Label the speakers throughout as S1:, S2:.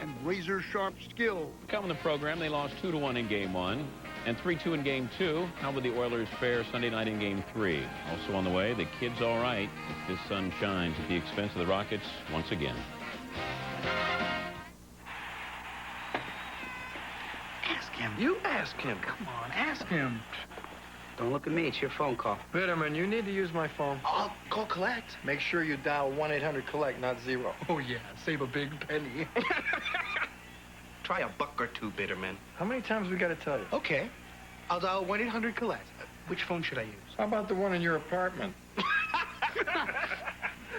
S1: and razor-sharp skill.
S2: Coming the program, they lost 2-1 in Game 1 and 3-2 in Game 2. How would the Oilers fare Sunday night in Game 3? Also on the way, the Kids all right if this sun shines at the expense of the Rockets once again.
S3: Ask him. You ask him. Come on, ask him.
S4: Don't look at me. It's your phone call.
S3: Bitterman, you need to use my phone.
S5: I'll call collect. Make sure you dial 1-800-COLLECT, not 0.
S3: Oh, yeah. Save a big penny.
S5: Try $1 or $2, Bitterman.
S3: How many times we got to tell you?
S5: Okay. I'll dial 1-800-COLLECT. Which phone should I use?
S3: How about the one in your apartment?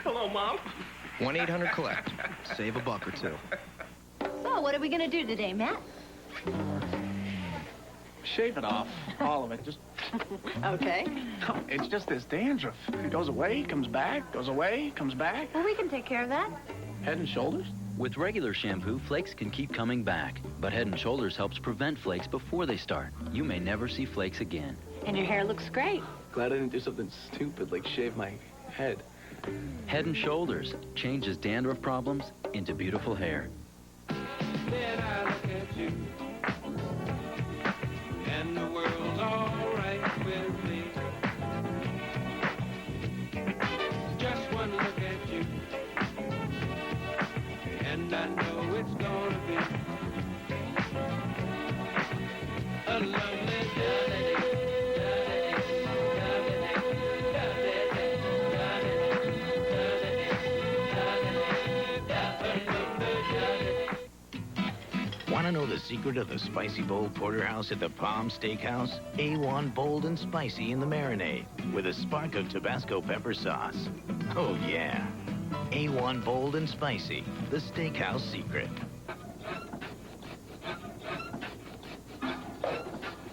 S5: Hello, Mom.
S6: 1-800-COLLECT. Save $1 or $2.
S7: So, what are we going to do today, Matt?
S8: Shave it off. All of it. Just...
S7: Okay.
S8: It's just this dandruff. It goes away, comes back, goes away, comes back.
S7: Well, we can take care of that.
S8: Head and Shoulders?
S9: With regular shampoo, flakes can keep coming back. But Head & Shoulders helps prevent flakes before they start. You may never see flakes again.
S7: And your hair looks great.
S8: Glad I didn't do something stupid like shave my head.
S9: Head & Shoulders changes dandruff problems into beautiful hair.
S10: Then I look at you, and the world's all right with me. Just one look at you, and I know it's gonna be a lovely day.
S11: Want to know the secret of the spicy bold porterhouse at the Palm Steakhouse? A1 bold and spicy in the marinade with a spark of Tabasco pepper sauce. Oh yeah, A1 bold and spicy, the steakhouse secret.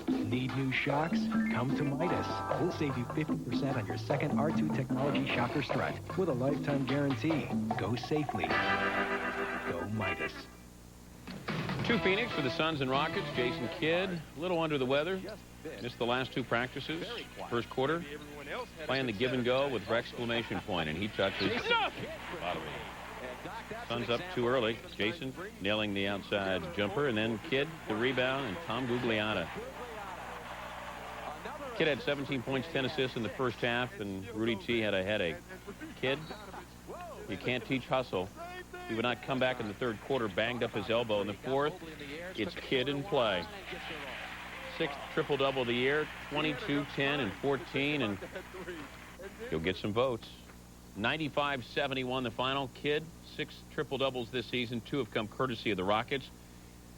S12: Need new shocks? Come to Midas. We'll save you 50% on your second R2 technology shocker strut with a lifetime guarantee. Go safely. Go Midas.
S2: To Phoenix for the Suns and Rockets. Jason Kidd, a little under the weather. Missed the last 2 practices. First quarter. Playing the give and go with exclamation point, and he touches. Suns up too early. Jason nailing the outside jumper, and then Kidd the rebound, and Tom Gugliotta. Kidd had 17 points, 10 assists in the first half, and Rudy T had a headache. Kidd, you can't teach hustle. He would not come back in the third quarter, banged up his elbow. In the fourth, it's Kidd in play. 6th triple-double of the year, 22, 10, and 14, and he'll get some votes. 95-71 the final. Kidd, 6 triple-doubles this season. 2 have come courtesy of the Rockets.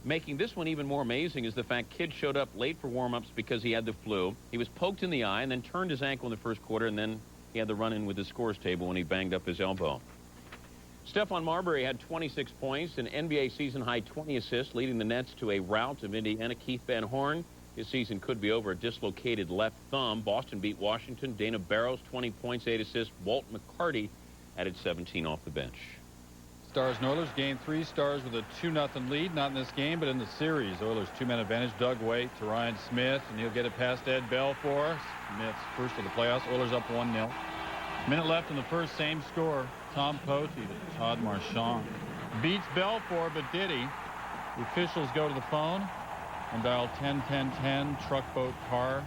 S2: Making this one even more amazing is the fact Kidd showed up late for warm-ups because he had the flu. He was poked in the eye and then turned his ankle in the first quarter, and then he had the run-in with the scores table when he banged up his elbow. Stephon Marbury had 26 points, an NBA season-high 20 assists, leading the Nets to a rout of Indiana. Keith Van Horn, his season could be over. A dislocated left thumb. Boston beat Washington. Dana Barros, 20 points, 8 assists. Walt McCarty added 17 off the bench.
S13: Stars and Oilers, Game 3. Stars with a 2-0 lead, not in this game, but in the series. Oilers 2-man advantage. Doug Waite to Ryan Smith, and he'll get it past Ed Belfour. Smith's first of the playoffs. Oilers up 1-0. Minute left in the first, same score. Tom Posey to Todd Marchand. Beats Belfour, but did he? The officials go to the phone and dial 10-10-10, truck, boat, car.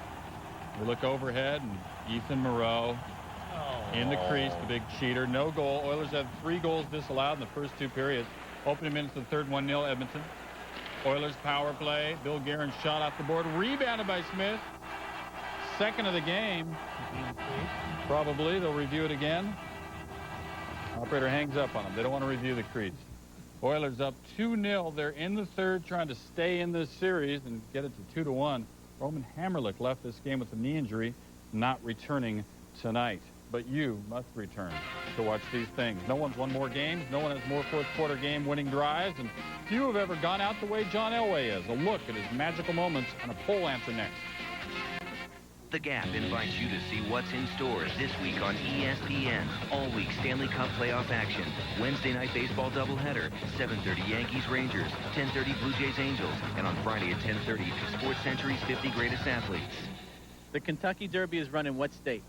S13: We look overhead, and Ethan Moreau in the crease, the big cheater. No goal. Oilers have 3 goals disallowed in the first 2 periods. Opening minutes of the third, 1-0 Edmonton. Oilers power play. Bill Guerin's shot off the board. Rebounded by Smith. Second of the game. Probably. They'll review it again. Operator hangs up on them. They don't want to review the crease. Oilers up 2-0. They're in the third, trying to stay in this series and get it to 2-1. Roman Hammerlick left this game with a knee injury, not returning tonight. But you must return to watch these things. No one's won more games. No one has more fourth quarter game winning drives. And few have ever gone out the way John Elway is. A look at his magical moments on a poll answer next.
S14: The Gap invites you to see what's in stores this week on ESPN. All week Stanley Cup playoff action. Wednesday night baseball doubleheader. 7:30 Yankees Rangers. 10:30 Blue Jays Angels. And on Friday at 10:30, SportsCenter's 50 Greatest Athletes.
S15: The Kentucky Derby is run in what state?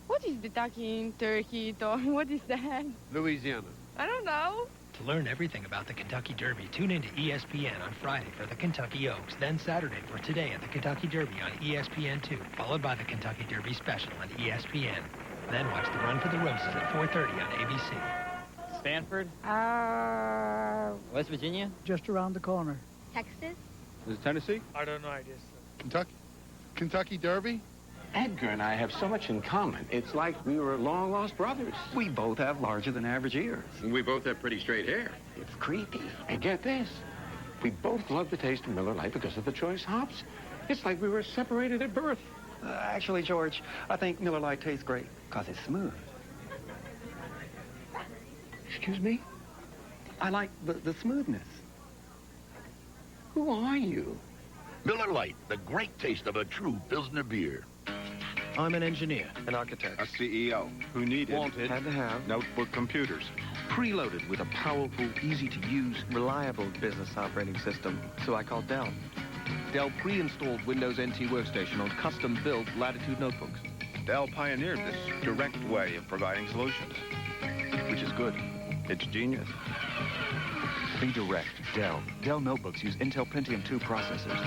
S16: What is the ducky in Turkey? What is that?
S1: Louisiana.
S16: I don't know.
S12: To learn everything about the Kentucky Derby, tune into ESPN on Friday for the Kentucky Oaks, then Saturday for Today at the Kentucky Derby on ESPN2, followed by the Kentucky Derby Special on ESPN. Then watch the Run for the Roses at 4:30 on ABC.
S15: Stanford? West Virginia?
S16: Just around the corner.
S7: Texas?
S13: Is it Tennessee?
S1: I don't know ideas. Kentucky Derby?
S3: Edgar and I have so much in common. It's like we were long-lost brothers.
S6: We both have larger than average ears.
S3: We both have pretty straight hair. It's creepy. And get this. We both love the taste of Miller Lite because of the choice hops. It's like we were separated at birth.
S6: Actually, George, I think Miller Lite tastes great because it's smooth.
S3: Excuse me?
S6: I like the smoothness.
S3: Who are you?
S11: Miller Lite, the great taste of a true Pilsner beer.
S6: I'm an engineer.
S5: An architect.
S17: A CEO who needed,
S6: had to have,
S17: notebook computers.
S6: preloaded with a powerful, easy-to-use, reliable business operating system. So I called Dell. Dell pre-installed Windows NT Workstation on custom-built Latitude notebooks.
S17: Dell pioneered this direct way of providing solutions, which is good. It's genius.
S18: Be direct. Dell. Dell notebooks use Intel Pentium 2 processors.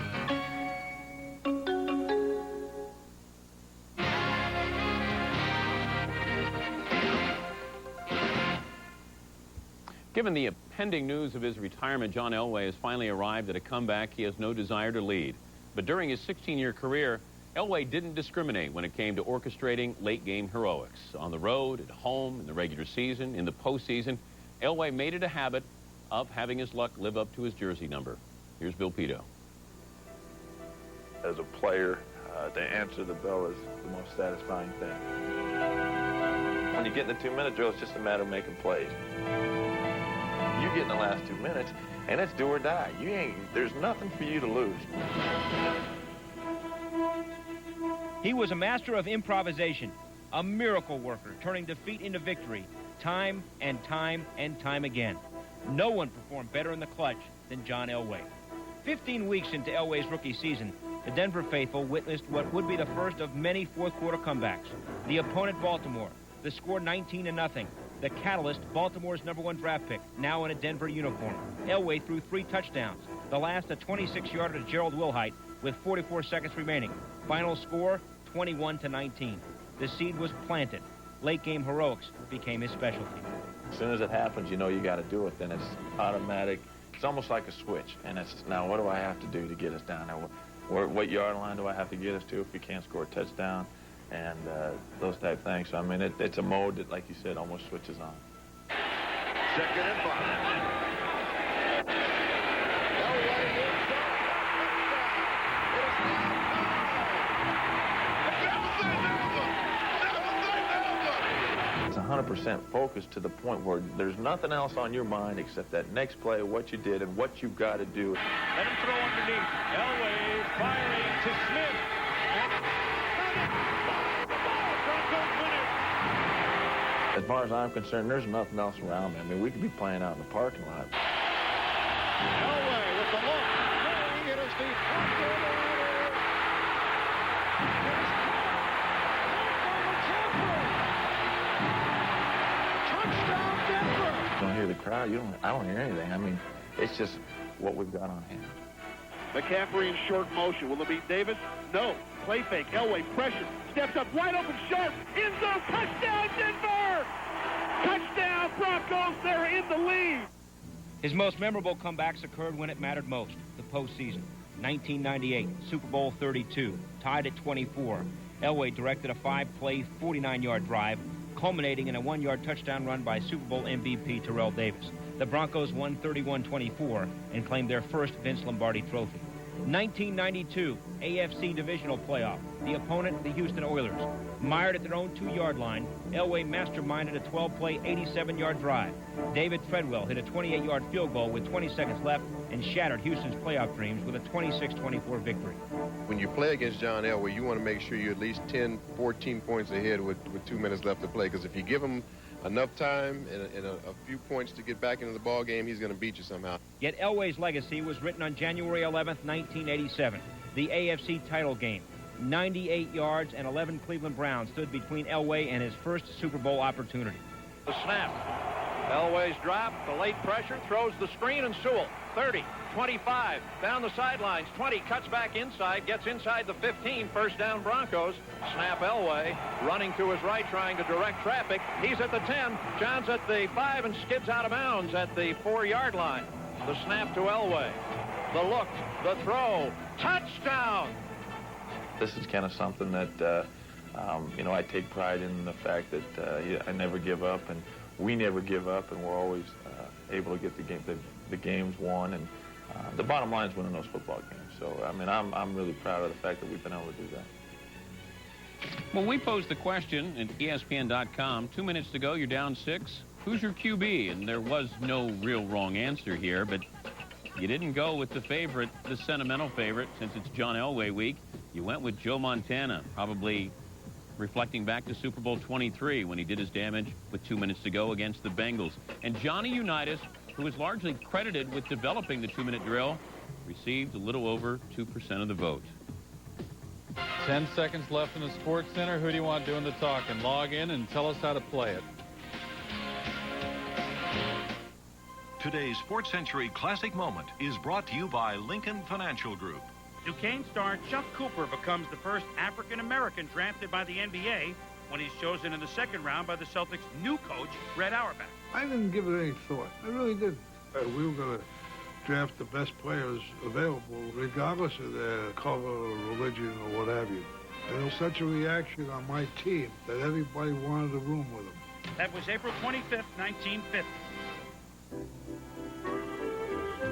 S2: Given the impending news of his retirement, John Elway has finally arrived at a comeback he has no desire to lead. But during his 16-year career, Elway didn't discriminate when it came to orchestrating late-game heroics. On the road, at home, in the regular season, in the postseason, Elway made it a habit of having his luck live up to his jersey number. Here's Bill Pito.
S19: As a player, to answer the bell is the most satisfying thing. When you get in the 2-minute drill, it's just a matter of making plays. You get in the last 2 minutes, and it's do or die. There's nothing for you to lose.
S20: He was a master of improvisation, a miracle worker, turning defeat into victory, time and time and time again. No one performed better in the clutch than John Elway. 15 weeks into Elway's rookie season, the Denver faithful witnessed what would be the first of many fourth-quarter comebacks. The opponent, Baltimore, the score 19-0. The catalyst, Baltimore's #1 draft pick, now in a Denver uniform. Elway threw 3 touchdowns, the last a 26-yarder to Gerald Wilhite with 44 seconds remaining. Final score, 21-19. The seed was planted. Late-game heroics became his specialty.
S19: As soon as it happens, you know you got to do it. Then it's automatic. It's almost like a switch. And it's, now what do I have to do to get us down there? What yard line do I have to get us to if we can't score a touchdown? And those type things. So, I mean, it's a mode that, like you said, almost switches on.
S11: 2nd and 5.
S19: It's 100% focused to the point where there's nothing else on your mind except that next play, what you did, and what you've got to do.
S10: Let him throw underneath. Elway firing to Smith.
S19: As far as I'm concerned, there's nothing else around me. I mean, we could be playing out in the parking lot.
S10: Elway with the look. It is the touchdown Denver.
S19: You don't hear the crowd. I don't hear anything. I mean, it's just what we've got on hand.
S1: McCaffrey in short motion. Will it be Davis? No. Play fake. Elway pressure. Steps up wide open sharp. End zone. Touchdown Denver! Touchdown Broncos. They're in the lead.
S20: His most memorable comebacks occurred when it mattered most, the postseason. 1998, Super Bowl 32, tied at 24. Elway directed a 5-play, 49-yard drive, culminating in a 1-yard touchdown run by Super Bowl MVP Terrell Davis. The Broncos won 31-24 and claimed their first Vince Lombardi trophy. 1992, AFC divisional playoff. The opponent, the Houston Oilers. Mired at their own 2-yard line, Elway masterminded a 12-play, 87-yard drive. David Treadwell hit a 28-yard field goal with 20 seconds left and shattered Houston's playoff dreams with a 26-24 victory.
S21: When you play against John Elway, you want to make sure you're at least 10, 14 points ahead with 2 minutes left to play, because if you give him enough time and a few points to get back into the ball game, he's going to beat you somehow.
S20: Yet Elway's legacy was written on January 11th, 1987, the AFC title game. 98 yards and 11 Cleveland Browns stood between Elway and his first Super Bowl opportunity.
S10: The snap. Elway's drop, the late pressure, throws the screen, and Sewell, 30, 25, down the sidelines, 20, cuts back inside, gets inside the 15, first down Broncos. Snap Elway, running to his right, trying to direct traffic. He's at the 10, John's at the 5, and skids out of bounds at the 4-yard line. The snap to Elway, the look, the throw, touchdown!
S19: This is kind of something that, you know, I take pride in the fact that I never give up, and we never give up, and we're always able to get the games won, and the bottom line is winning those football games. So, I mean, I'm really proud of the fact that we've been able to do that.
S2: When we posed the question at ESPN.com, 2 minutes to go, you're down 6. Who's your QB? And there was no real wrong answer here, but you didn't go with the favorite, the sentimental favorite, since it's John Elway week. You went with Joe Montana, probably reflecting back to Super Bowl 23 when he did his damage with 2 minutes to go against the Bengals. And Johnny Unitas, who is largely credited with developing the 2-minute drill, received a little over 2% of the vote.
S13: 10 seconds left in the Sports Center. Who do you want doing the talking? Log in and tell us how to play it.
S16: Today's Sports Century Classic Moment is brought to you by Lincoln Financial Group.
S22: Duquesne star Chuck Cooper becomes the first African-American drafted by the NBA when he's chosen in the second round by the Celtics' new coach, Red Auerbach.
S23: I didn't give it any thought. I really didn't. We were going to draft the best players available, regardless of their color or religion or what have you. There was such a reaction on my team that everybody wanted a room with them.
S22: That was April 25th, 1950.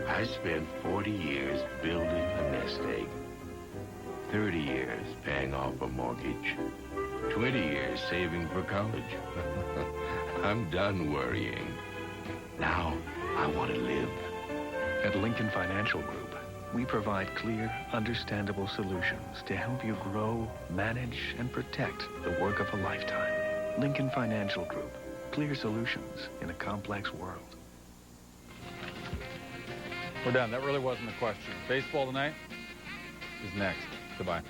S11: I spent 40 years building a nest egg, 30 years paying off a mortgage, 20 years saving for college. I'm done worrying. Now I want to live.
S12: At Lincoln Financial Group, we provide clear, understandable solutions to help you grow, manage, and protect the work of a lifetime. Lincoln Financial Group, clear solutions in a complex world.
S13: We're done. That really wasn't a question. Baseball tonight is next. Goodbye.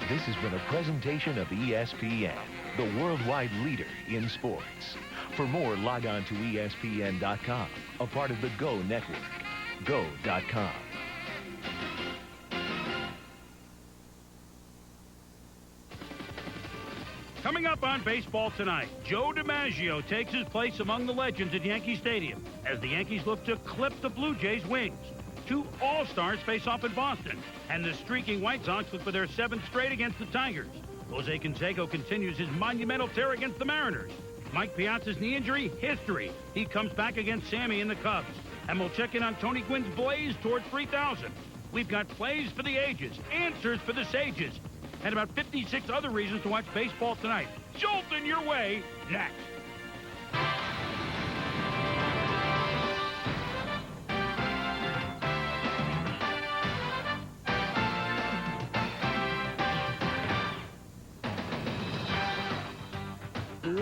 S24: This has been a presentation of ESPN, the worldwide leader in sports. For more, log on to ESPN.com, a part of the Go Network. Go.com.
S22: Coming up on Baseball Tonight, Joe DiMaggio takes his place among the legends at Yankee Stadium as the Yankees look to clip the Blue Jays' wings. 2 All-Stars face off in Boston, and the streaking White Sox look for their 7th straight against the Tigers. Jose Canseco continues his monumental tear against the Mariners. Mike Piazza's knee injury, history. He comes back against Sammy and the Cubs. And we'll check in on Tony Gwynn's blaze toward 3,000. We've got plays for the ages, answers for the sages, and about 56 other reasons to watch baseball tonight. Jolting your way next.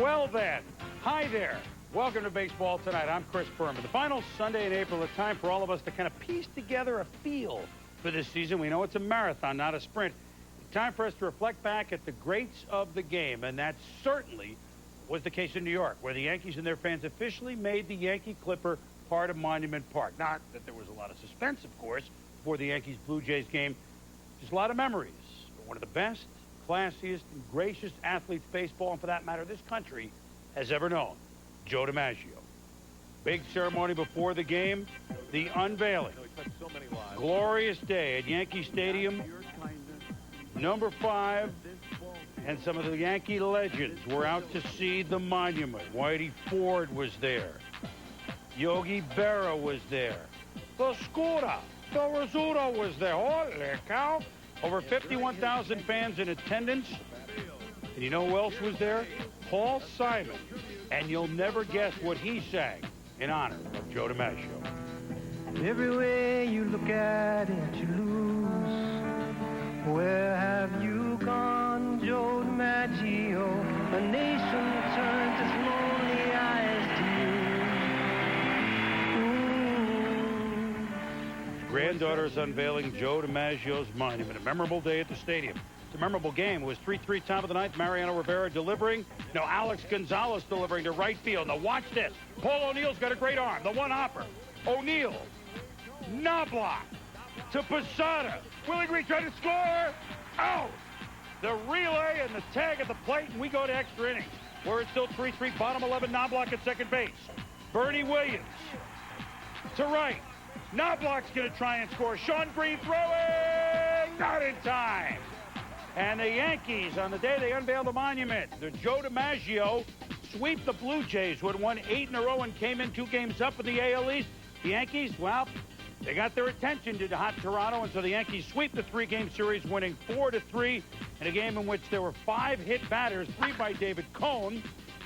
S22: Well then, hi there. Welcome to Baseball Tonight. I'm Chris Berman. The final Sunday in April, a time for all of us to kind of piece together a feel for this season. We know it's a marathon, not a sprint. Time for us to reflect back at the greats of the game, and that certainly was the case in New York, where the Yankees and their fans officially made the Yankee Clipper part of Monument Park. Not that there was a lot of suspense, of course, before the Yankees-Blue Jays game. Just a lot of memories. One of the best, classiest, and gracious athletes baseball, and for that matter, this country has ever known, Joe DiMaggio. Big ceremony before the game, the unveiling. Glorious day at Yankee Stadium. Number 5, and some of the Yankee legends were out to see the monument. Whitey Ford was there. Yogi Berra was there. The Scooter, the Rizzuto was there. Holy cow. Over 51,000 fans in attendance. And you know who else was there? Paul Simon. And you'll never guess what he sang in honor of Joe DiMaggio.
S25: Everywhere you look at it, you lose. Where have you gone, Joe DiMaggio? A nation turns its lonely eyes to you.
S22: Granddaughter's unveiling Joe DiMaggio's monument. A memorable day at the stadium. It's a memorable game. It was 3-3 top of the ninth. Mariano Rivera delivering. No, Alex Gonzalez delivering to right field. Now watch this. Paul O'Neill's got a great arm. The one-hopper. O'Neill. Knobloch. To Posada. Willie Green trying to score. Out. The relay and the tag at the plate, and we go to extra innings. Where it's still 3-3. Bottom 11. Knobloch at second base. Bernie Williams. To right. Knobloch's going to try and score. Sean Green throwing. Not in time. And the Yankees, on the day they unveiled the monument, the Joe DiMaggio sweep the Blue Jays, who had won 8 in a row and came in 2 games up in the AL East. The Yankees, well, they got their attention to the hot Toronto, and so the Yankees sweep the 3-game series, winning 4-3 in a game in which there were 5 hit batters, 3 by David Cone.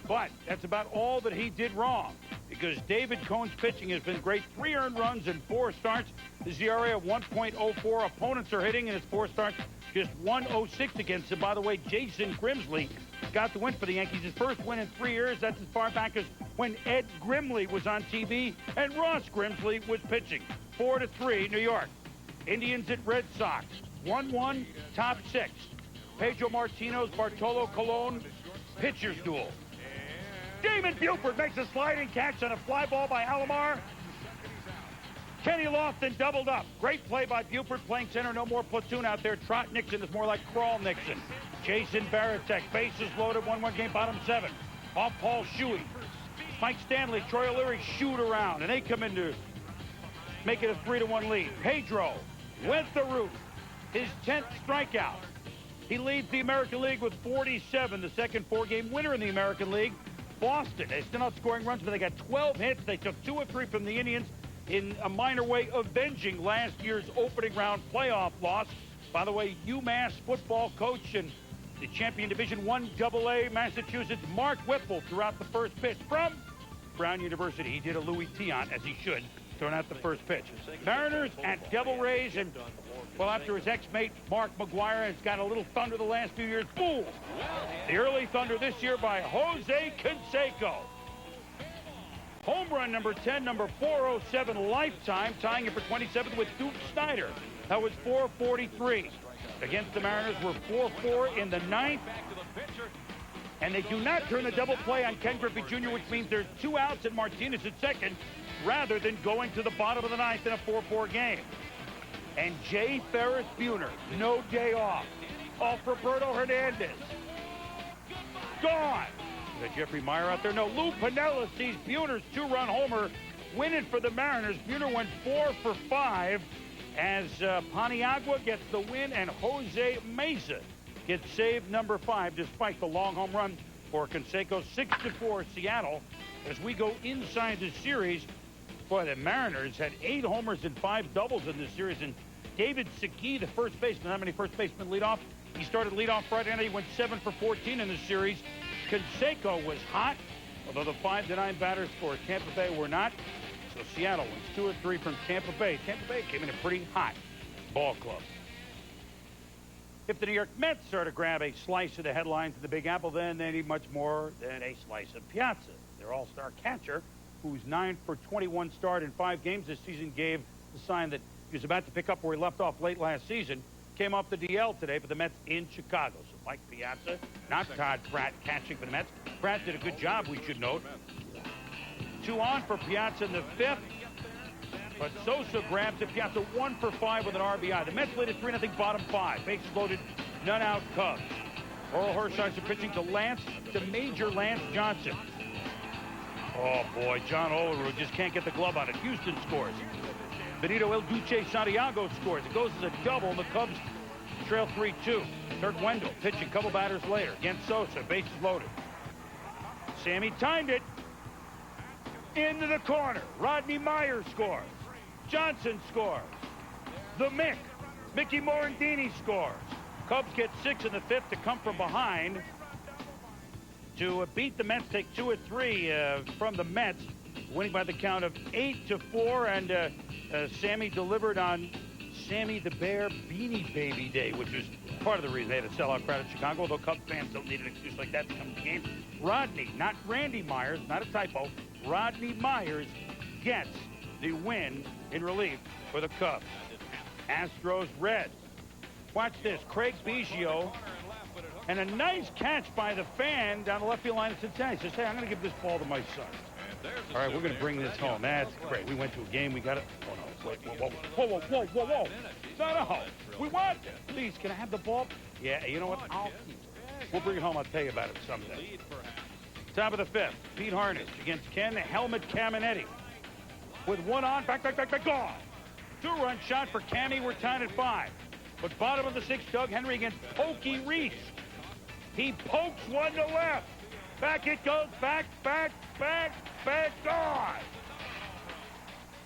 S22: But that's about all that he did wrong, because David Cone's pitching has been great. 3 earned runs in 4 starts. His ERA of 1.04. Opponents are hitting in his 4 starts just 1.06 against him. By the way, Jason Grimsley got the win for the Yankees. His first win in 3 years. That's as far back as when Ed Grimley was on TV and Ross Grimsley was pitching. 4-3, New York. Indians at Red Sox. 1-1, top 6. Pedro Martinez, Bartolo Colon, pitcher's duel. Damon Buford makes a sliding catch on a fly ball by Alomar. Kenny Lofton doubled up. Great play by Buford, playing center. No more platoon out there. Trot Nixon is more like Crawl Nixon. Jason Varitek, bases loaded, 1-1 game, bottom 7. Off Paul Shuey. Mike Stanley, Troy O'Leary shoot around, and they come in to make it a 3-1 lead. Pedro went the route. His 10th strikeout. He leads the American League with 47, the second 4-game winner in the American League. Boston, they still not scoring runs, but they got 12 hits. They took 2 of 3 from the Indians in a minor way, avenging last year's opening round playoff loss. By the way, UMass football coach and the champion Division I AA Massachusetts, Mark Whipple, threw out the first pitch from Brown University. He did a Louis Tiant, as he should, throwing out the first pitch. Mariners at Devil Rays, and well, after his ex-mate Mark McGuire has got a little thunder the last few years, Bulls. The early thunder this year by Jose Canseco. Home run number 10, number 407 lifetime, tying it for 27th with Duke Snyder. That was 443. Against the Mariners, we're 4-4 in the 9th. And they do not turn the double play on Ken Griffey Jr., which means there's 2 outs and Martinez at second, rather than going to the bottom of the 9th in a 4-4 game. And Jay Ferris Buhner, no day off. Off Roberto Hernandez. Gone. Is that Jeffrey Meyer out there? No, Lou Piniella sees Buhner's 2-run homer winning for the Mariners. Buhner went 4 for 5 as Paniagua gets the win, and Jose Mesa gets saved number 5 despite the long home run for Canseco. 6-4 Seattle as we go inside the series. Boy, the Mariners had 8 homers and 5 doubles in this series, and David Segui, the first baseman, how many first basemen lead off? He started leadoff Friday night. He went 7 for 14 in this series. Canseco was hot, although the 5-9 batters for Tampa Bay were not. So Seattle wins 2 of 3 from Tampa Bay. Tampa Bay came in a pretty hot ball club. If the New York Mets are to grab a slice of the headlines of the Big Apple, then they need much more than a slice of Piazza. Their all-star catcher, whose 9 for 21 start in 5 games this season, gave the sign that he was about to pick up where he left off late last season. Came off the DL today for the Mets in Chicago. So Mike Piazza, not Todd Pratt, catching for the Mets. Pratt did a good job, we should note. 2 on for Piazza in the 5th. But Sosa grabs it. Piazza 1 for 5 with an RBI. The Mets lead at 3-0 bottom 5. Bases loaded, none out Cubs. Oral Hershiser pitching to Major Lance Johnson. Oh, boy, John Olerud just can't get the glove on it. Houston scores. Benito El Duce Santiago scores. It goes as a double, and the Cubs trail 3-2. Kirk Wendell pitching a couple batters later against Sosa. Bases loaded. Sammy timed it. Into the corner. Rodney Meyer scores. Johnson scores. The Mickey Morandini scores. Cubs get 6 in the 5th to come from behind to beat the Mets, take 2 of 3 from the Mets, winning by the count of 8-4, and Sammy delivered on Sammy the Bear Beanie Baby Day, which was part of the reason they had a sellout crowd in Chicago, although Cubs fans don't need an excuse like that to come to the game. Rodney, not Randy Myers, not a typo, Rodney Myers gets the win in relief for the Cubs. Astros red. Watch this. Craig Biggio. And a nice catch by the fan down the left field line of Cincinnati. He says, hey, I'm going to give this ball to my son. All right, we're going to bring this home. That's great. We went to a game. We got it. Oh, no. Wait, whoa. No. We won. Please, can I have the ball? Yeah, you know what? I'll keep it. We'll bring it home. I'll tell you about it someday. Top of the fifth. Pete Harnisch against Ken Helmet Caminetti. With one on, back, gone. Two-run shot for Cammy. We're tied at 5. But bottom of the sixth, Doug Henry against Pokey Reese. He pokes one to left. Back it goes. Back, gone.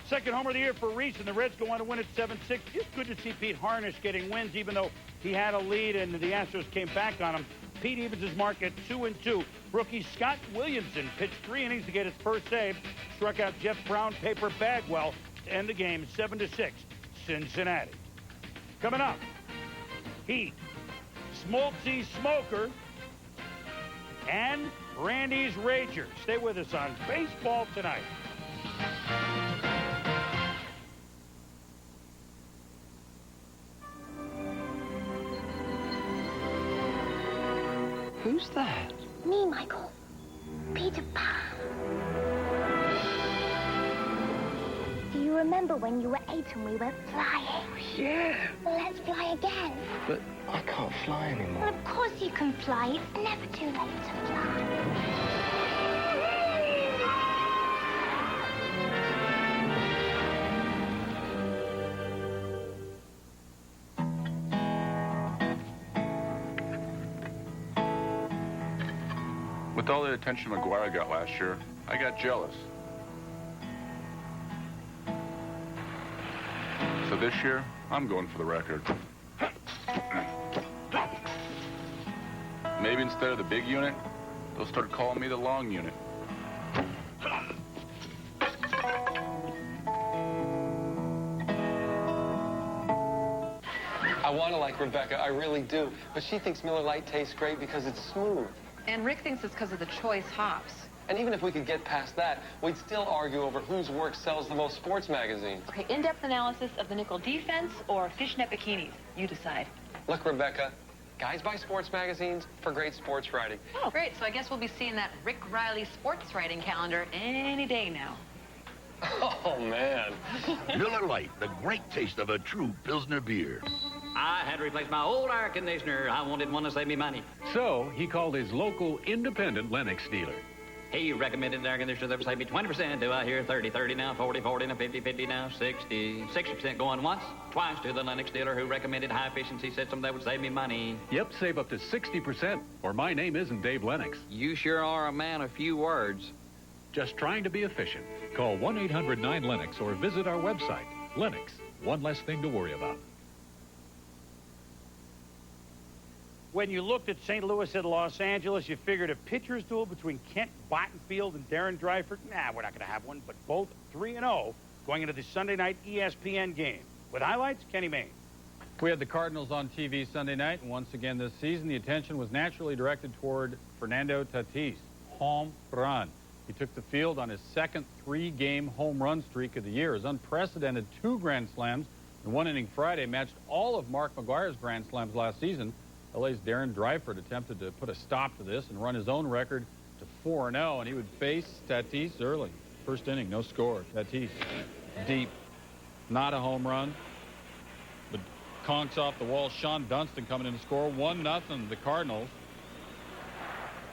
S22: Second homer of the year for Reese, and the Reds go on to win at 7-6. Just good to see Pete Harnisch getting wins, even though he had a lead and the Astros came back on him. Pete evens his mark at 2-2. Rookie Scott Williamson pitched 3 innings to get his first save. Struck out Jeff Brown, Paper Bagwell to end the game 7-6. Cincinnati. Coming up, Heat, Smoltzy's Smoker, and Randy's Rager. Stay with us on Baseball Tonight.
S4: Who's that?
S8: Me, Michael. Peter Pan. Do you remember when you were 8 and we went flying?
S4: Yeah.
S8: Well, let's fly again.
S4: But I can't fly anymore.
S8: Well, of course you can fly. It's never too late to fly.
S17: With all the attention McGuire got last year, I got jealous. So this year, I'm going for the record. Maybe instead of the big unit, they'll start calling me the long unit.
S9: I want to like Rebecca, I really do. But she thinks Miller Lite tastes great because it's smooth.
S14: And Rick thinks it's because of the choice hops.
S9: And even if we could get past that, we'd still argue over whose work sells the most sports magazines.
S14: Okay, in-depth analysis of the nickel defense or fishnet bikinis. You decide.
S9: Look, Rebecca, guys buy sports magazines for great sports writing.
S14: Oh, great. So I guess we'll be seeing that Rick Riley sports writing calendar any day now.
S9: Oh, man.
S15: Miller Lite, the great taste of a true Pilsner beer.
S26: I had to replace my old air conditioner. I wanted one to save me money.
S27: So he called his local independent Lennox dealer.
S26: He recommended an air conditioner that would save me 20%. Do I hear 30, now 40, now 50, now 60. 60% going once, twice to the Lennox dealer who recommended high-efficiency system that would save me money.
S27: Yep, save up to 60%, or my name isn't Dave Lennox.
S26: You sure are a man of few words.
S27: Just trying to be efficient. Call 1-800-9-LENNOX or visit our website. Lennox, one less thing to worry about.
S22: When you looked at St. Louis and Los Angeles, you figured a pitcher's duel between Kent Bottenfield and Darren Dreifert. Nah, we're not going to have one, but both 3-0 going into the Sunday night ESPN game. With highlights, Kenny Mayne.
S13: We had the Cardinals on TV Sunday night, and once again this season, the attention was naturally directed toward Fernando Tatis. Home run. He took the field on his second 3-game home run streak of the year. His unprecedented 2 Grand Slams in one inning Friday matched all of Mark McGwire's Grand Slams last season. LA's Darren Dreifert attempted to put a stop to this and run his own record to 4-0, and he would face Tatis early. First inning, no score. Tatis, deep, not a home run, but conks off the wall. Sean Dunston coming in to score 1-0, the Cardinals.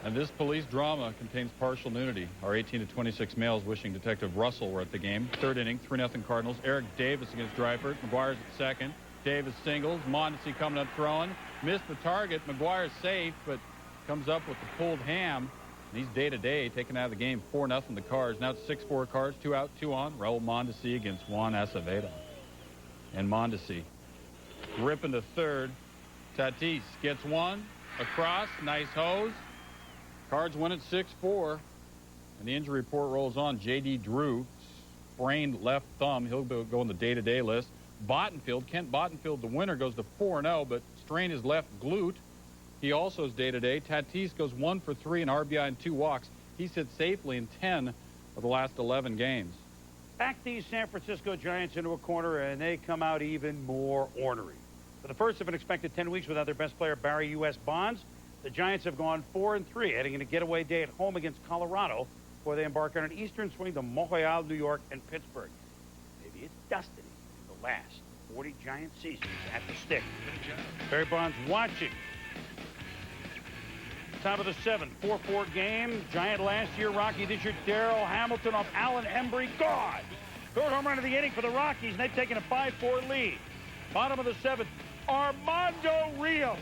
S13: And this police drama contains partial nudity. Our 18 to 26 males wishing Detective Russell were at the game. Third inning, 3-0 Cardinals. Eric Davis against Dreifert. McGuire's at second. Davis singles. Mondesi coming up throwing. Missed the target. McGuire's safe, but comes up with the pulled ham. And he's day-to-day, taken out of the game 4-0 the Cards. Now it's 6-4 Cards, 2 out, 2 on. Raul Mondesi against Juan Acevedo. And Mondesi ripping to third. Tatis gets one. Across. Nice hose. Cards win at 6-4. And the injury report rolls on. J.D. Drew, sprained left thumb. He'll go on the day-to-day list. Bottenfield, Kent Bottenfield, the winner, goes to 4-0, but strained his left glute. He also is day-to-day. Tatis goes 1 for 3, an RBI and 2 walks. He sits safely in 10 of the last 11 games.
S22: Back these San Francisco Giants into a corner, and they come out even more ornery. For the first of an expected 10 weeks without their best player, Barry U.S. Bonds, the Giants have gone 4-3, heading into getaway day at home against Colorado before they embark on an Eastern swing to Montreal, New York, and Pittsburgh. Maybe it's destiny. The last 40 Giant seasons at the stick. Barry Bonds watching. Top of the 7th, 4-4 game. Giant last year, Rocky this year. Darrell Hamilton off Alan Embry. Gone! Third home run of the inning for the Rockies, and they've taken a 5-4 lead. Bottom of the 7th, Armando Rios.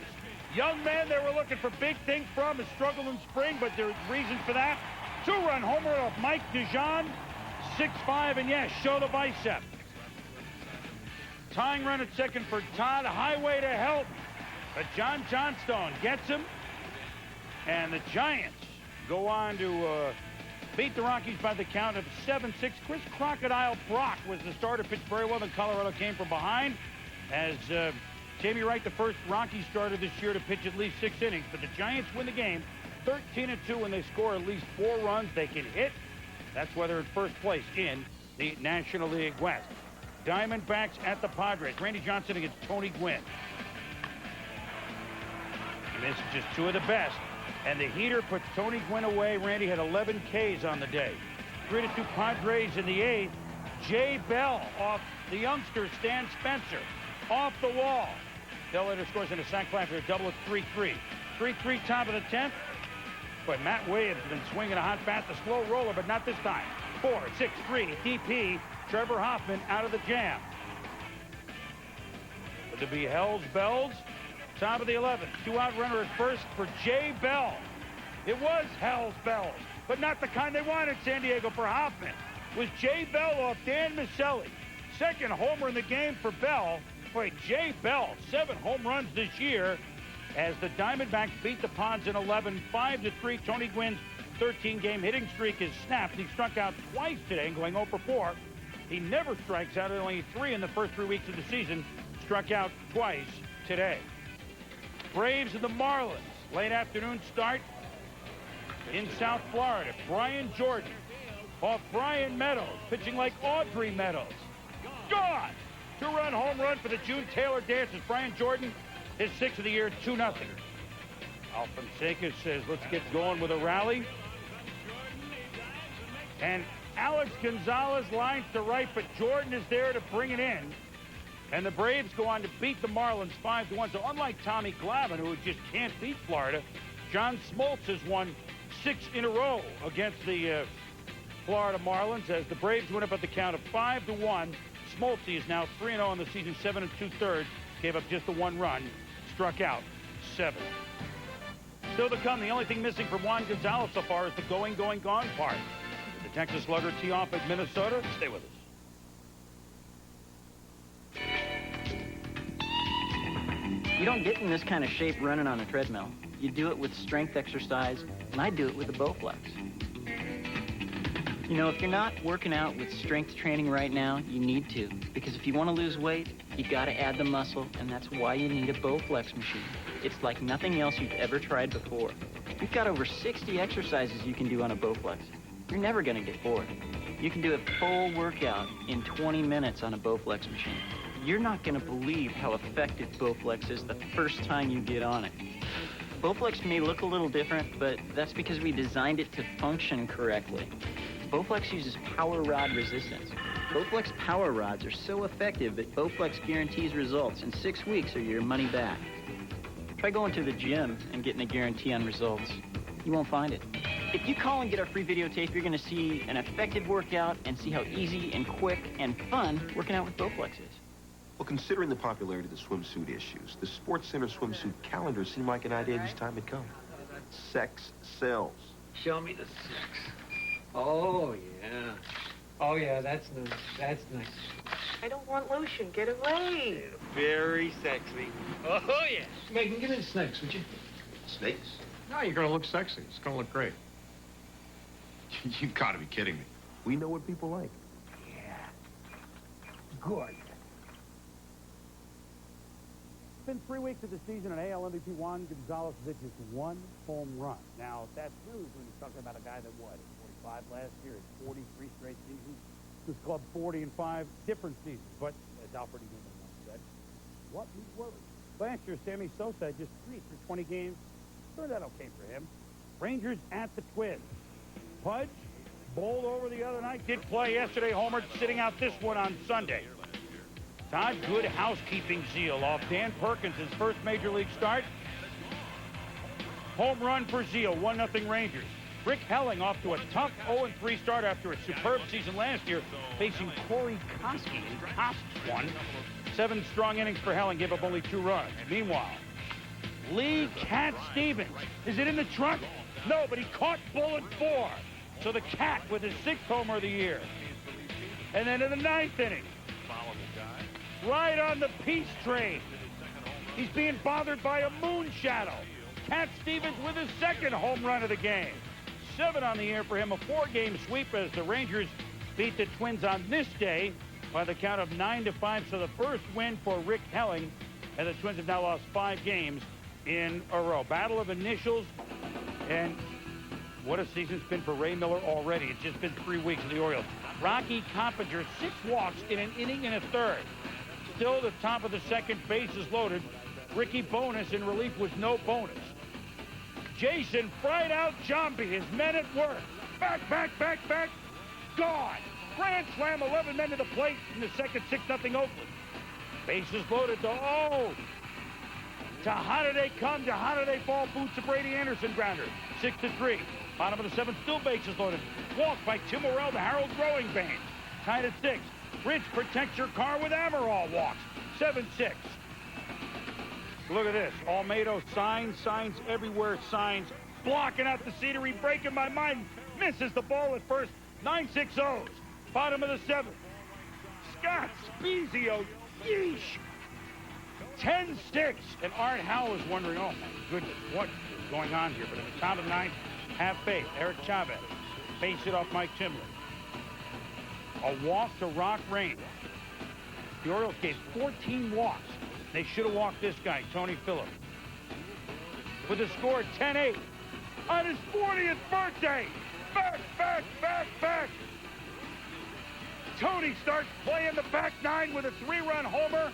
S22: Young man they were looking for big things from. Has struggled in spring, but there's reasons for that. 2-run homer off Mike Dijon. 6-5, and yes, show the bicep. Tying run at second for Todd. Highway to help. But John Johnstone gets him. And the Giants go on to beat the Rockies by the count of 7-6. Chris Crocodile Brock was the starter, pitched very well. Then Colorado came from behind. As Jamie Wright, the first Rockies starter this year to pitch at least 6 innings. But the Giants win the game 13-2 when they score at least 4 runs. They can hit. That's why they're in first place in the National League West. Diamondbacks at the Padres. Randy Johnson against Tony Gwynn. And this is just 2 of the best. And the heater puts Tony Gwynn away. Randy had 11 Ks on the day. 3-2 Padres in the 8th. Jay Bell off the youngster Stan Spencer. Off the wall. Bell later scores in a sac fly for a double at 3-3. 3-3 top of the 10th. But Matt Williams has been swinging a hot bat, the slow roller, but not this time. 4-6-3 DP. Trevor Hoffman out of the jam. But to be Hells Bells. Top of the 11th, 2-out runner at first for Jay Bell. It was Hells Bells, but not the kind they wanted, San Diego, for Hoffman. It was Jay Bell off Dan Miceli. Second homer in the game for Bell. Boy, Jay Bell, 7 home runs this year as the Diamondbacks beat the Pods in 11, 5-3. Tony Gwynn's 13-game hitting streak is snapped. He struck out twice today, going 0 for 4. He never strikes out, only 3 in the first 3 weeks of the season. Struck out twice today. Braves and the Marlins. Late afternoon start in South Florida. Brian Jordan off Brian Meadows, pitching like Audrey Meadows. Gone! 2-run home run for the June Taylor Dancers. Brian Jordan, his 6th of the year, 2-0. Al Fonseca says, let's get going with a rally. And Alex Gonzalez lines to right, but Jordan is there to bring it in. And the Braves go on to beat the Marlins 5-1. So unlike Tommy Glavine, who just can't beat Florida, John Smoltz has won 6 in a row against the Florida Marlins as the Braves win up at the count of 5-1. Smoltz is now 3-0 on the season, 7 2/3. Gave up just the 1 run, struck out 7. Still to come, the only thing missing from Juan Gonzalez so far is the going, gone part. The Texas Slugger tee off at Minnesota. Stay with us.
S1: You don't get in this kind of shape running on a treadmill. You do it with strength exercise, and I do it with the Bowflex. You know, if you're not working out with strength training right now, you need to. Because if you want to lose weight, you got to add the muscle, and that's why you need a Bowflex machine. It's like nothing else you've ever tried before. We've got over 60 exercises you can do on a Bowflex. You're never going to get bored. You can do a full workout in 20 minutes on a Bowflex machine. You're not going to believe how effective Bowflex is the first time you get on it. Bowflex may look a little different, but that's because we designed it to function correctly. Bowflex uses power rod resistance. Bowflex power rods are so effective that Bowflex guarantees results in 6 weeks or your money back. Try going to the gym and getting a guarantee on results. You won't find it. If you call and get our free videotape, you're going to see an effective workout and see how easy and quick and fun working out with Bowflex is.
S3: Well, considering the popularity of the swimsuit issues, the SportsCenter swimsuit calendar seemed like an idea whose time had come. Sex sells.
S5: Show me the sex. Oh, yeah. Oh, yeah, that's nice. That's nice.
S6: I don't want lotion. Get away.
S5: Very sexy. Oh, yeah. Megan, give me the snakes, would you?
S17: Snakes? No, you're going to look sexy. It's going to look great. You've got to be kidding me.
S3: We know what people like.
S6: Yeah. Good.
S22: It's been 3 weeks of the season, and AL MVP Juan Gonzalez hit just 1 home run. Now, that's news when you're talking about a guy that, what, 45 last year, 43 straight seasons. This club 40 and 5 different seasons. But as Alfred Newman once said, What we worry. Last year, Sammy Sosa had just 3 through 20 games. Turned out okay for him. Rangers at the Twins. Pudge bowled over the other night. Did play yesterday. Homer sitting out this one on Sunday. Todd, good housekeeping Zeal off Dan Perkins' first major league start. Home run for Zeal, 1-0 Rangers. Rick Helling off to a tough 0-3 start after a superb season last year, facing Corey Koski, who Koski won. 7 strong innings for Helling, gave up only 2 runs. Meanwhile, Lee Cat Stevens. Is it in the trunk? No, but he caught bullet 4. So the Cat with his 6th homer of the year. And then in the 9th inning, right on the peace train, he's being bothered by a moon shadow. Cat Stevens with his 2nd home run of the game. 7 on the air for him, a 4-game sweep as the Rangers beat the Twins on this day by the count of 9-5. So the first win for Rick Helling, and the Twins have now lost 5 games in a row. Battle of initials, and what a season's been for Ray Miller already. It's just been 3 weeks of the Orioles. Rocky Coppinger, 6 walks in an inning and a third. Still at the top of the 2nd, bases loaded. Ricky Bonas in relief with no bonus. Jason fried out Jambi, his men at work. Back, gone. Grand slam, 11 men to the plate in the 2nd, 6-0 Oakland. Bases loaded to how do they come? To how do they fall? Boots a Brady Anderson grounder. 6-3. Bottom of the 7th, still bases loaded. Walk by Tim Morrell to Harold Growing Pains. Tied at 6. Rich protects your car with Amaral walks. 7-6. Look at this. Almedo signs everywhere, signs. Blocking out the scenery, breaking my mind. Misses the ball at first. 9-6-0s. Bottom of the 7th. Scott Spezio. Yeesh. 10-6. And Art Howell is wondering, oh my goodness, what is going on here? But at the top of the 9th, have faith. Eric Chavez. Base it off Mike Timlin. A walk to Rock Rain. The Orioles gave 14 walks. They should have walked this guy, Tony Phillips. With the score 10-8 on his 40th birthday. Back. Tony starts playing the back 9 with a 3-run homer.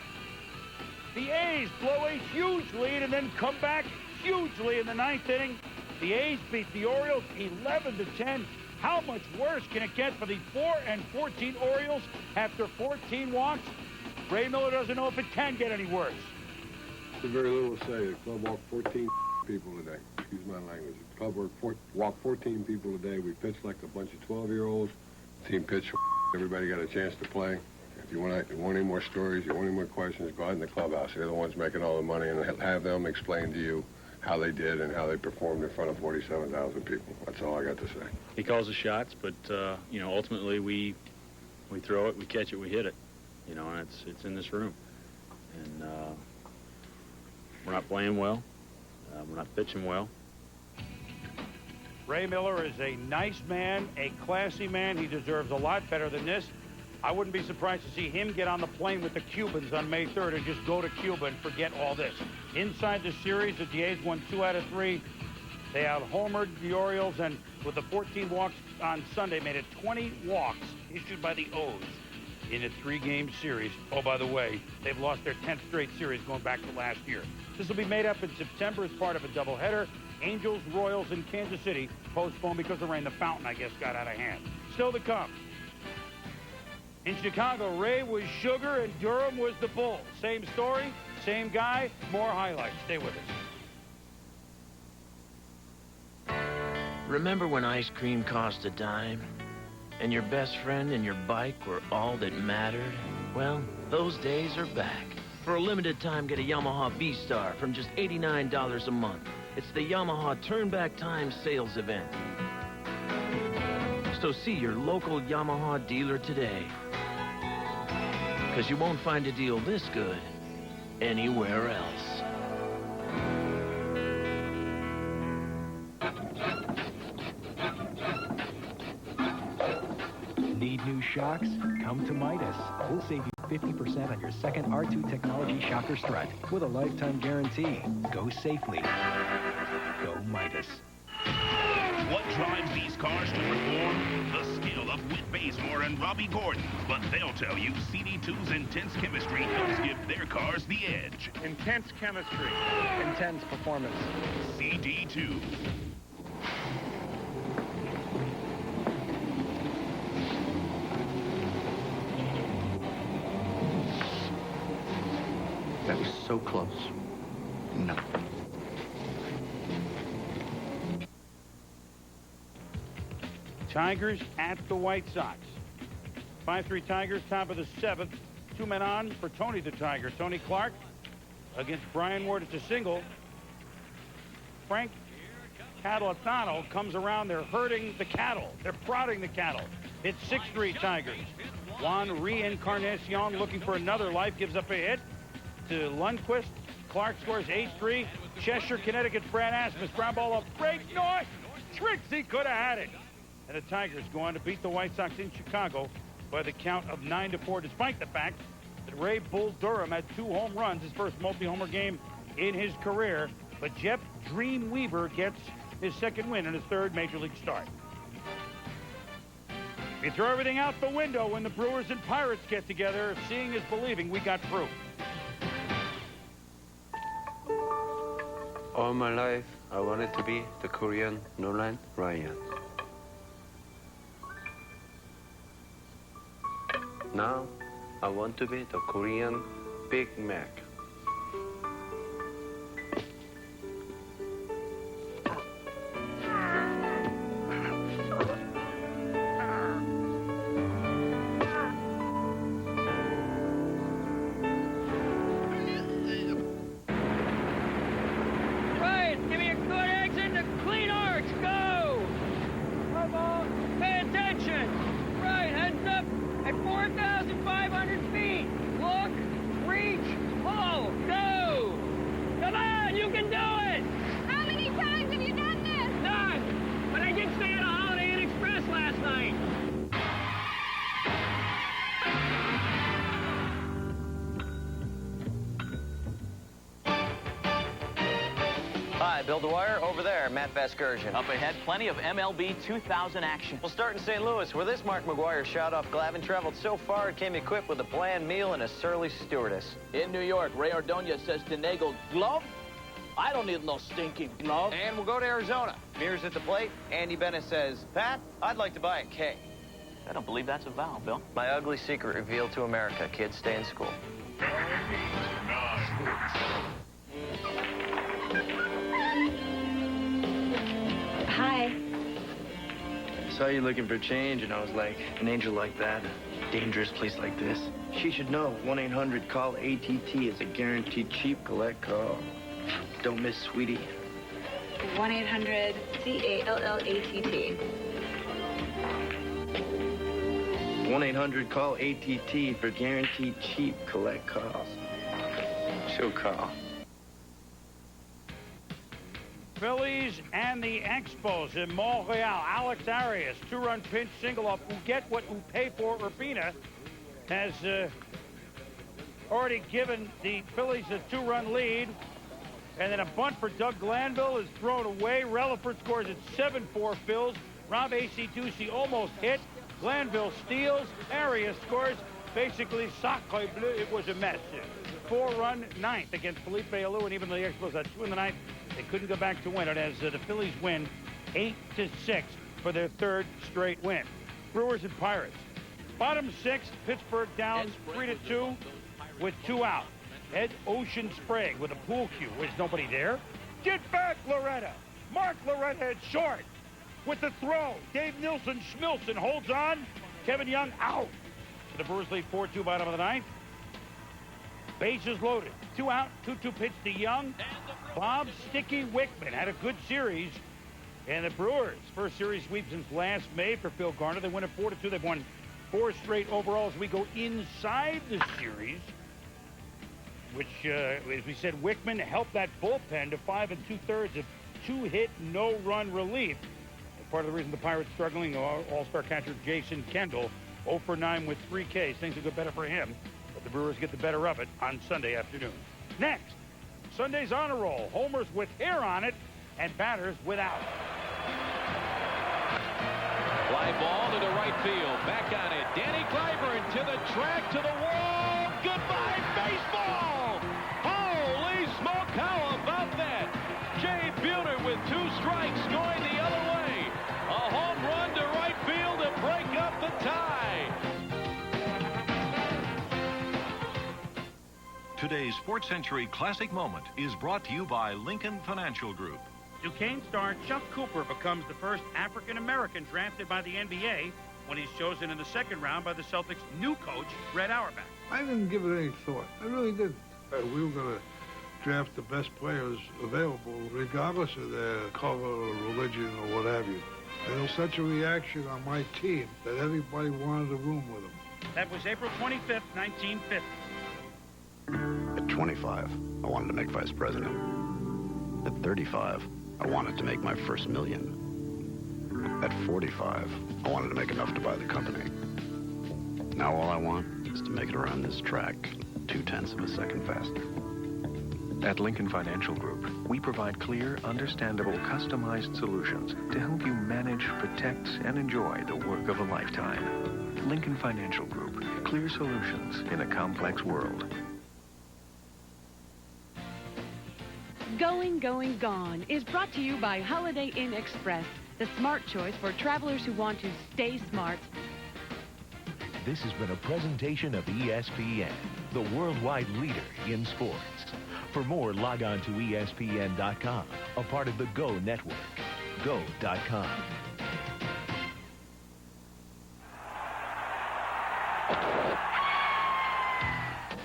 S22: The A's blow a huge lead and then come back hugely in the 9th inning. The A's beat the Orioles 11-10. How much worse can it get for the 4-14 Orioles after 14 walks? Ray Miller doesn't know if it can get any worse.
S2: There's very little to say. The club walked 14 people today. Excuse my language. The club walked 14 people today. We pitched like a bunch of 12-year-olds. Team pitched. Everybody got a chance to play. If you want any more stories, you want any more questions, go out in the clubhouse. They're the ones making all the money, and have them explain to you how they did and how they performed in front of 47,000 people. That's all I got to say.
S7: He calls the shots, but ultimately we throw it, we catch it, we hit it. And it's in this room. And we're not playing well. We're not pitching well.
S22: Ray Miller is a nice man, a classy man. He deserves a lot better than this. I wouldn't be surprised to see him get on the plane with the Cubans on May 3rd and just go to Cuba and forget all this. Inside the series, the A's won 2 out of 3. They out-homered the Orioles, and with the 14 walks on Sunday, made it 20 walks issued by the O's in a 3-game series. Oh, by the way, they've lost their 10th straight series going back to last year. This will be made up in September as part of a doubleheader. Angels, Royals, and Kansas City postponed because of rain. The fountain, I guess, got out of hand. Still to come. In Chicago, Ray was Sugar and Durham was the Bull. Same story, same guy, more highlights. Stay with us.
S10: Remember when ice cream cost a dime? And your best friend and your bike were all that mattered? Well, those days are back. For a limited time, get a Yamaha V-Star from just $89 a month. It's the Yamaha Turn Back Time sales event. So see your local Yamaha dealer today. Because you won't find a deal this good anywhere else.
S12: Need new shocks? Come to Midas. We'll save you 50% on your second R2 technology shock or strut with a lifetime guarantee. Go safely. Go Midas.
S15: What drives these cars to perform? The skill of whip
S11: Bazemore and Robbie Gordon, but they'll tell you CD2's intense chemistry helps give their cars the edge.
S22: Intense chemistry.
S5: Intense performance.
S11: CD2.
S4: That was so close. No.
S22: Tigers at the White Sox. 5-3 Tigers, top of the 7th. 2 men on for Tony the Tiger. Tony Clark against Brian Ward. It's a single. Frank Catalano comes around. They're herding the cattle. They're prodding the cattle. It's 6-3 Tigers. Juan Reencarnacion looking for another life. Gives up a hit to Lundquist. Clark scores 8-3. Cheshire, Connecticut's Brad Asmus. Ground ball up. Break noise. Trixie could have had it. And the Tigers go on to beat the White Sox in Chicago by the count of 9-4, despite the fact that Ray Bull Durham had 2 home runs, his first multi-homer game in his career. But Jeff Dream Weaver gets his second win in his 3rd Major League start. You throw everything out the window when the Brewers and Pirates get together. Seeing is believing. We got proof.
S16: All my life, I wanted to be the Korean Nolan Ryan. Now, I want to be the Korean Big Mac.
S5: Right, give me a good exit to clean arch. Go! Come on, pay attention. Right, heads up at 4,500 feet. Look, reach, pull, go! Come on, you can do it!
S18: How many times have you done this?
S5: None, but I did stay at a Holiday Inn Express last night.
S19: Hi, Bill Dwyer. Over there, Matt Vasgersian.
S1: Up ahead, plenty of MLB 2000 action.
S19: We'll start in St. Louis, where this Mark McGuire shot-off Glavine traveled so far it came equipped with a bland meal and a surly stewardess.
S10: In New York, Ray Ordonez says to Nagel, glove? I don't need no stinking glove.
S19: And we'll go to Arizona. Mirrors at the plate. Andy Bennett says, Pat, I'd like to buy a K.
S1: I don't believe that's a vowel, Bill.
S19: My ugly secret revealed to America. Kids, stay in school.
S20: Hi.
S4: I saw you looking for change, and I was like, an angel like that, a dangerous place like this. She should know 1-800-CALL-ATT is a guaranteed cheap collect call. Don't miss, sweetie.
S20: 1-800-CALLATT.
S4: 1-800-CALL-ATT for guaranteed cheap collect calls. She'll call.
S22: Phillies and the Expos in Montreal. Alex Arias, 2-run pinch single off Get What Upe for Urbina has already given the Phillies a 2-run lead. And then a bunt for Doug Glanville is thrown away. Relaford scores at 7-4 Phils. Rob AC-Ducey almost hit. Glanville steals. Arias scores. Basically, sacre bleu. It was a mess. 4-run ninth against Felipe Alou, and even though the Expos had 2 in the ninth, they couldn't go back to win it as the Phillies win 8-6 for their 3rd straight win. Brewers and Pirates. Bottom 6, Pittsburgh down 3-2 with 2 out. Ed Ocean Sprague with a pool cue. Was nobody there? Get back, Loretta. Mark Loretta at short with the throw. Dave Nilsson Schmilson holds on. Kevin Young out. The Brewers lead 4-2 bottom of the 9th. Bases loaded. 2 out, 2-2 pitch to Young. Bob Sticky Wickman had a good series. And the Brewers, first series sweep since last May for Phil Garner. They win at 4-2. They've won 4 straight overall as we go inside the series. Which, as we said, Wickman helped that bullpen to 5 2/3 of 2-hit, no-run relief. And part of the reason the Pirates struggling, all-star catcher Jason Kendall, 0 for 9 with 3 Ks. Things will go better for him. But the Brewers get the better of it on Sunday afternoon. Next, Sunday's honor roll. Homers with hair on it and batters without.
S8: Fly ball into right field. Back on it. Danny Clyburn to the track, to the wall. Goodbye, baseball! Holy smoke, how about that? Jay Buhner with 2 strikes going the other way. A home run to right field to break up the tie.
S27: Today's Sports Century Classic Moment is brought to you by Lincoln Financial Group.
S22: Duquesne star Chuck Cooper becomes the first African-American drafted by the NBA when he's chosen in the second round by the Celtics' new coach, Red Auerbach.
S9: I didn't give it any thought. I really didn't. We were going to draft the best players available, regardless of their color or religion or what have you. And there was such a reaction on my team that everybody wanted a room with them.
S22: That was April 25th, 1950.
S14: At 25, I wanted to make vice president. At 35, I wanted to make my first million. At 45, I wanted to make enough to buy the company. Now all I want is to make it around this track 0.2 of a second faster.
S21: At Lincoln Financial Group, we provide clear, understandable, customized solutions to help you manage, protect, and enjoy the work of a lifetime. Lincoln Financial Group, clear solutions in a complex world.
S23: Going, Going, Gone is brought to you by Holiday Inn Express, the smart choice for travelers who want to stay smart.
S24: This has been a presentation of ESPN, the worldwide leader in sports. For more, log on to ESPN.com, a part of the Go Network. Go.com.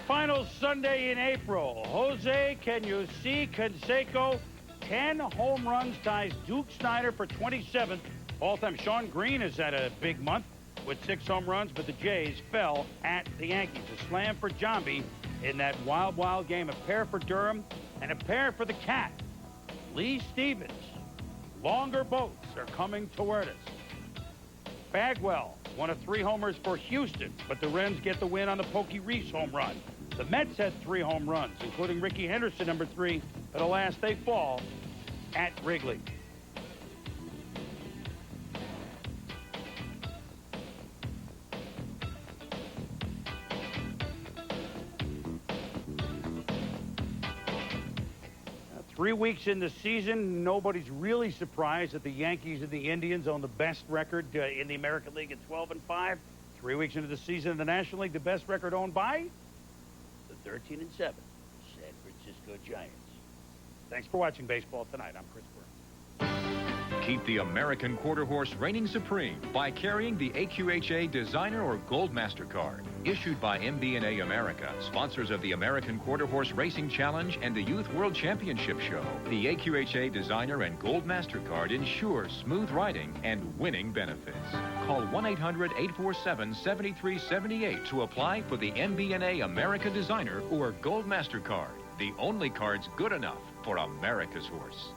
S22: Final Sunday in April. Jose Canseco, 10 home runs, ties Duke Snider for 27th all-time. Sean Green has had a big month with 6 home runs, but the Jays fell at the Yankees. A slam for Jambi in that wild, wild game. A pair for Durham and a pair for the Cat. Lee Stevens. Longer boats are coming toward us. Bagwell, one of 3 homers for Houston, but the Reds get the win on the Pokey Reese home run. The Mets had 3 home runs, including Ricky Henderson, number 3, but alas, they fall at Wrigley. Now, 3 weeks in the season, nobody's really surprised that the Yankees and the Indians own the best record in the American League at 12-5. 3 weeks into the season in the National League, the best record owned by 13-7, San Francisco Giants. Thanks for watching Baseball Tonight. I'm Chris Burns.
S27: Keep the American Quarter Horse reigning supreme by carrying the AQHA Designer or Gold Master Card, issued by MBNA America, sponsors of the American Quarter Horse Racing Challenge and the Youth World Championship Show. The AQHA Designer and Gold Master Card ensures smooth riding and winning benefits. Call 1-800-847-7378 to apply for the MBNA America Designer or Gold Master Card, the only cards good enough for America's horse.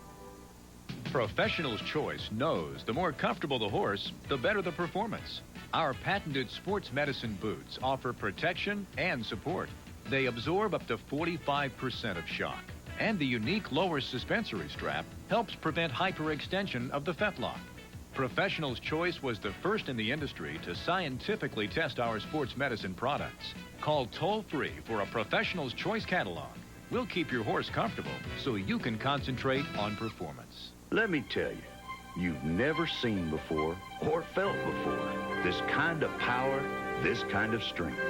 S27: Professional's Choice knows the more comfortable the horse, the better the performance. Our patented sports medicine boots offer protection and support. They absorb up to 45% of shock. And the unique lower suspensory strap helps prevent hyperextension of the fetlock. Professional's Choice was the first in the industry to scientifically test our sports medicine products. Call toll-free for a Professional's Choice catalog. We'll keep your horse comfortable so you can concentrate on performance.
S15: Let me tell you, you've never seen before or felt before this kind of power, this kind of strength.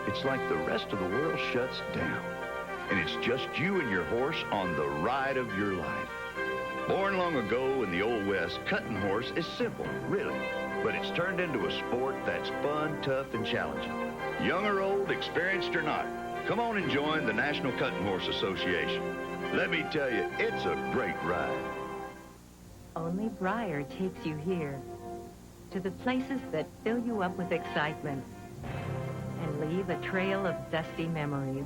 S15: It's like the rest of the world shuts down, and it's just you and your horse on the ride of your life. Born long ago in the Old West, cutting horse is simple, really, but it's turned into a sport that's fun, tough, and challenging. Young or old, experienced or not, come on and join the National Cutting Horse Association. Let me tell you, it's a great ride.
S25: Only Breyer takes you here, to the places that fill you up with excitement and leave a trail of dusty memories.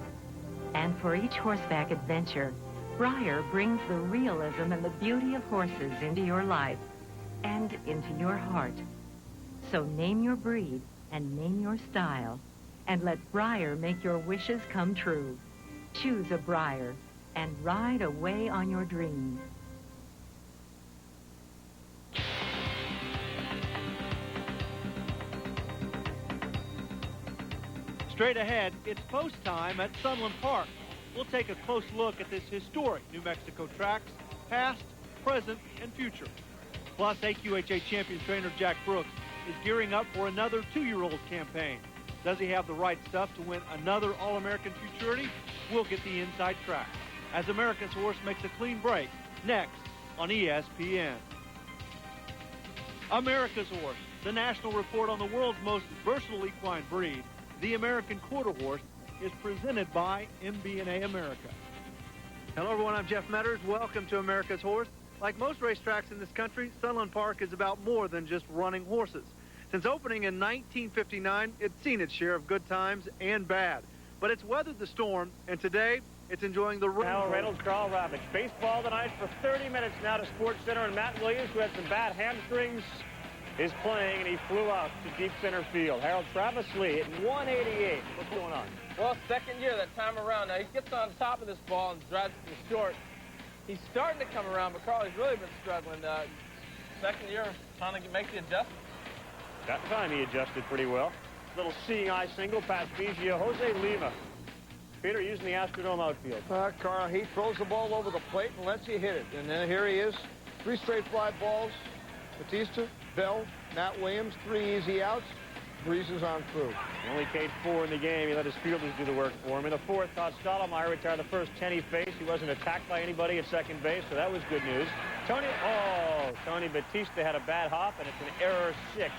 S25: And for each horseback adventure, Breyer brings the realism and the beauty of horses into your life and into your heart. So name your breed and name your style, and let Breyer make your wishes come true. Choose a Breyer and ride away on your dreams.
S2: Straight ahead, it's post time at Sunland Park. We'll take a close look at this historic New Mexico track, past, present, and future. Plus, AQHA champion trainer Jack Brooks is gearing up for another 2-year-old campaign. Does he have the right stuff to win another All-American Futurity? We'll get the inside track as America's Horse makes a clean break next on ESPN. America's Horse, the national report on the world's most versatile equine breed, the American Quarter Horse, is presented by MBNA America. Hello, everyone. I'm Jeff Metters. Welcome to America's Horse. Like most racetracks in this country, Sunland Park is about more than just running horses. Since opening in 1959, it's seen its share of good times and bad. But it's weathered the storm, and today, it's enjoying the rain.
S3: Now Reynolds, Carl Ravitch. Baseball tonight for 30 minutes now to SportsCenter, and Matt Williams, who had some bad hamstrings, is playing, and he flew out to deep center field. Harold Travis Lee hitting 188. What's going on?
S6: Well, second year that time around. Now, he gets on top of this ball and drives it to short. He's starting to come around, but Carl, he's really been struggling. Second year, trying to make the adjustment.
S3: That time he adjusted pretty well. Little seeing eye single past Biggio. Jose Lima. Peter using the Astrodome outfield.
S7: Carl, he throws the ball over the plate and lets you hit it. And then here he is. 3 straight fly balls. Batista, Bell, Matt Williams, 3 easy outs. Breezes on through.
S3: He only K'd 4 in the game. He let his fielders do the work for him. In the fourth, Todd Stottlemyre retired the first 10 he faced. He wasn't attacked by anybody at second base, so that was good news. Tony Batista had a bad hop, and it's an error 6.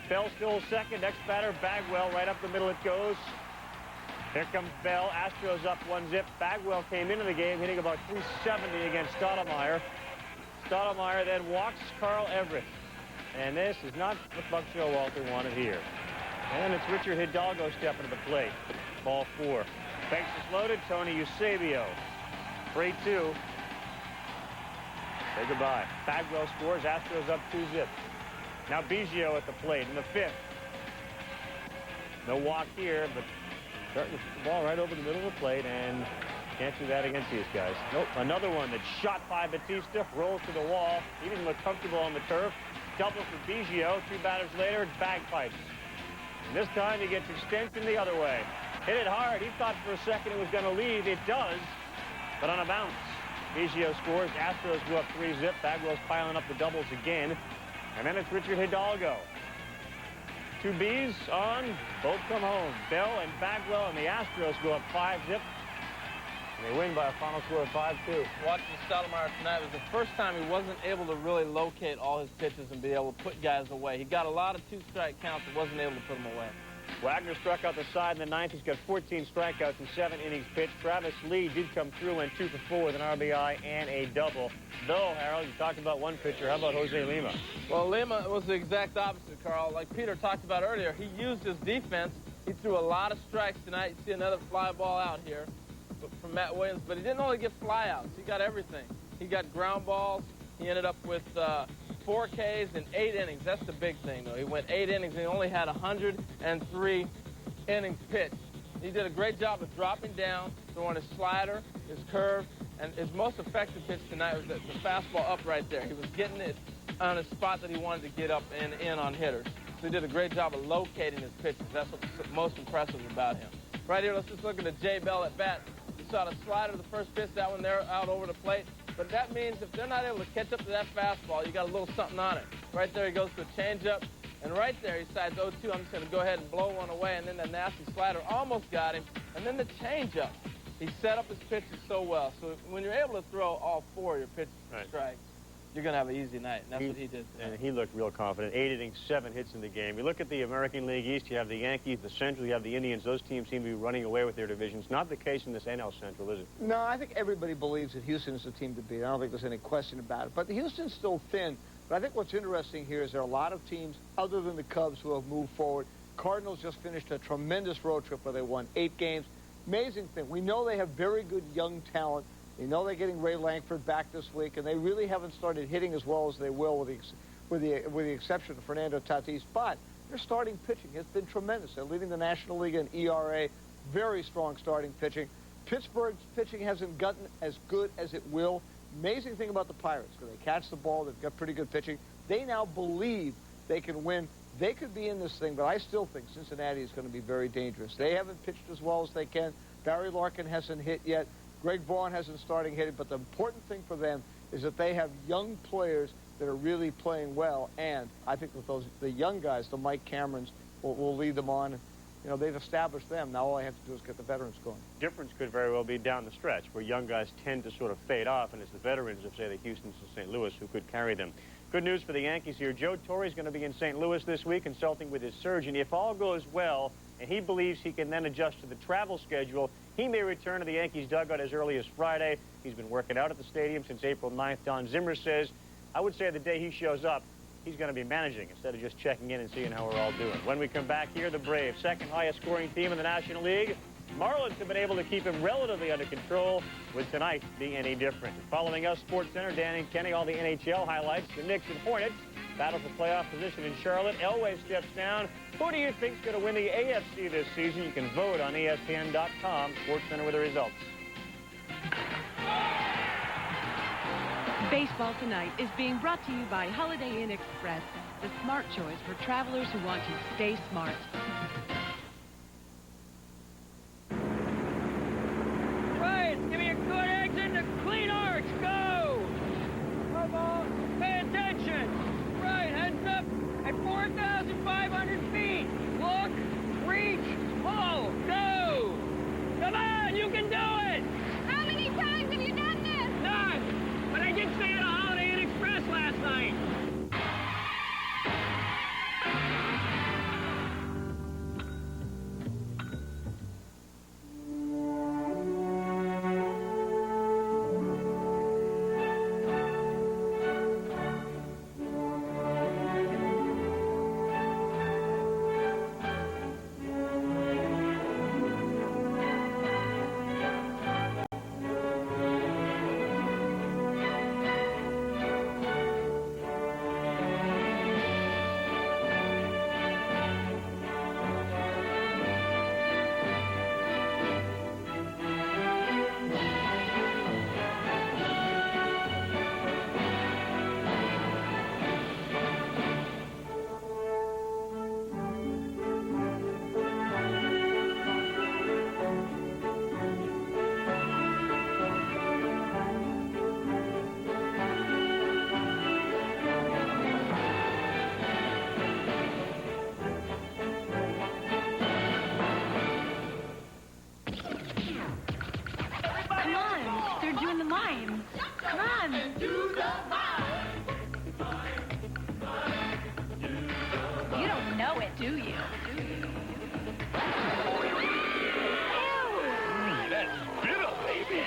S3: Bell still second. Next batter, Bagwell. Right up the middle it goes. Here comes Bell. Astros up 1-0. Bagwell came into the game hitting about 370 against Stottlemyre. Stottlemyre then walks Carl Everett. And this is not what Buck Showalter wanted here. And it's Richard Hidalgo stepping to the plate. Ball 4. Bases loaded. Tony Eusebio. 3-2. Say goodbye. Bagwell scores. Astros up 2-0. Now Biggio at the plate in the 5th. No walk here, but starting to put the ball right over the middle of the plate, and can't do that against these guys. Nope. Another one that's shot by Batista, rolls to the wall. He didn't look comfortable on the turf. Double for Biggio. 2 batters later, bagpipes. And this time he gets extension the other way. Hit it hard. He thought for a second it was going to leave. It does, but on a bounce. Biggio scores. Astros go up 3-0. Bagwell's piling up the doubles again. And then it's Richard Hidalgo. 2 Bs on. Both come home. Bell and Bagwell and the Astros go up 5-0. And they win by a final score of 5-2.
S6: Watching Stottlemyre tonight was the first time he wasn't able to really locate all his pitches and be able to put guys away. He got a lot of 2-strike counts but wasn't able to put them away.
S3: Wagner struck out the side in the 9th. He's got 14 strikeouts in 7 innings pitched. Travis Lee did come through and 2 for 4 with an RBI and a double. Though, Harold, you talked about one pitcher. How about Jose Lima?
S6: Well, Lima was the exact opposite, Carl. Like Peter talked about earlier, he used his defense. He threw a lot of strikes tonight. You see another fly ball out here from Matt Williams, but he didn't only get flyouts. He got everything. He got ground balls. He ended up with 4 Ks in 8 innings. That's the big thing, though. He went 8 innings, and he only had 103 innings pitched. He did a great job of dropping down, throwing his slider, his curve, and his most effective pitch tonight was the fastball up right there. He was getting it on a spot that he wanted to get up and in on hitters. So he did a great job of locating his pitches. That's what's most impressive about him. Right here, let's just look at the J. Bell at bat. You saw the slider, the first pitch, that one there out over the plate. But that means if they're not able to catch up to that fastball, you got a little something on it. Right there, he goes to a changeup. And right there, he decides, 0-2, I'm just going to go ahead and blow one away. And then the nasty slider almost got him. And then the changeup. He set up his pitches so well. So when you're able to throw all 4 of your pitches to strikes, you're going to have an easy night. And that's what he did today.
S3: And he looked real confident. 8 innings, 7 hits in the game. You look at the American League East, you have the Yankees, the Central, you have the Indians. Those teams seem to be running away with their divisions. Not the case in this NL Central, is it?
S7: No, I think everybody believes that Houston is the team to beat. I don't think there's any question about it. But Houston's still thin. But I think what's interesting here is there are a lot of teams other than the Cubs who have moved forward. Cardinals just finished a tremendous road trip where they won 8 games. Amazing thing. We know they have very good young talent. We know they're getting Ray Langford back this week, and they really haven't started hitting as well as they will with the exception of Fernando Tatis. But their starting pitching has been tremendous. They're leading the National League in ERA. Very strong starting pitching. Pittsburgh's pitching hasn't gotten as good as it will. Amazing thing about the Pirates, because they catch the ball, they've got pretty good pitching. They now believe they can win They could be in this thing, but I still think Cincinnati is going to be very dangerous. They haven't pitched as well as they can. Barry Larkin hasn't hit yet. Greg Vaughn hasn't started hitting, but the important thing for them is that they have young players that are really playing well, and I think with the young guys, the Mike Camerons, will lead them on. You know, they've established them. Now all I have to do is get the veterans going.
S3: Difference could very well be down the stretch, where young guys tend to sort of fade off, and it's the veterans of, say, the Houstons and St. Louis who could carry them. Good news for the Yankees here. Joe Torre's going to be in St. Louis this week consulting with his surgeon. If all goes well, and he believes he can then adjust to the travel schedule, he may return to the Yankees dugout as early as Friday. He's been working out at the stadium since April 9th. Don Zimmer says, I would say the day he shows up, he's going to be managing instead of just checking in and seeing how we're all doing. When we come back here, the Braves, second highest scoring team in the National League. Marlins have been able to keep him relatively under control, with tonight being any different. Following us, SportsCenter, Dan and Kenny, all the NHL highlights. The Knicks and Hornets battle for playoff position in Charlotte. Elway steps down. Who do you think's going to win the AFC this season? You can vote on ESPN.com. SportsCenter with the results.
S23: Baseball Tonight is being brought to you by Holiday Inn Express, the smart choice for travelers who want to stay smart.
S5: Right, give me a good exit and a clean arch. Go! Come on, pay attention. Right, heads up at 4,500 feet. Look, reach, pull, go! Come on, you can do it!
S11: How many times have you done this?
S5: None, but I did stay at a Holiday Inn Express last night.
S11: Come on, they're doing the mime. Come on. You don't know it, do you?
S12: That's bitter, baby.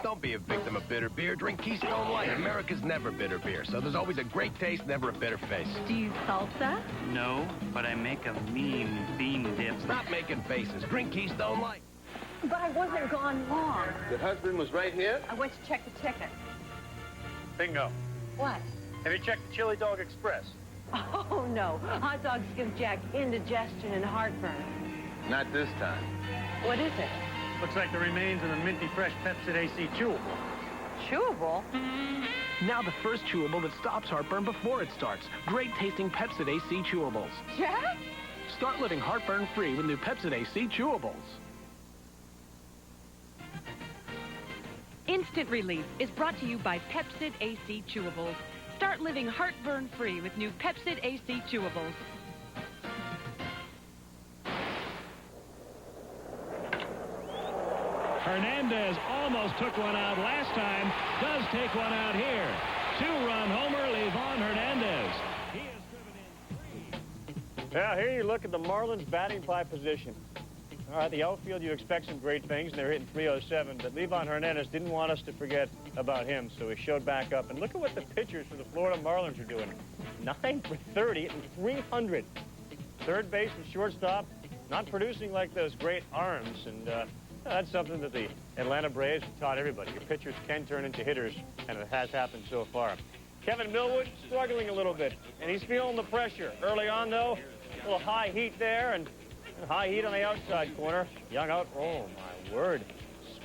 S12: Don't be a victim of bitter beer. Drink Keystone Light. America's never bitter beer, so there's always a great taste, never a bitter face.
S11: Do you salsa?
S1: No, but I make a mean bean dip.
S12: Stop making faces. Drink Keystone Light.
S11: But I wasn't gone long.
S12: Your husband was right here?
S11: I went to check the ticket.
S3: Bingo.
S11: What?
S3: Have you checked the Chili Dog Express?
S11: Oh, no. Hot dogs give Jack indigestion and heartburn.
S12: Not this time.
S11: What is it?
S2: Looks like the remains of the minty fresh Pepsid AC chewable.
S11: Chewable?
S13: Now the first chewable that stops heartburn before it starts. Great tasting Pepsid AC chewables.
S11: Jack?
S13: Start living heartburn free with new Pepsid AC chewables.
S23: Instant Relief is brought to you by Pepsid AC Chewables. Start living heartburn-free with new Pepsid AC Chewables.
S8: Hernandez almost took one out last time. Does take one out here. Two-run homer, Levon Hernandez. He has driven in 3.
S3: Yeah, here you look at the Marlins batting by position. All right, the outfield, you expect some great things, and they're hitting .307, but Levon Hernandez didn't want us to forget about him, so he showed back up. And look at what the pitchers for the Florida Marlins are doing. 9 for 30 and 300. Third base and shortstop, not producing like those great arms, and that's something that the Atlanta Braves have taught everybody. Your pitchers can turn into hitters, and it has happened so far. Kevin Millwood struggling a little bit, and he's feeling the pressure. Early on, though, a little high heat there, and high heat on the outside corner. Young out. Oh, my word.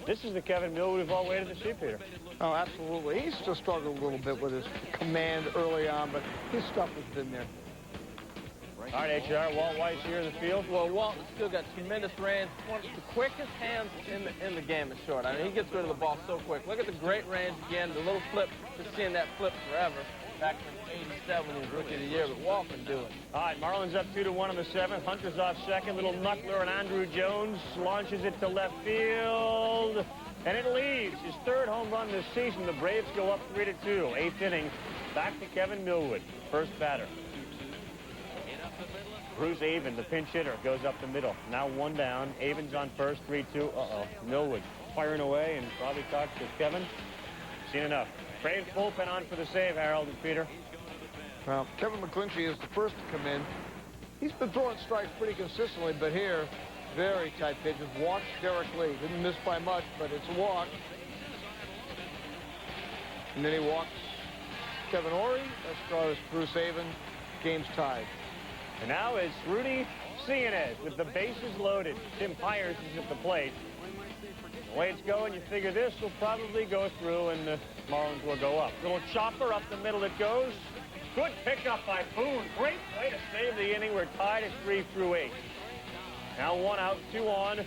S3: This is the Kevin Millwood we've all waited to see, Peter.
S7: Oh, absolutely. He's still struggling a little bit with his command early on, but his stuff has been there.
S3: All right, HR, Walt Weiss here in the field.
S6: Well, Walt has still got tremendous range. One of the quickest hands in the game is short. I mean, he gets rid of the ball so quick. Look at the great range again. The little flip, just seeing that flip forever. Back in '87, he was Rookie of the Year, but Walt can do it.
S3: All right, Marlins up 2-1 in the 7th. Hunter's off second. Little knuckler, and Andrew Jones launches it to left field. And it leads his 3rd home run this season. The Braves go up 3-2. 8th inning. Back to Kevin Millwood, first batter. Bruce Avon, the pinch hitter, goes up the middle. Now 1 down. Avon's on first, 3-2. Millwood firing away, and probably talks to Kevin. Seen enough. Braves bullpen on for the save, Harold and Peter.
S7: Well, Kevin McClinchy is the first to come in. He's been throwing strikes pretty consistently, but here, very tight pitches. Walked Derek Lee. Didn't miss by much, but it's a walk. And then he walks Kevin Ory. That stars Bruce Avon. Game's tied.
S3: And now it's Rudy Cianez with the bases loaded. Tim Pyers is at the plate. The way it's going, you figure this will probably go through and the Marlins will go up. Little chopper up the middle it goes. Good pickup by Boone. Great way to save the inning. We're tied at 3 through 8. Now 1 out, 2 on.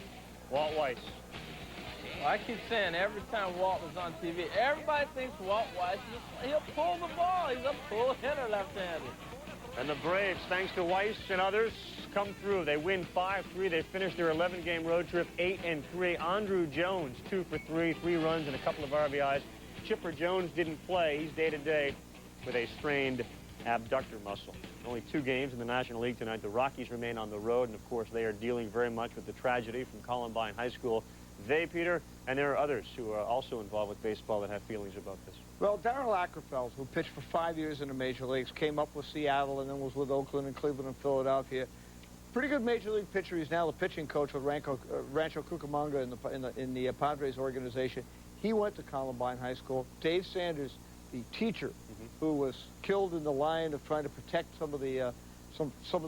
S3: Walt Weiss.
S6: Well, I keep saying every time Walt was on TV, everybody thinks Walt Weiss, he'll pull the ball. He's a pull hitter left-handed.
S3: And the Braves, thanks to Weiss and others, come through. They win 5-3. They finish their 11-game road trip 8-3. Andrew Jones, 2 for 3, 3 runs and a couple of RBIs. Chipper Jones didn't play. He's day-to-day with a strained abductor muscle. Only 2 games in the National League tonight. The Rockies remain on the road, and of course they are dealing very much with the tragedy from Columbine High School. They, Peter, and there are others who are also involved with baseball that have feelings about this.
S7: Well, Darryl Ackerfeld, who pitched for 5 years in the major leagues, came up with Seattle and then was with Oakland and Cleveland and Philadelphia. Pretty good major league pitcher. He's now the pitching coach with Rancho Cucamonga in the Padres organization. He went to Columbine High School. Dave Sanders, the teacher, who was killed in the line of trying to protect some of the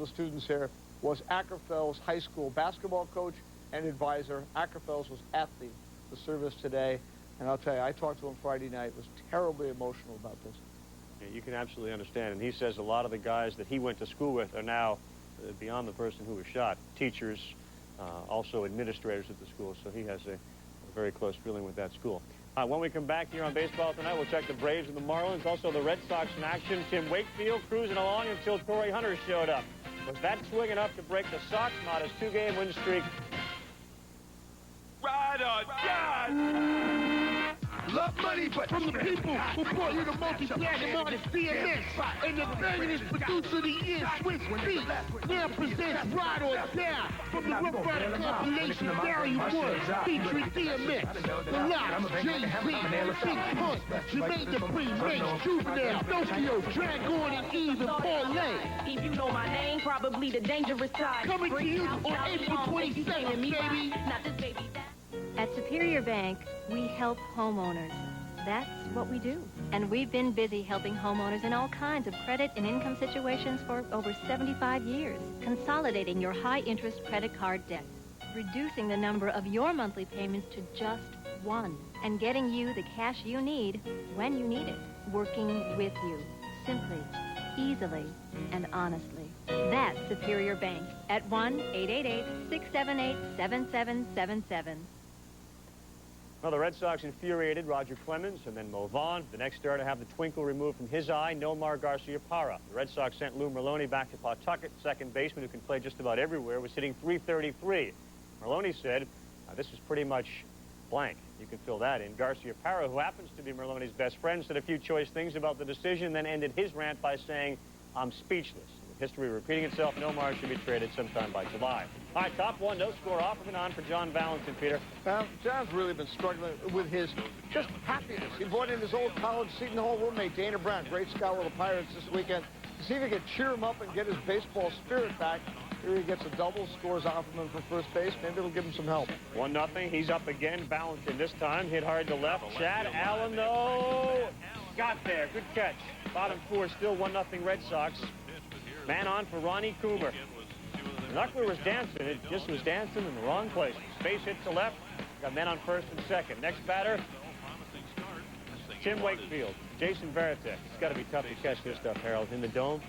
S7: students here, was Ackerfeld's high school basketball coach and advisor. Ackerfeld was at the service today. And I'll tell you, I talked to him Friday night, was terribly emotional about this.
S3: Yeah, you can absolutely understand. And he says a lot of the guys that he went to school with are now, beyond the person who was shot, teachers, also administrators at the school. So he has a very close feeling with that school. When we come back here on Baseball Tonight, we'll check the Braves and the Marlins, also the Red Sox in action. Tim Wakefield cruising along until Torrey Hunter showed up. Was that swing enough to break the Sox modest 2-game win streak?
S8: Ride or die!
S10: Love money, but from the people who brought you the multi-platinum artist DMX and the bangingest producer of the year, Swiss Beats, now presents Ride or Die from the Rough Rider compilation Volume 1 featuring DMX, The Lox, Jay-Z, Big Pun, Jermaine Dupri, Mace, Juvenile, Tokyo, Dragon, and Eve and Parlay.
S16: If you know my name, probably the dangerous side.
S10: Coming to you on April 27th, baby.
S16: Not this baby.
S25: At Superior Bank, we help homeowners. That's what we do. And we've been busy helping homeowners in all kinds of credit and income situations for over 75 years. Consolidating your high-interest credit card debt. Reducing the number of your monthly payments to just 1. And getting you the cash you need when you need it. Working with you. Simply, easily, and honestly. That's Superior Bank at 1-888-678-7777.
S3: Well, the Red Sox infuriated Roger Clemens and then Mo Vaughn. The next star to have the twinkle removed from his eye, Nomar Garciaparra. The Red Sox sent Lou Merlone back to Pawtucket, second baseman who can play just about everywhere, was hitting .333. Merlone said, this is pretty much blank. You can fill that in. Garciaparra, who happens to be Merlone's best friend, said a few choice things about the decision, then ended his rant by saying, I'm speechless. With history repeating itself, Nomar should be traded sometime by July. All right, top one, no score Offerman on for John Valentin, Peter.
S7: John's really been struggling with his just happiness. He brought in his old college Seton Hall roommate, Dana Brown, great scout with the Pirates this weekend, to see if he could cheer him up and get his baseball spirit back. Here he gets a double, scores Offerman for first base. Maybe it'll give him some help.
S3: 1-0. He's up again. Valentin this time hit hard to left. Chad Allen, though, got there. Good catch. Bottom four, still 1-0 Red Sox. Man on for Ronnie Coomer. Knuckler was dancing. It just was dancing in the wrong place. Base hit to left. Got men on first and second. Next batter, Tim Wakefield. Jason Varitek. It's got to be tough to catch this stuff, Harold, in the dome.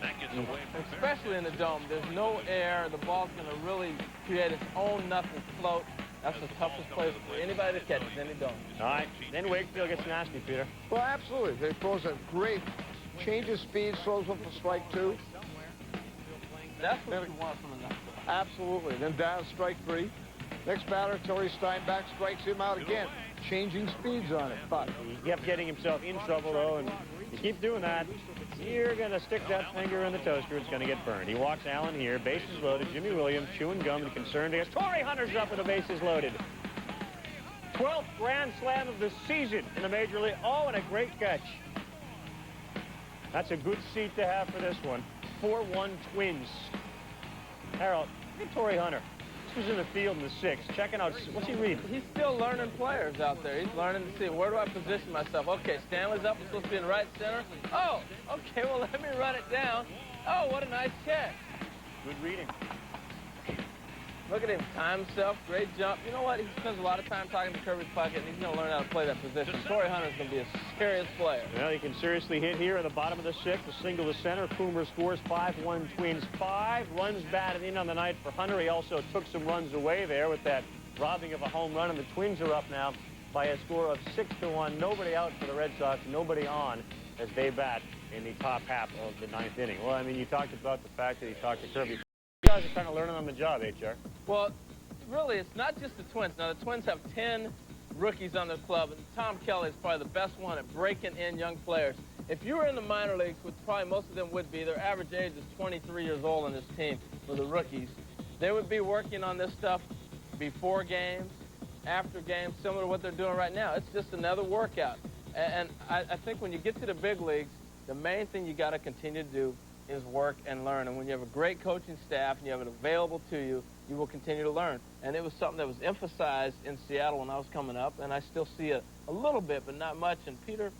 S6: Especially in the dome. There's no air. The ball's going to really create its own nothing float. That's the toughest place for anybody to catch is any dome.
S3: All right. Then Wakefield gets nasty, Peter.
S7: Well, absolutely. They throws a great change of speed, throws up for strike 2.
S6: That's what you want from a knuckle.
S7: Absolutely. Then down strike 3. Next batter, Torrey Steinbach strikes him out again, changing speeds on it. But
S3: he kept getting himself in trouble, though, and you keep doing that, you're going to stick that finger in the toaster. It's going to get burned. He walks Allen here, bases loaded. Jimmy Williams chewing gum and concerned against Torrey Hunter's up with the bases loaded. 12th grand slam of the season in the Major League. Oh, and a great catch. That's a good seat to have for this one. 4-1 Twins. Harold, look at Torrey Hunter. This was in the field in the 6th. Checking out, what's he reading?
S6: He's still learning players out there. He's learning to see, where do I position myself? Okay, Stanley's up. I'm supposed to be in right center. Oh, okay, well, let me run it down. Oh, what a nice catch.
S3: Good reading.
S6: Look at him, time himself, great jump. You know what? He spends a lot of time talking to Kirby's pocket, and he's going to learn how to play that position. Torrey Hunter's going to be a serious player.
S3: Well, he can seriously hit here in the bottom of the 6th. A single to center. Coomer scores 5-1 Twins. 5 runs batted in on the night for Hunter. He also took some runs away there with that robbing of a home run, and the Twins are up now by a score of 6-1. Nobody out for the Red Sox, nobody on as they bat in the top half of the 9th inning. Well, I mean, you talked about the fact that he talked to Kirby. You guys are kind of learning on the job, HR.
S6: Well, really, it's not just the Twins. Now, the Twins have 10 rookies on their club, and Tom Kelly is probably the best one at breaking in young players. If you were in the minor leagues, which probably most of them would be, their average age is 23 years old on this team for the rookies. They would be working on this stuff before games, after games, similar to what they're doing right now. It's just another workout. And I think when you get to the big leagues, the main thing you got to continue to do is work and learn. And when you have a great coaching staff and you have it available to you, you will continue to learn. And it was something that was emphasized in Seattle when I was coming up, and I still see it a little bit, but not much. And Peter,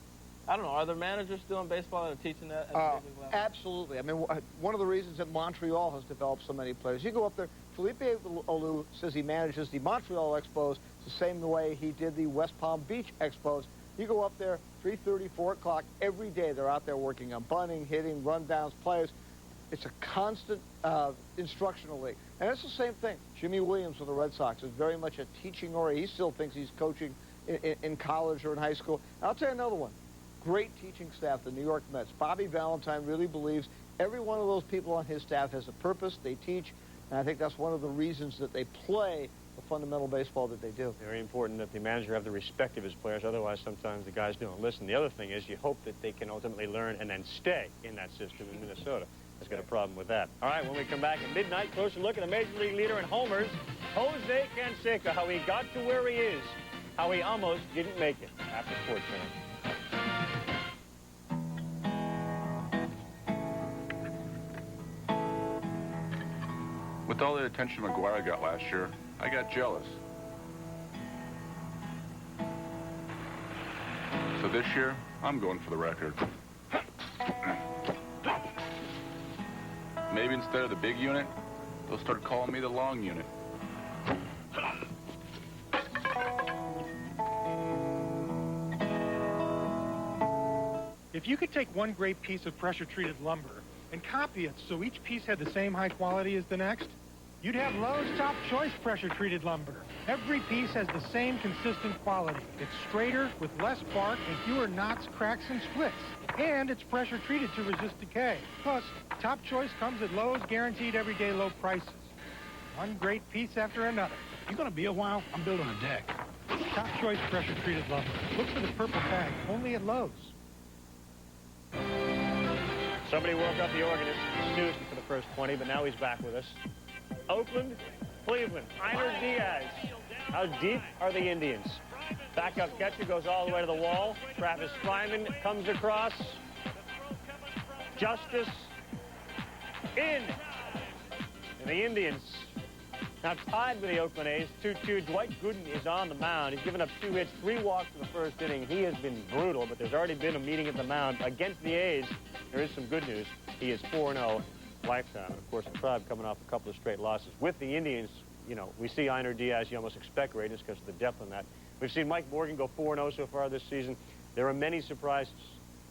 S6: I don't know, are there managers still in baseball that are teaching that at the big league level?
S7: Absolutely. I mean, one of the reasons that Montreal has developed so many players, you go up there, Felipe Alou says he manages the Montreal Expos the same way he did the West Palm Beach Expos. You go up there, 3:30, 4 o'clock, every day they're out there working on bunting, hitting, rundowns, players. It's a constant instructional league. And it's the same thing. Jimmy Williams for the Red Sox is very much a teaching oriented. He still thinks he's coaching in college or in high school. And I'll tell you another one. Great teaching staff, the New York Mets. Bobby Valentine really believes every one of those people on his staff has a purpose. They teach. And I think that's one of the reasons that they play the fundamental baseball that they do.
S3: Very important that the manager have the respect of his players. Otherwise, sometimes the guys don't listen. The other thing is you hope that they can ultimately learn and then stay in that system in Minnesota. Has got a problem with that. All right, when we come back at midnight, closer look at the Major League leader in homers, Jose Canseco, how he got to where he is, how he almost didn't make it after SportsCenter.
S4: With all the attention McGuire got last year, I got jealous. So this year, I'm going for the record. Maybe instead of the big unit, they'll start calling me the long unit.
S9: If you could take one great piece of pressure-treated lumber and copy it so each piece had the same high quality as the next, you'd have Lowe's Top Choice pressure-treated lumber. Every piece has the same consistent quality. It's straighter with less bark and fewer knots, cracks, and splits. And it's pressure-treated to resist decay. Plus, Top Choice comes at Lowe's guaranteed everyday low prices. One great piece after another.
S22: You gonna be a while? I'm building a deck.
S9: Top Choice pressure-treated lumber. Look for the purple tag, only at Lowe's.
S3: Somebody woke up the organist, snoozing for the first 20, but now he's back with us. Oakland, Cleveland, Einer Diaz. How deep are the Indians? Backup catcher goes all the way to the wall. Travis Fryman comes across. Justice in. And the Indians now tied with the Oakland A's, 2-2. Dwight Gooden is on the mound. He's given up 2 hits, 3 walks in the first inning. He has been brutal, but there's already been a meeting at the mound. Against the A's, there is some good news. He is 4-0 lifetime. And, of course, the Tribe coming off a couple of straight losses. With the Indians, you know, we see Einer Diaz. You almost expect greatness because of the depth on that. We've seen Mike Morgan go 4-0 so far this season. There are many surprises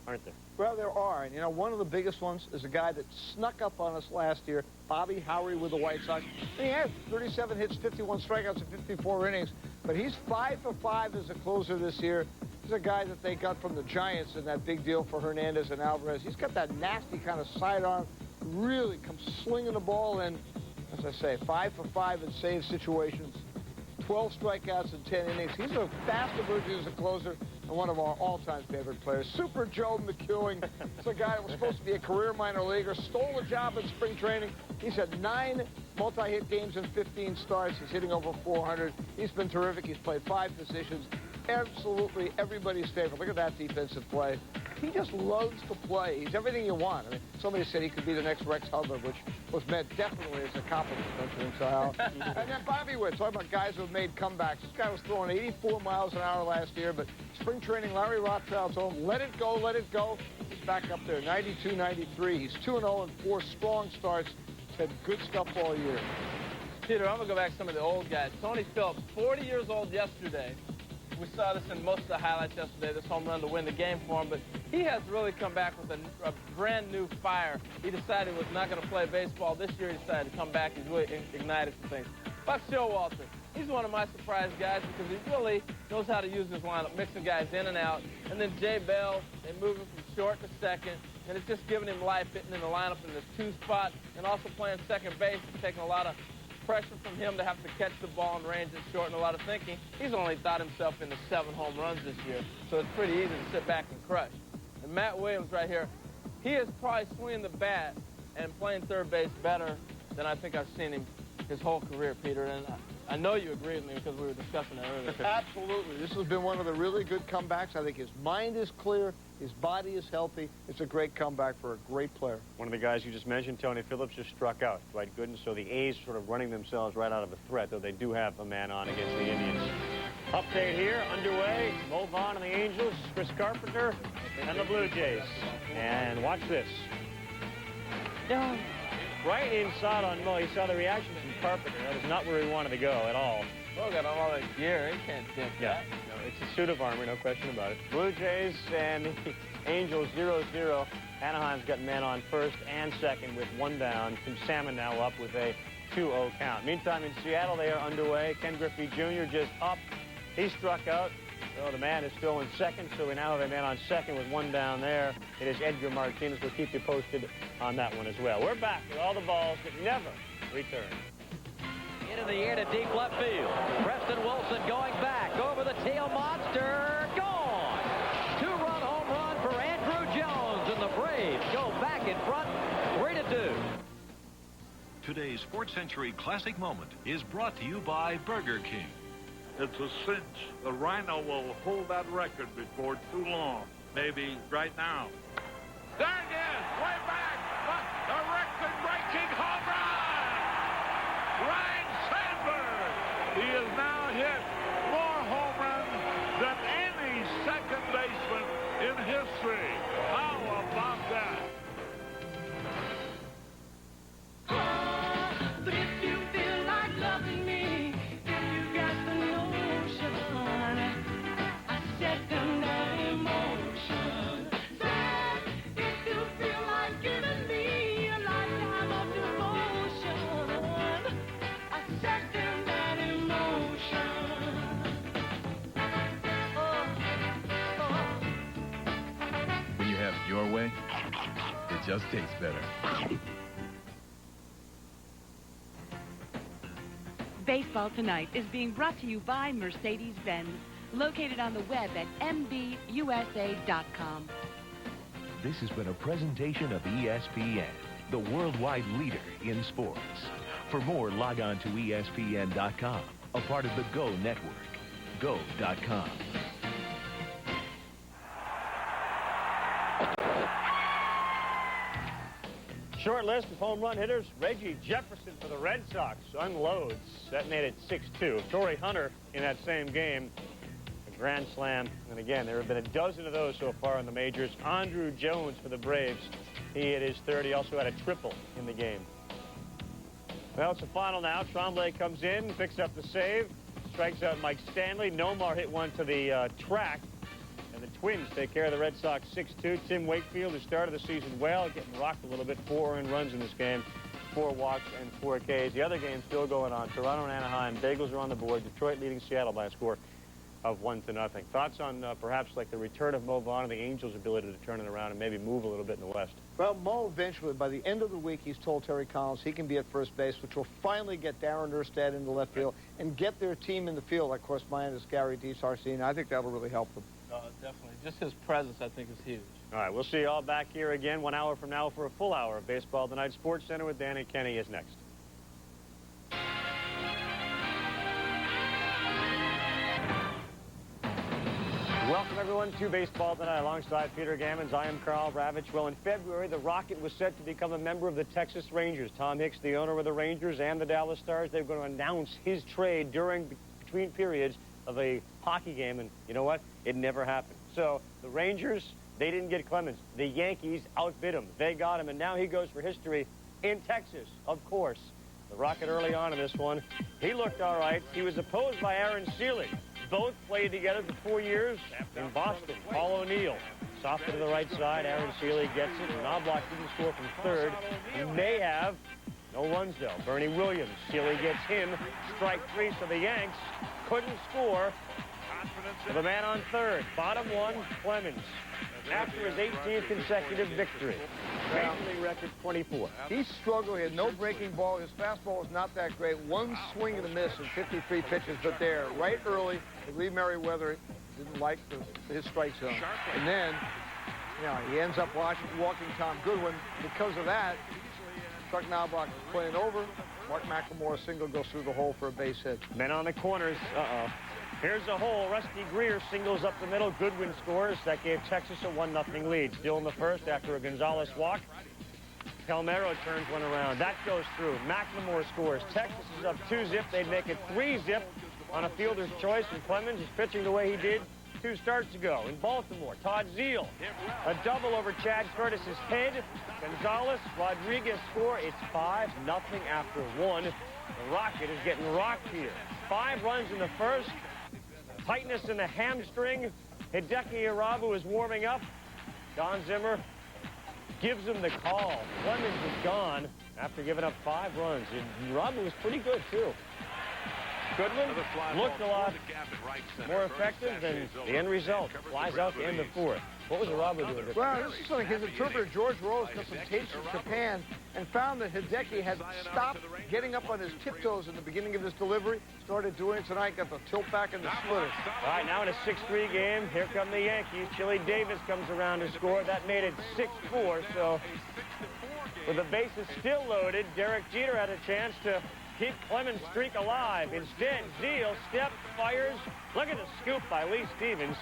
S3: aren't there?
S7: Well, there are. And, you know, one of the biggest ones is a guy that snuck up on us last year, Bobby Howry with the White Sox. And he had 37 hits, 51 strikeouts in 54 innings. But he's 5 for 5 as a closer this year. He's a guy that they got from the Giants in that big deal for Hernandez and Alvarez. He's got that nasty kind of sidearm, really comes slinging the ball in. As I say, 5 for 5 in save situations, 12 strikeouts in 10 innings. He's a fast emerging as a closer and one of our all-time favorite players. Super Joe McEwing. It's a guy that was supposed to be a career minor leaguer, stole a job in spring training. He's had 9 multi-hit games and 15 starts. He's hitting over 400. He's been terrific. He's played 5 positions. Absolutely everybody's favorite. Look at that defensive play. He just loves to play. He's everything you want. I mean, somebody said he could be the next Rex Hubbard, which was meant definitely as a compliment, don't you think so, Hal? And then Bobby Witt, talking about guys who have made comebacks. This guy was throwing 84 miles an hour last year, but spring training, Larry Rothschild told him, let it go, let it go. He's back up there, 92, 93. He's 2-0 in 4 strong starts. He's had good stuff all year.
S6: Peter, I'm going to go back to some of the old guys. Tony Phillips, 40 years old yesterday. We saw this in most of the highlights yesterday, this home run to win the game for him, but he has really come back with a brand new fire. He decided he was not going to play baseball. This year he decided to come back. He's really ignited some things. Buck Showalter, he's one of my surprise guys because he really knows how to use his lineup, mixing guys in and out. And then Jay Bell, they move him from short to second, and it's just giving him life, hitting in the lineup in the 2 spot, and also playing second base. It's taking a lot of pressure from him to have to catch the ball in range and short and a lot of thinking. He's only thought himself into 7 home runs this year, so it's pretty easy to sit back and crush. And Matt Williams right here, he is probably swinging the bat and playing third base better than I think I've seen him his whole career, Peter. And I know you agree with me because we were discussing that earlier.
S7: Absolutely. This has been one of the really good comebacks. I think his mind is clear. His body is healthy. It's a great comeback for a great player.
S3: One of the guys you just mentioned, Tony Phillips, just struck out. Dwight Gooden, so the A's sort of running themselves right out of a threat, though they do have a man on against the Indians. Update here, underway. Mo Vaughn and the Angels, Chris Carpenter, and the Blue Jays. And watch this. Yeah. Right inside on Mo. You saw the reaction from Carpenter. That is not where he wanted to go at all.
S6: Mo got on all that gear. He can't dip that.
S3: No, it's a suit of armor, no question about it. Blue Jays and the Angels 0-0. Anaheim's got men on first and second with 1 down. Tim Salmon now up with a 2-0 count. Meantime, in Seattle, they are underway. Ken Griffey Jr. just up. He struck out. So the man is still in second, so we now have a man on second with 1 down there. It is Edgar Martinez. We'll keep you posted on that one as well. We're back with all the balls that never return.
S14: Into the air to deep left field. Preston Wilson going back over the tail monster. Gone. 2-run home run for Andrew Jones, and the Braves go back in front 3-2.
S24: Today's Sports Century Classic Moment is brought to you by Burger King.
S17: It's a cinch. The Rhino will hold that record before too long. Maybe right now.
S8: There it is, way back, but the record-breaking home run! Ryan Sandberg!
S17: He has now hit more home runs than any second baseman in history. How about that?
S5: But if you feel like loving me, if you got the notion, I second that emotion. Said, if you feel like giving me a lifetime of devotion, I second that emotion.
S24: When you have it your way, it just tastes better.
S23: Baseball Tonight is being brought to you by Mercedes-Benz, located on the web at mbusa.com.
S24: This has been a presentation of ESPN, the worldwide leader in sports. For more, log on to ESPN.com, a part of the Go Network. Go.com.
S3: Short list of home run hitters. Reggie Jefferson for the Red Sox unloads. That made it 6-2. Torrey Hunter in that same game, a grand slam. And again, there have been a dozen of those so far in the majors. Andrew Jones for the Braves. He hit his third. He also had a triple in the game. Well, it's the final now. Tremblay comes in, picks up the save, strikes out Mike Stanley. Nomar hit one to the track. And the Twins take care of the Red Sox 6-2. Tim Wakefield, who started the season well, getting rocked a little bit. 4 earned runs in this game, 4 walks and 4 Ks. The other game still going on. Toronto and Anaheim. Bagels are on the board. Detroit leading Seattle by a score of 1-0. Thoughts on perhaps like the return of Mo Vaughn and the Angels' ability to turn it around and maybe move a little bit in the West?
S7: Well, Mo eventually, by the end of the week, he's told Terry Collins he can be at first base, which will finally get Darren Erstad into left field and get their team in the field. Of course, mine is Gary DeSarcina. I think that'll really help them.
S6: Definitely. Just his presence, I think, is huge.
S3: All right, we'll see you all back here again 1 hour from now for a full hour of Baseball Tonight. SportsCenter with Dan and Kenny is next. Welcome, everyone, to Baseball Tonight. Alongside Peter Gammons, I am Carl Ravitch. Well, in February, the Rocket was set to become a member of the Texas Rangers. Tom Hicks, the owner of the Rangers and the Dallas Stars, they're going to announce his trade between periods of a hockey game. And you know what? It never happened. So the Rangers, they didn't get Clemens. The Yankees outbid him. They got him, and now he goes for history in Texas, of course. The Rocket early on in this one, he looked all right. He was opposed by Aaron Seeley. Both played together for 4 years in Boston. Paul O'Neill, softer to the right side. Aaron Seeley gets it. Knobloch didn't score from third. He may have. No runs, though. Bernie Williams. Seeley gets him. Strike 3, so the Yanks couldn't score. The man on third. Bottom 1, Clemens. After his 18th consecutive victory. Major League record 24.
S7: He struggled. He had no breaking ball. His fastball was not that great. One swing and a miss in 53 pitches, but there, right early, Lee Merriweather didn't like his strike zone. And then, he ends up walking Tom Goodwin. Because of that, Chuck Knobloch playing over. Mark McLemore single goes through the hole for a base hit.
S3: Men on the corners. Here's a hole. Rusty Greer singles up the middle. Goodwin scores. That gave Texas a 1-0 lead. Still in the first after a Gonzalez walk. Palmeiro turns one around. That goes through. McLemore scores. Texas is up 2-zip. They'd make it 3-zip on a fielder's choice, and Clemens is pitching the way he did 2 starts ago. In Baltimore, Todd Zeal. A double over Chad Curtis's head. Gonzalez, Rodriguez score. It's 5-0 after 1. The Rocket is getting rocked here. 5 runs in the first. Tightness in the hamstring. Hideki Irabu is warming up. Don Zimmer gives him the call. Clemens is gone after giving up 5 runs. And Irabu was pretty good, too. Goodwin looked a lot more effective than the end result. Flies out the end of 4th. What was Irabu doing?
S7: Well, this is something his interpreter, George Rose, got some tapes from Japan and found that Hideki had stopped getting up on his tiptoes in the beginning of his delivery. Started doing it tonight, got the tilt back and the splitter.
S3: All right, now in a 6-3 game, here come the Yankees. Chili Davis comes around to score. That made it 6-4, so with the bases still loaded, Derek Jeter had a chance to keep Clemens' streak alive. Instead, Zeal steps, fires. Look at the scoop by Lee Stevens.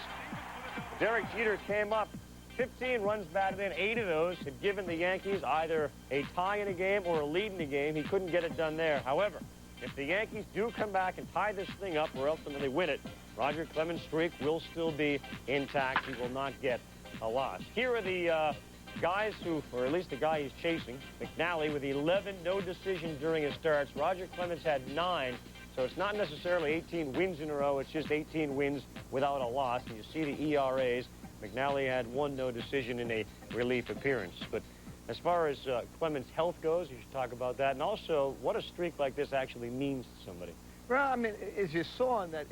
S3: Derek Jeter came up 15 runs batted in. 8 of those had given the Yankees either a tie in a game or a lead in a game. He couldn't get it done there. However, if the Yankees do come back and tie this thing up or ultimately win it, Roger Clemens' streak will still be intact. He will not get a loss. Here are the guys who, or at least the guy he's chasing, McNally, with 11 no decisions during his starts. Roger Clemens had 9. So it's not necessarily 18 wins in a row. It's just 18 wins without a loss. And you see the ERAs. McNally had 1 no decision in a relief appearance. But as far as Clemens' health goes, you should talk about that. And also, what a streak like this actually means to somebody.
S7: Well, I mean, as you saw in that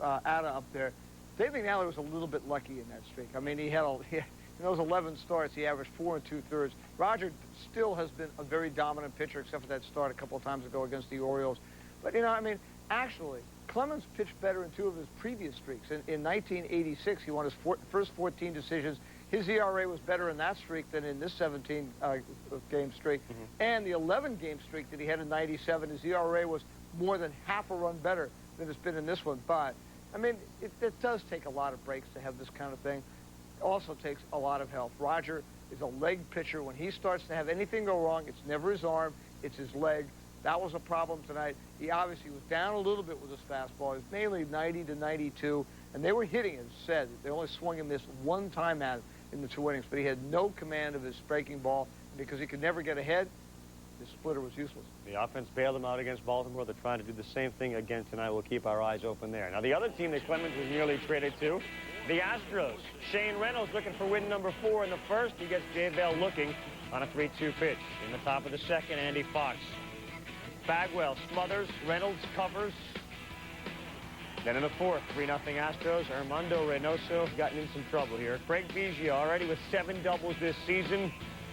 S7: ATA up there, Dave McNally was a little bit lucky in that streak. I mean, he had in those 11 starts, he averaged 4 2/3. Roger still has been a very dominant pitcher, except for that start a couple of times ago against the Orioles. But, I mean, actually, Clemens pitched better in 2 of his previous streaks. In 1986, he won his first 14 decisions. His ERA was better in that streak than in this 17-game streak. And the 11-game streak that he had in 97, his ERA was more than half a run better than it's been in this one. But, I mean, it does take a lot of breaks to have this kind of thing. It also takes a lot of health. Roger is a leg pitcher. When he starts to have anything go wrong, it's never his arm, it's his leg. That was a problem tonight. He obviously was down a little bit with his fastball. It was mainly 90 to 92, and they were hitting, as said. They only swung and missed 1 time at it in the 2 innings, but he had no command of his breaking ball. And because he could never get ahead, his splitter was useless.
S3: The offense bailed him out against Baltimore. They're trying to do the same thing again tonight. We'll keep our eyes open there. Now, the other team that Clemens was nearly traded to the Astros. Shane Reynolds looking for win number 4 in the first. He gets Jay Bell looking on a 3-2 pitch. In the top of the second, Andy Fox. Bagwell smothers, Reynolds covers. Then in the fourth, 3-0 Astros. Armando Reynoso gotten in some trouble here. Craig Biggio already with 7 doubles this season.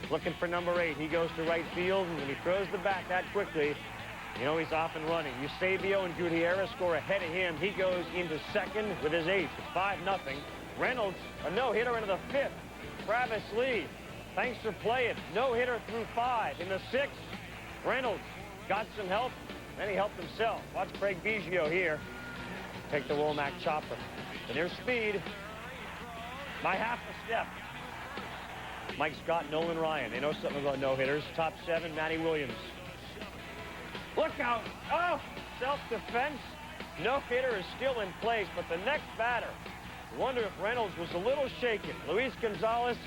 S3: Looking for number 8. He goes to right field, and when he throws the bat that quickly, you know he's off and running. Eusebio and Gutierrez score ahead of him. He goes into second with his 8th. It's 5-0. Reynolds, a no-hitter into the 5th. Travis Lee, thanks for playing. No-hitter through 5. In the 6th, Reynolds got some help, then he helped himself. Watch Craig Biggio here take the Womack chopper. And there's speed by half a step. Mike Scott, Nolan Ryan. They know something about no-hitters. Top 7, Matty Williams. Look out. Oh, self-defense. No-hitter is still in place, but the next batter, I wonder if Reynolds was a little shaken. Luis Gonzalez,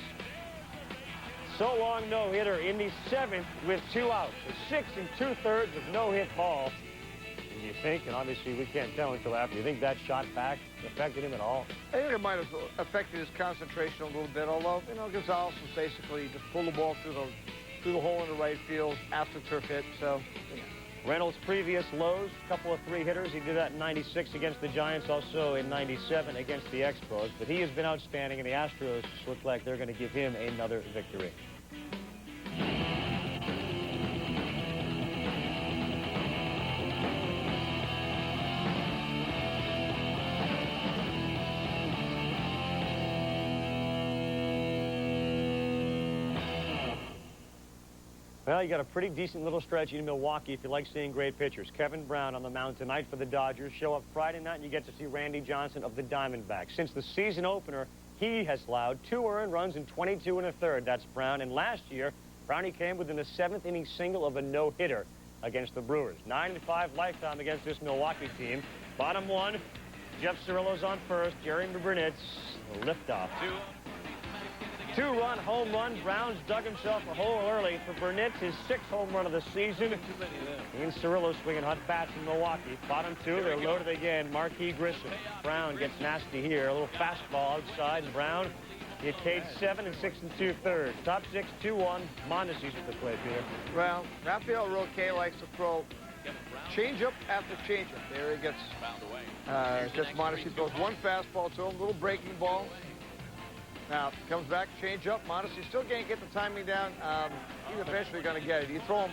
S3: so long no-hitter in the 7th with 2 outs. A 6 2/3 of no-hit ball. And you think, and obviously we can't tell until after, you think that shot back affected him at all?
S7: I think it might have affected his concentration a little bit, although, you know, Gonzalez was basically just pull the ball through the hole in the right field after turf hit, so, you know.
S3: Reynolds' previous lows, a couple of 3-hitters. He did that in 96 against the Giants, also in 97 against the Expos. But he has been outstanding, and the Astros look like they're going to give him another victory. Well, you got a pretty decent little stretch in Milwaukee if you like seeing great pitchers. Kevin Brown on the mound tonight for the Dodgers. Show up Friday night and you get to see Randy Johnson of the Diamondbacks. Since the season opener, he has allowed 2 earned runs in 22 1/3. That's Brown. And last year, Brownie came within the 7th inning single of a no-hitter against the Brewers. 9-5 lifetime against this Milwaukee team. Bottom 1, Jeff Cirillo's on first. Jerry Brunet's liftoff. 2-run home run. Brown's dug himself a hole early for Burnett, his 6th home run of the season. And Cirillo swinging hot bats in Milwaukee. Bottom 2, they're loaded again. Marquis Grissom. Brown gets nasty here. A little fastball outside. Brown hit cage 7 and 6 2/3. Top 6, 2-1. Mondesi's at the plate, Peter.
S7: Well, Rafael Roque likes to throw change-up after change-up. There he gets Mondesi throws 1 fastball to him, little breaking ball. Now, comes back, change up. Mondesi still can't get the timing down. He's eventually going to get it. You throw him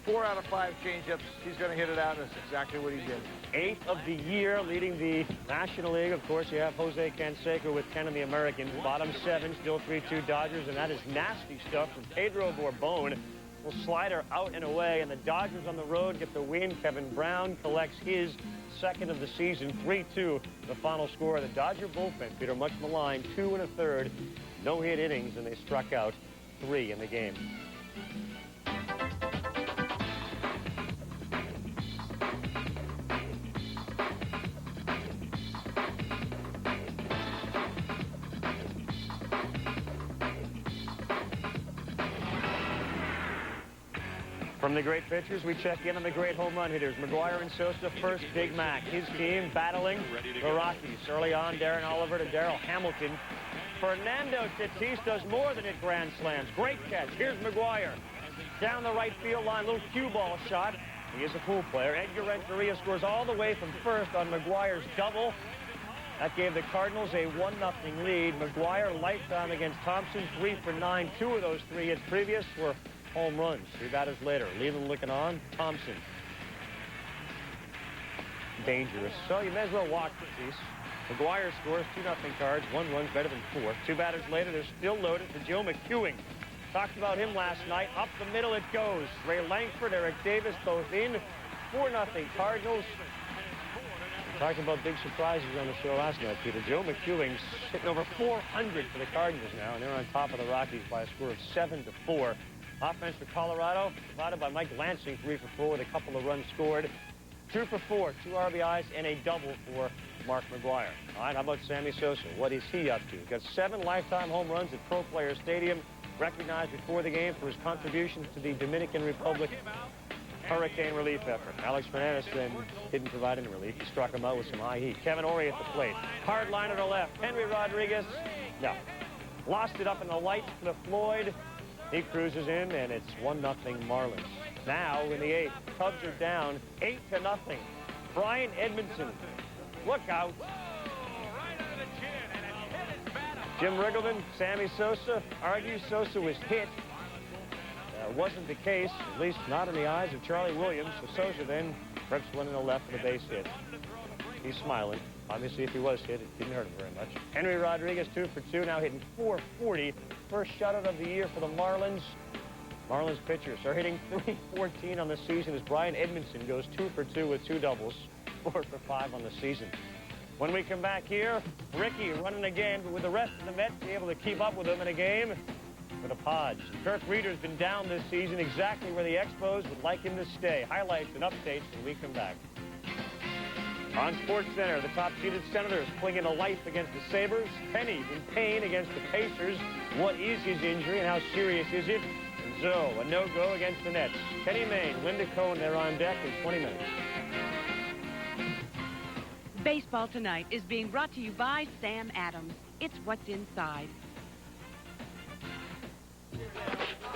S7: 4 out of 5 change-ups, he's going to hit it out, and that's exactly what he did.
S3: 8th of the year, leading the National League. Of course, you have Jose Canseco with 10 of the Americans. Bottom 7, still 3-2 Dodgers, and that is nasty stuff from Pedro Borbon. Little slider out and away, and the Dodgers on the road get the win. Kevin Brown collects his 2nd of the season, 3-2, the final score of the Dodger bullpen. Peter, much maligned, 2 1/3, no-hit innings, and they struck out 3 in the game. From the great pitchers, we check in on the great home run hitters. McGuire and Sosa first, Big Mac. His team battling the Rockies. Early on, Darren Oliver to Darrell Hamilton. Fernando Tatis does more than hit grand slams. Great catch. Here's McGuire. Down the right field line, little cue ball shot. He is a pool player. Edgar Renteria scores all the way from first on McGuire's double. That gave the Cardinals a 1-0 lead. McGuire lifetime against Thompson, 3 for 9. 2 of those 3 hits previous were home runs. 3 batters later. Leland looking on. Thompson. Dangerous. So you may as well walk Tatis. McGuire scores 2-0 Cards. 1 run's better than 4. 2 batters later, they're still loaded for Joe McEwing. Talked about him last night. Up the middle it goes. Ray Langford, Eric Davis both in. 4-0 Cardinals. Talking about big surprises on the show last night, Peter. Joe McEwing's hitting over 400 for the Cardinals now, and they're on top of the Rockies by a score of 7-4. Offense for Colorado, provided by Mike Lansing, 3 for 4 with a couple of runs scored. 2 for 4, 2 RBIs, and a double for Mark McGuire. All right, how about Sammy Sosa? What is he up to? He's got 7 lifetime home runs at Pro Players Stadium, recognized before the game for his contributions to the Dominican Republic hurricane relief effort. Alex Fernandez then didn't provide any relief. He struck him out with some high heat. Kevin Ory at the plate. Hard line to the left. Henry Rodriguez, no. Lost it up in the lights to Floyd. He cruises in, and it's 1-0 Marlins. Now, in the 8th, Cubs are down 8-0. Brian Edmondson, look out. Jim Riggleman, Sammy Sosa, argues Sosa was hit. Wasn't the case, at least not in the eyes of Charlie Williams. So Sosa then rips one in the left for the base hit. He's smiling. Obviously, if he was hit, it didn't hurt him very much. Henry Rodriguez, 2 for 2, now hitting .440. First shutout of the year for the Marlins. Marlins pitchers are hitting .314 on the season as Brian Edmondson goes 2 for 2 with 2 doubles, 4 for 5 on the season. When we come back here, Ricky running again, but with the rest of the Mets be able to keep up with him in a game for the Pods. Kirk Reeder's been down this season, exactly where the Expos would like him to stay. Highlights and updates when we come back. On SportsCenter, the top-seeded Senators clinging to life against the Sabres. Penny in pain against the Pacers. What is his injury and how serious is it? And Zoe, a no-go against the Nets. Kenny Mayne, Linda Cohn, they're on deck in 20 minutes.
S23: Baseball Tonight is being brought to you by Sam Adams. It's what's inside.
S5: You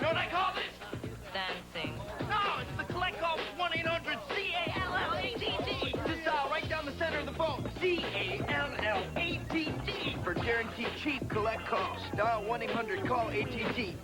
S5: know what I call this? Dancing. No, it's the collect call 1-800-CALLATT. Just dial right down the center of the phone. CALLATT. For guaranteed cheap collect calls. Dial 1-800-CALL-ATT.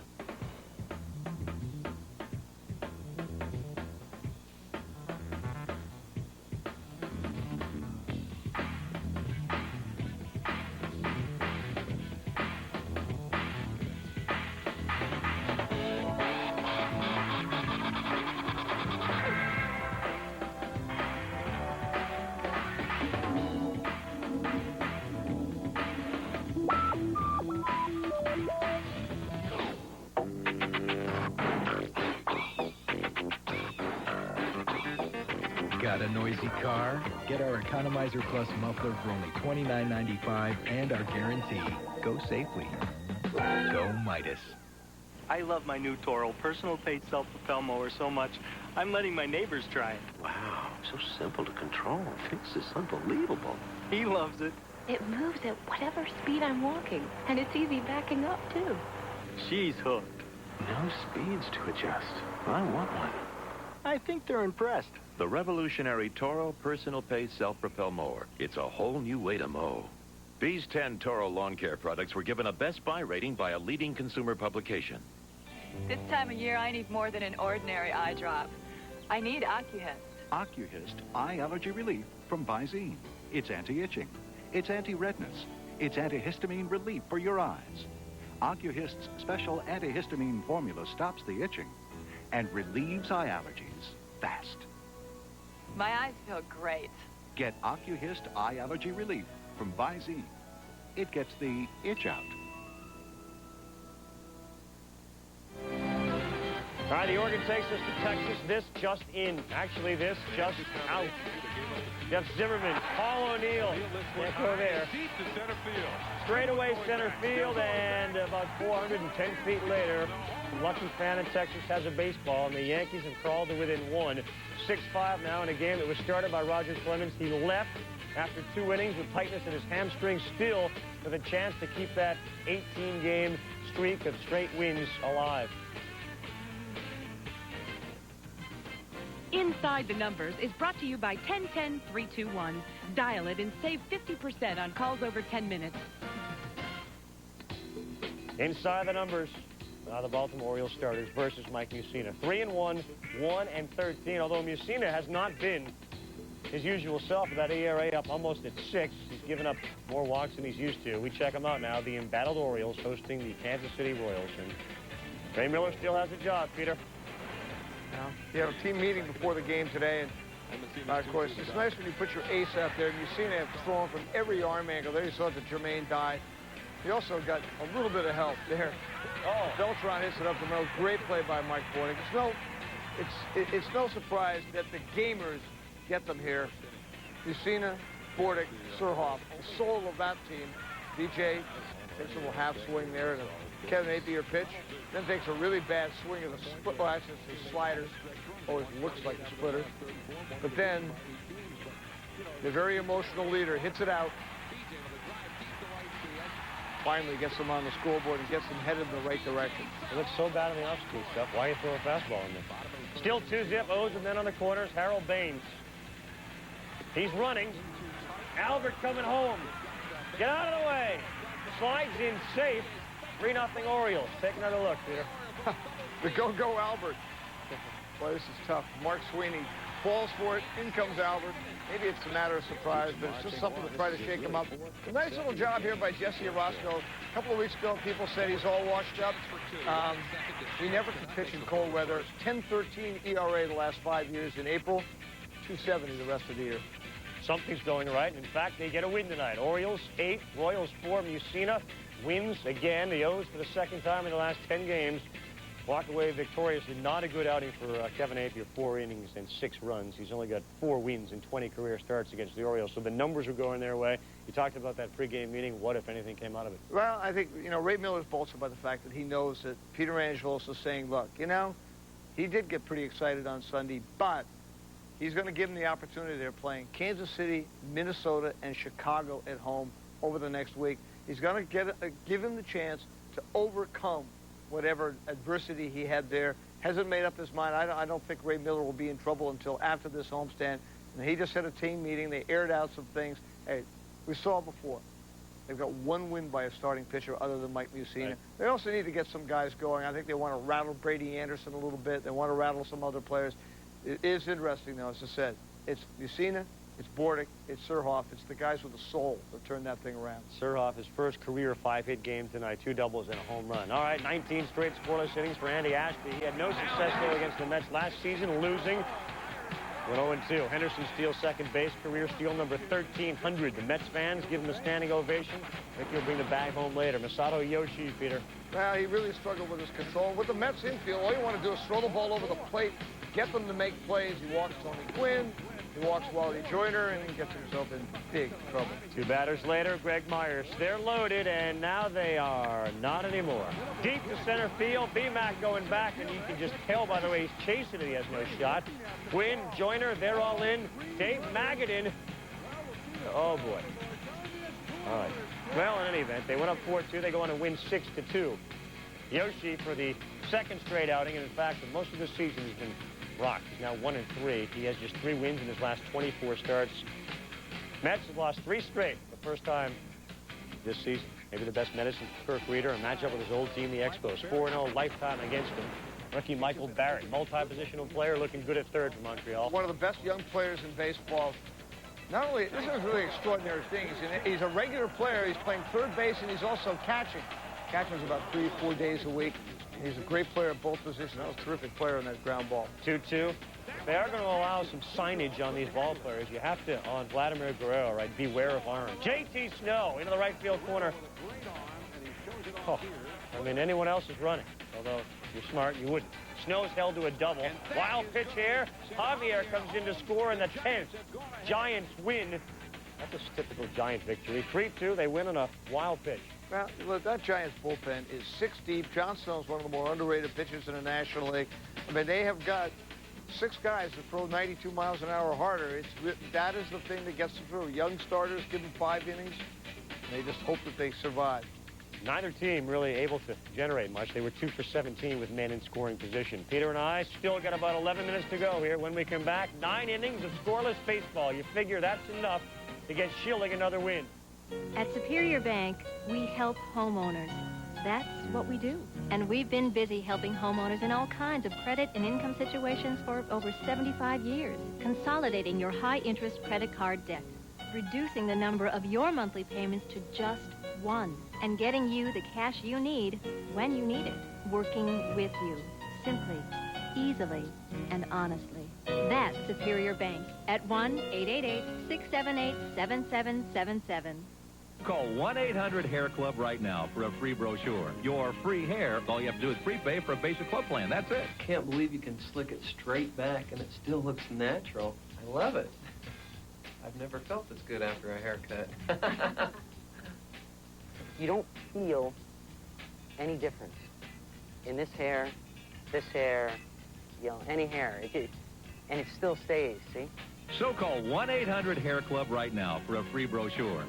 S15: Got a noisy car? Get our Economizer Plus muffler for only $29.95 and our guarantee. Go safely. Go Midas.
S18: I love my new Toro personal paid self-propel mower so much, I'm letting my neighbors try it.
S19: Wow, so simple to control. This is unbelievable.
S18: He loves it.
S11: It moves at whatever speed I'm walking, and it's easy backing up, too.
S18: She's hooked.
S19: No speeds to adjust. I want one.
S18: I think they're impressed.
S20: The revolutionary Toro personal paid self-propel mower. It's a whole new way to mow. These 10 Toro lawn care products were given a Best Buy rating by a leading consumer publication.
S21: This time of year, I need more than an ordinary eye drop. I need AccuHist.
S26: AccuHist Eye Allergy Relief from Visine. It's anti-itching. It's anti-redness. It's antihistamine relief for your eyes. AccuHist's special antihistamine formula stops the itching and relieves eye allergies fast.
S21: My eyes feel great.
S26: Get AccuHist Eye Allergy Relief from Visine. It gets the itch out.
S3: All right, the Oregon takes us to Texas. This just in. Actually, this just out. Jeff Zimmerman, Paul O'Neill. Can't go there. Straightaway center field, and about 410 feet later, a lucky fan in Texas has a baseball, and the Yankees have crawled to within one. 6-5 now in a game that was started by Roger Clemens. He left after 2 innings with tightness in his hamstring, still with a chance to keep that 18-game streak of straight wins alive.
S23: Inside the Numbers is brought to you by 1010-321. Dial it and save 50% on calls over 10 minutes.
S3: Inside the Numbers, the Baltimore Orioles starters versus Mike Mussina. 3-1, 1-13. Although Mussina has not been his usual self with that ERA up almost at 6. He's given up more walks than he's used to. We check him out now. The embattled Orioles hosting the Kansas City Royals. And Ray Miller still has a job, Peter.
S7: Now, you have a team meeting before the game today, and of course, it's nice when you put your ace out there, and you've seen him throwing from every arm angle. There you saw that Jermaine died. He also got a little bit of help there. Oh, Beltran hits it up the middle. Great play by Mike Bordick. It's no surprise that the gamers get them here. Mussina, Bordick, Surhoff, the soul of that team. DJ takes a little half swing there and a Kevin Napier pitch, then takes a really bad swing of the split, well, actually some sliders. always looks like a splitter. But then the very emotional leader hits it out. Finally gets them on the scoreboard and gets them headed in the right direction.
S3: It looks so bad on the off-speed stuff. Why you throw a fastball in there? Still 2-zip, O's and then on the corners, Harold Baines. He's running. Albert coming home. Get out of the way. Slides in safe. 3-0 Orioles. Take another look, Peter.
S7: The go Albert. Boy, this is tough. Mark Sweeney falls for it. In comes Albert. Maybe it's a matter of surprise, but it's just something to try to shake him up. A nice little job here by Jesse Orozco. A couple of weeks ago, people said he's all washed up. He never can pitch in cold weather. 10.13 ERA the last 5 years. In April, 2.70 the rest of the year.
S3: Something's going right. In fact, they get a win tonight. Orioles 8, Royals 4. Mussina wins again. The O's for the second time in the last 10 games. Walked away victoriously. Not a good outing for Kevin Appier. 4 innings and 6 runs. He's only got 4 wins in 20 career starts against the Orioles. So the numbers are going their way. You talked about that pregame meeting. What, if anything, came out of it?
S7: Well, I think, Ray Miller's bolstered by the fact that he knows that Peter Angelos is saying, look, he did get pretty excited on Sunday, but he's going to give him the opportunity. They're playing Kansas City, Minnesota, and Chicago at home over the next week. He's going to give him the chance to overcome whatever adversity he had there. Hasn't made up his mind. I don't think Ray Miller will be in trouble until after this homestand. And he just had a team meeting. They aired out some things. Hey, we saw it before. They've got 1 win by a starting pitcher other than Mike Mussina. Right. They also need to get some guys going. I think they want to rattle Brady Anderson a little bit. They want to rattle some other players. It is interesting, though, as I said. It's Mussina, it's Bordick, it's Surhoff. It's the guys with the soul that turn that thing around.
S3: Surhoff, his first career 5-hit game tonight. 2 doubles and a home run. All right, 19 straight scoreless innings for Andy Ashby. He had no success, though, against the Mets last season, losing. Went 0-2. Henderson steals second base, career steal number 1,300. The Mets fans give him a standing ovation. I think he'll bring the bag home later. Masato Yoshi, Peter.
S7: Well, he really struggled with his control. With the Mets infield, all you want to do is throw the ball over the plate, get them to make plays. He walks Tony Gwynn. He walks Wally Joyner, and he gets himself in big trouble. 2 batters later, Greg Myers. They're loaded, and now they are not anymore. Deep to center field, B-Mac going back, and you can just tell by the way he's chasing it, he has no shot. Gwynn, Joyner, they're all in. Dave Magadan. Oh, boy. All right. Well, in any event, they went up 4-2. They go on to win 6-2. Yoshi for the second straight outing, and in fact, for most of the season, he's been rocked. He's now 1-3. He has just 3 wins in his last 24 starts. Mets have lost 3 straight. The first time this season. Maybe the best medicine for Kirk Reeder. A matchup with his old team, the Expos. 4-0 lifetime against him. Rookie Michael Barrett, multi-positional player, looking good at third for Montreal. One of the best young players in baseball. Not only, this is a really extraordinary thing. He's a regular player. He's playing third base, and he's also catching. Catching's about 3 or 4 days a week. He's a great player at both positions. That was a terrific player on that ground ball.
S3: 2-2. They are going to allow some signage on these ball players. You have to, on Vladimir Guerrero, right? Beware of arms. JT Snow into the right field corner. Oh, I mean, anyone else is running. Although, if you're smart, you wouldn't. Snow's held to a double. Wild pitch here. Javier comes in to score in the 10th. Giants win. That's a typical Giant victory. 3-2. They win on a wild pitch.
S7: Well, look, that Giants bullpen is 6 deep. John Snell's one of the more underrated pitchers in the National League. I mean, they have got 6 guys that throw 92 miles an hour harder. That is the thing that gets them through. Young starters give them 5 innings, and they just hope that they survive.
S3: Neither team really able to generate much. They were 2 for 17 with men in scoring position. Peter and I still got about 11 minutes to go here. When we come back, 9 innings of scoreless baseball. You figure that's enough to get Schilling another win.
S25: At Superior Bank, we help homeowners. That's what we do. And we've been busy helping homeowners in all kinds of credit and income situations for over 75 years. Consolidating your high-interest credit card debt. Reducing the number of your monthly payments to just 1. And getting you the cash you need when you need it. Working with you. Simply, easily, and honestly. That's Superior Bank at 1-888-678-7777.
S8: Call 1-800-HAIR-CLUB right now for a free brochure. Your free hair, all you have to do is prepay for a basic club plan. That's it.
S1: Can't believe you can slick it straight back and it still looks natural. I love it. I've never felt this good after a haircut.
S2: You don't feel any difference in this hair, you know, any hair. And it still stays, see?
S8: So call 1-800-HAIR-CLUB right now for a free brochure.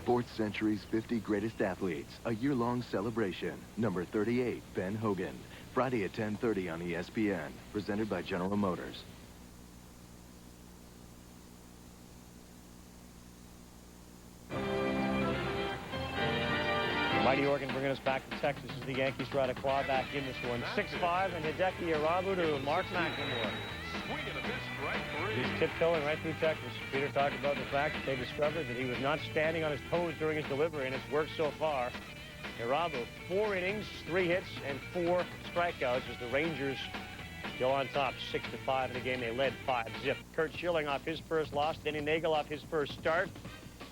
S4: SportsCenter's 50 Greatest Athletes, a year-long celebration. Number 38, Ben Hogan. Friday at 10:30 on ESPN. Presented by General Motors.
S3: Mighty Oregon bringing us back to Texas as the Yankees try to claw back in this one. 6-5 and Hideki Irabu to Mark McLemore. He's tiptoeing right through Texas. Peter talked about the fact that they discovered that he was not standing on his toes during his delivery, and it's worked so far. Irabu, 4 innings, 3 hits, and 4 strikeouts as the Rangers go on top 6-5 in the game. They led 5-zip. Kurt Schilling off his first loss. Denny Nagel off his first start.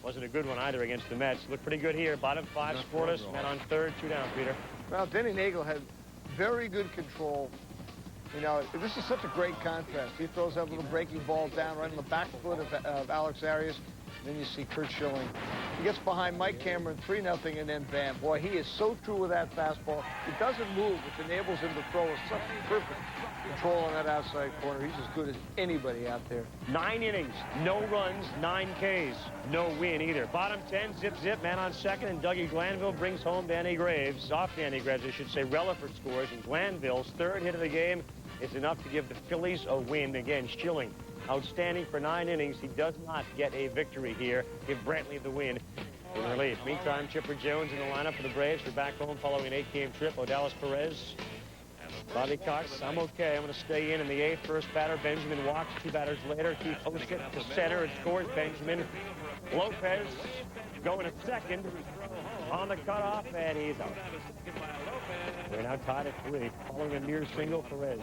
S3: Wasn't a good one either against the Mets. Looked pretty good here. Bottom 5 scoreless. Men on third, 2 down, Peter.
S7: Well, Denny Nagel had very good control. You know, this is such a great contrast. He throws that little breaking ball down right on the back foot of Alex Arias. And then you see Kurt Schilling. He gets behind Mike Cameron, 3-0, and then bam. Boy, he is so true with that fastball. It doesn't move, which enables him to throw with such perfect control on that outside corner. He's as good as anybody out there.
S3: 9 innings, no runs, 9 Ks. No win either. Bottom 10, zip, man on second, and Dougie Glanville brings home Danny Graves. Off Danny Graves, I should say. Relaford scores, and Glanville's 3rd hit of the game is enough to give the Phillies a win. Again, Schilling, outstanding for 9 innings. He does not get a victory here. Give Brantley the win in relief. Meantime, Chipper Jones in the lineup for the Braves. They're back home following an 8-game trip. Odalis Perez, Bobby Cox. I'm okay. I'm going to stay in the 8th. First batter, Benjamin walks. 2 batters later, Keith Oskett to center and scores. Benjamin. Lopez going to second on the cutoff, and he's out. We're now tied at 3, following a near single. Perez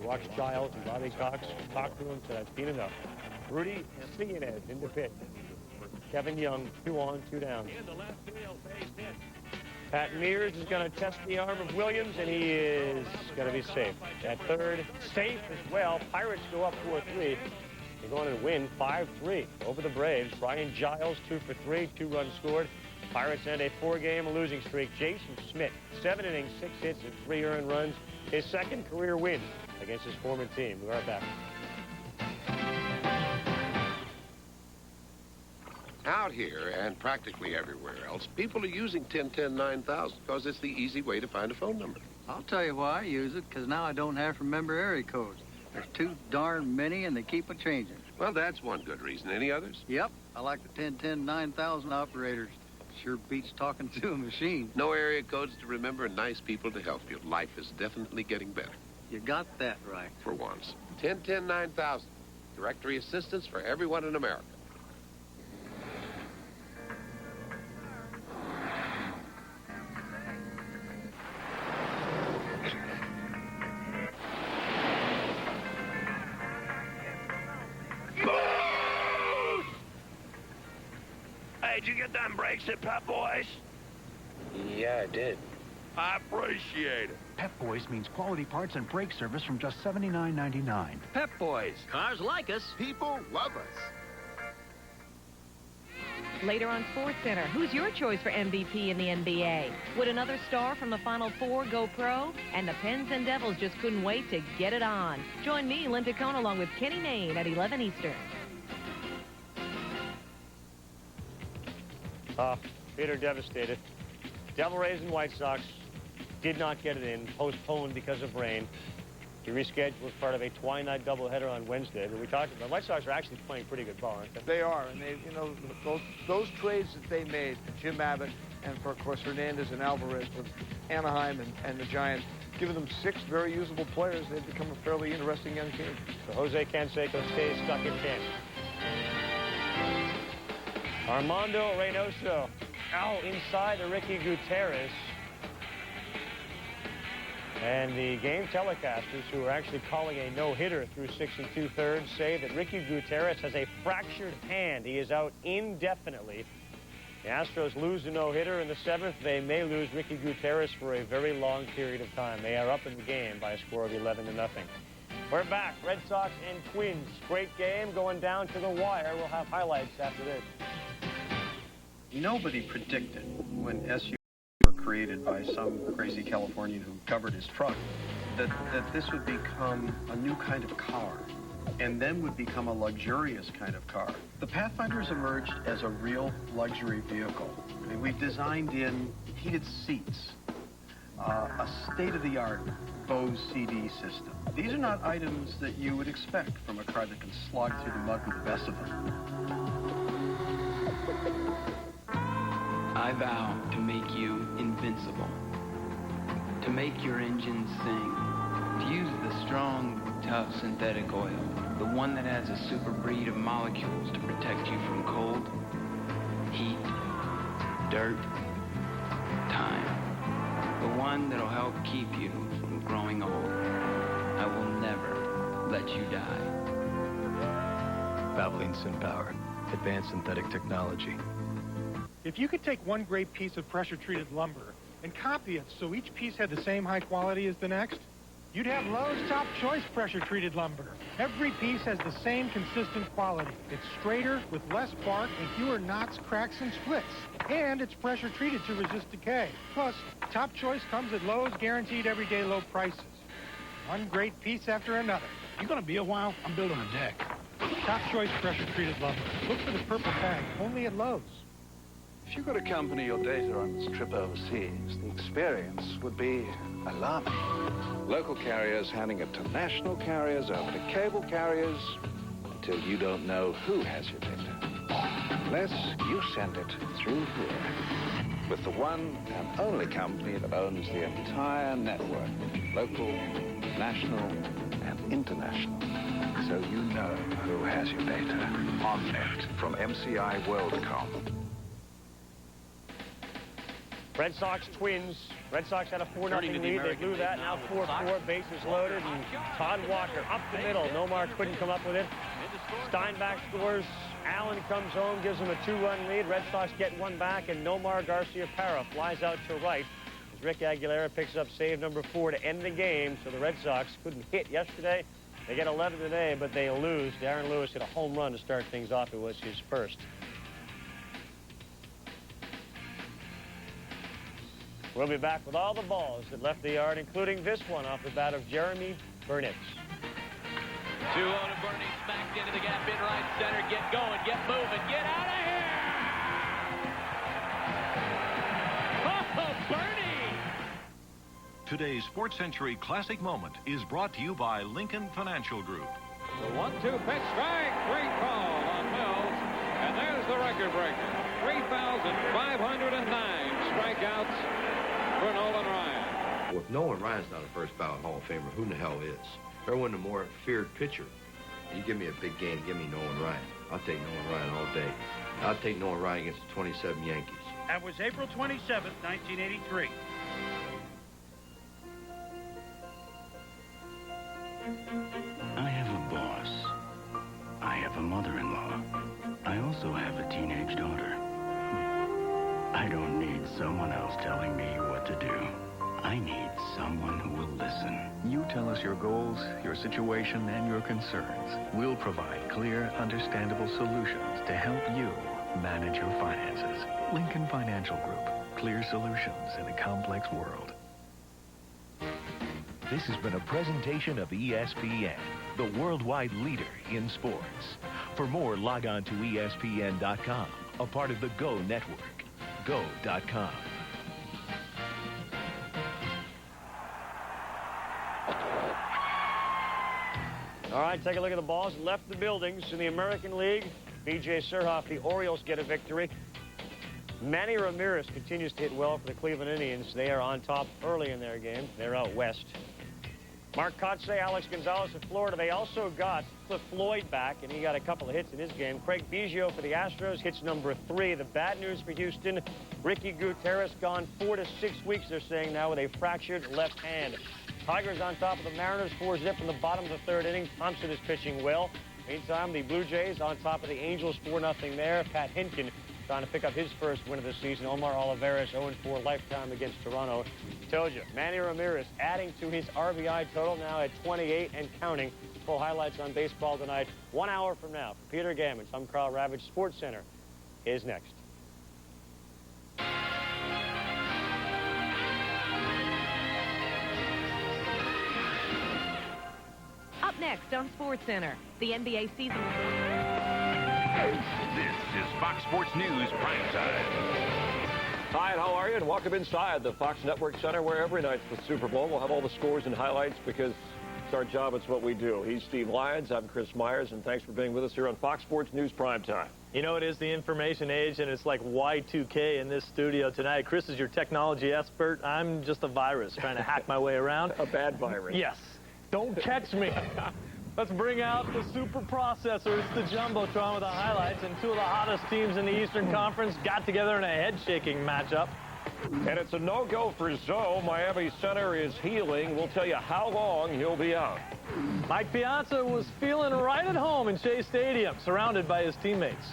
S3: walks Giles and Bobby Cox. Talked to him, said, I've seen enough. Rudy Cianez into pitch. Kevin Young, 2 on, 2 down. Pat Mears is going to test the arm of Williams, and he is going to be safe. At 3rd, safe as well. Pirates go up 4-3. They're going to win 5-3 over the Braves. Brian Giles, 2 for 3, 2 runs scored. Pirates end a 4-game losing streak. Jason Schmidt, 7 innings, 6 hits, and 3 earned runs. His 2nd career win against his former team. We're right back.
S10: Out here and practically everywhere else, people are using 1010-9000 because it's the easy way to find a phone number.
S12: I'll tell you why I use it, because now I don't have to remember area codes. There's too darn many, and they keep a changing.
S10: Well, that's one good reason. Any others?
S12: Yep, I like the 1010-9000 operators. Sure beats talking to a machine.
S10: No area codes to remember and nice people to help you. Life is definitely getting better.
S12: You got that right.
S10: For once. 1010-9000. Directory assistance for everyone in America.
S17: Hey, did you get them brakes at Pep Boys?
S19: Yeah, I did.
S17: I appreciate it.
S13: Pep Boys means quality parts and brake service from just $79.99.
S14: Pep Boys. Cars like us.
S10: People love us.
S23: Later on SportsCenter, who's your choice for MVP in the NBA? Would another star from the Final Four go pro? And the Pens and Devils just couldn't wait to get it on. Join me, Linda Cohn, along with Kenny Mayne at 11 Eastern.
S3: Peter devastated. Devil Rays and White Sox did not get it in, postponed because of rain. He rescheduled as part of a twilight doubleheader on Wednesday. But we talked about White Sox are actually playing pretty good ball, aren't they?
S7: They are, and they, you know, those trades that they made, Jim Abbott and for, of course, Hernandez and Alvarez with Anaheim and the Giants, giving them 6 very usable players, they've become a fairly interesting young team.
S3: So Jose Canseco stays stuck in 10. Armando Reynoso out inside to Ricky Gutierrez. And the game telecasters, who are actually calling a no-hitter through 6 2/3, say that Ricky Gutierrez has a fractured hand. He is out indefinitely. The Astros lose a no-hitter in the 7th. They may lose Ricky Gutierrez for a very long period of time. They are up in the game by a score of 11-0. We're back. Red Sox and Twins. Great game going down to the wire. We'll have highlights after this.
S5: Nobody predicted when SUVs were created by some crazy Californian who covered his truck that this would become a new kind of car and then would become a luxurious kind of car. The Pathfinder's emerged as a real luxury vehicle. I mean, we've designed in heated seats, a state-of-the-art Bose CD system. These are not items that you would expect from a car that can slog through the mud with the best of them.
S6: I vow to make you invincible, to make your engine sing, to use the strong, tough synthetic oil, the one that has a super breed of molecules to protect you from cold, heat, dirt, time. The one that'll help keep you from growing old. I will never let you die.
S9: Valvoline SynPower, advanced synthetic technology.
S16: If you could take one great piece of pressure-treated lumber and copy it so each piece had the same high quality as the next, you'd have Lowe's Top Choice pressure-treated lumber. Every piece has the same consistent quality. It's straighter, with less bark, and fewer knots, cracks, and splits. And it's pressure-treated to resist decay. Plus, Top Choice comes at Lowe's guaranteed everyday low prices. One great piece after another.
S13: You gonna be a while? I'm building a deck.
S16: Top Choice pressure-treated lumber. Look for the purple tag, only at Lowe's.
S26: If you could accompany your data on this trip overseas, the experience would be alarming. Local carriers handing it to national carriers, over to cable carriers, until you don't know who has your data. Unless you send it through here, with the one and only company that owns the entire network, local, national, and international. So you know who has your data. On net from MCI WorldCom.
S3: Red Sox Twins. Red Sox had a 4-0 lead. They blew that. Now 4-4, bases loaded. And Todd Walker up the middle. Nomar couldn't come up with it. Steinbach scores. Allen comes home, gives him a 2-run lead. Red Sox get one back, and Nomar Garcia-Parra flies out to right. As Rick Aguilera picks up save number 4 to end the game. So the Red Sox couldn't hit yesterday. They get 11 today, but they lose. Darren Lewis hit a home run to start things off. It was his first. We'll be back with all the balls that left the yard, including this one off the bat of Jeremy Burnitz.
S8: 2-0 to Bernie, smacked into the gap in right center. Get going, get moving, get out of here! Oh, Bernie!
S22: Today's Sports Century Classic Moment is brought to you by Lincoln Financial Group.
S14: The 1-2 pitch strike. Great call on Mills. And there's the record breaker. 3,509 strikeouts for Nolan Ryan.
S24: Well, if Nolan Ryan's not a first ballot Hall of Famer, who in the hell is? Everyone, the more feared pitcher. You give me a big game, give me Nolan Ryan. I'll take Nolan Ryan all day. I'll take Nolan Ryan against the 27 Yankees.
S13: That was April 27th, 1983.
S27: I have a boss. I have a mother-in-law. I also have a teenage daughter. I don't need someone else telling me what to do. I need someone who will listen.
S15: You tell us your goals, your situation, and your concerns. We'll provide clear, understandable solutions to help you manage your finances. Lincoln Financial Group. Clear solutions in a complex world.
S28: This has been a presentation of ESPN, the worldwide leader in sports. For more, log on to ESPN.com, a part of the Go Network. Go.com.
S3: All right, take a look at the balls that left the buildings in the American League. B.J. Surhoff, the Orioles get a victory. Manny Ramirez continues to hit well for the Cleveland Indians. They are on top early in their game. They're out west. Mark Kotsay, Alex Gonzalez of Florida. They also got Cliff Floyd back, and he got a couple of hits in his game. Craig Biggio for the Astros, hits number 3. The bad news for Houston, Ricky Gutierrez gone 4 to 6 weeks, they're saying now, with a fractured left hand. Tigers on top of the Mariners, 4-zip in the bottom of the 3rd inning. Thompson is pitching well. Meantime, the Blue Jays on top of the Angels, 4-0 there. Pat Hinkin trying to pick up his first win of the season. Omar Oliveras 0-4 lifetime against Toronto. Told you, Manny Ramirez adding to his RBI total now at 28 and counting. Full highlights on baseball tonight. 1 hour from now. For Peter Gammons, I'm Carl Ravage. SportsCenter is next.
S23: Up next on SportsCenter, the NBA season.
S22: This is Fox Sports News Primetime.
S1: Hi, how are you? And welcome inside the Fox Network Center, where every night's the Super Bowl. We'll have all the scores and highlights because it's our job. It's what we do. He's Steve Lyons. I'm Chris Myers, and thanks for being with us here on Fox Sports News Primetime.
S2: You know, it is the information age, and it's like Y2K in this studio tonight. Chris is your technology expert. I'm just a virus trying to hack my way around.
S1: A bad virus.
S2: Yes. Don't catch me. Let's bring out the super processor. It's the Jumbotron with the highlights, and two of the hottest teams in the Eastern Conference got together in a head-shaking matchup.
S1: And it's a no-go for Zoe. Miami center is healing. We'll tell you how long he'll be out.
S2: Mike Piazza was feeling right at home in Shea Stadium, surrounded by his teammates.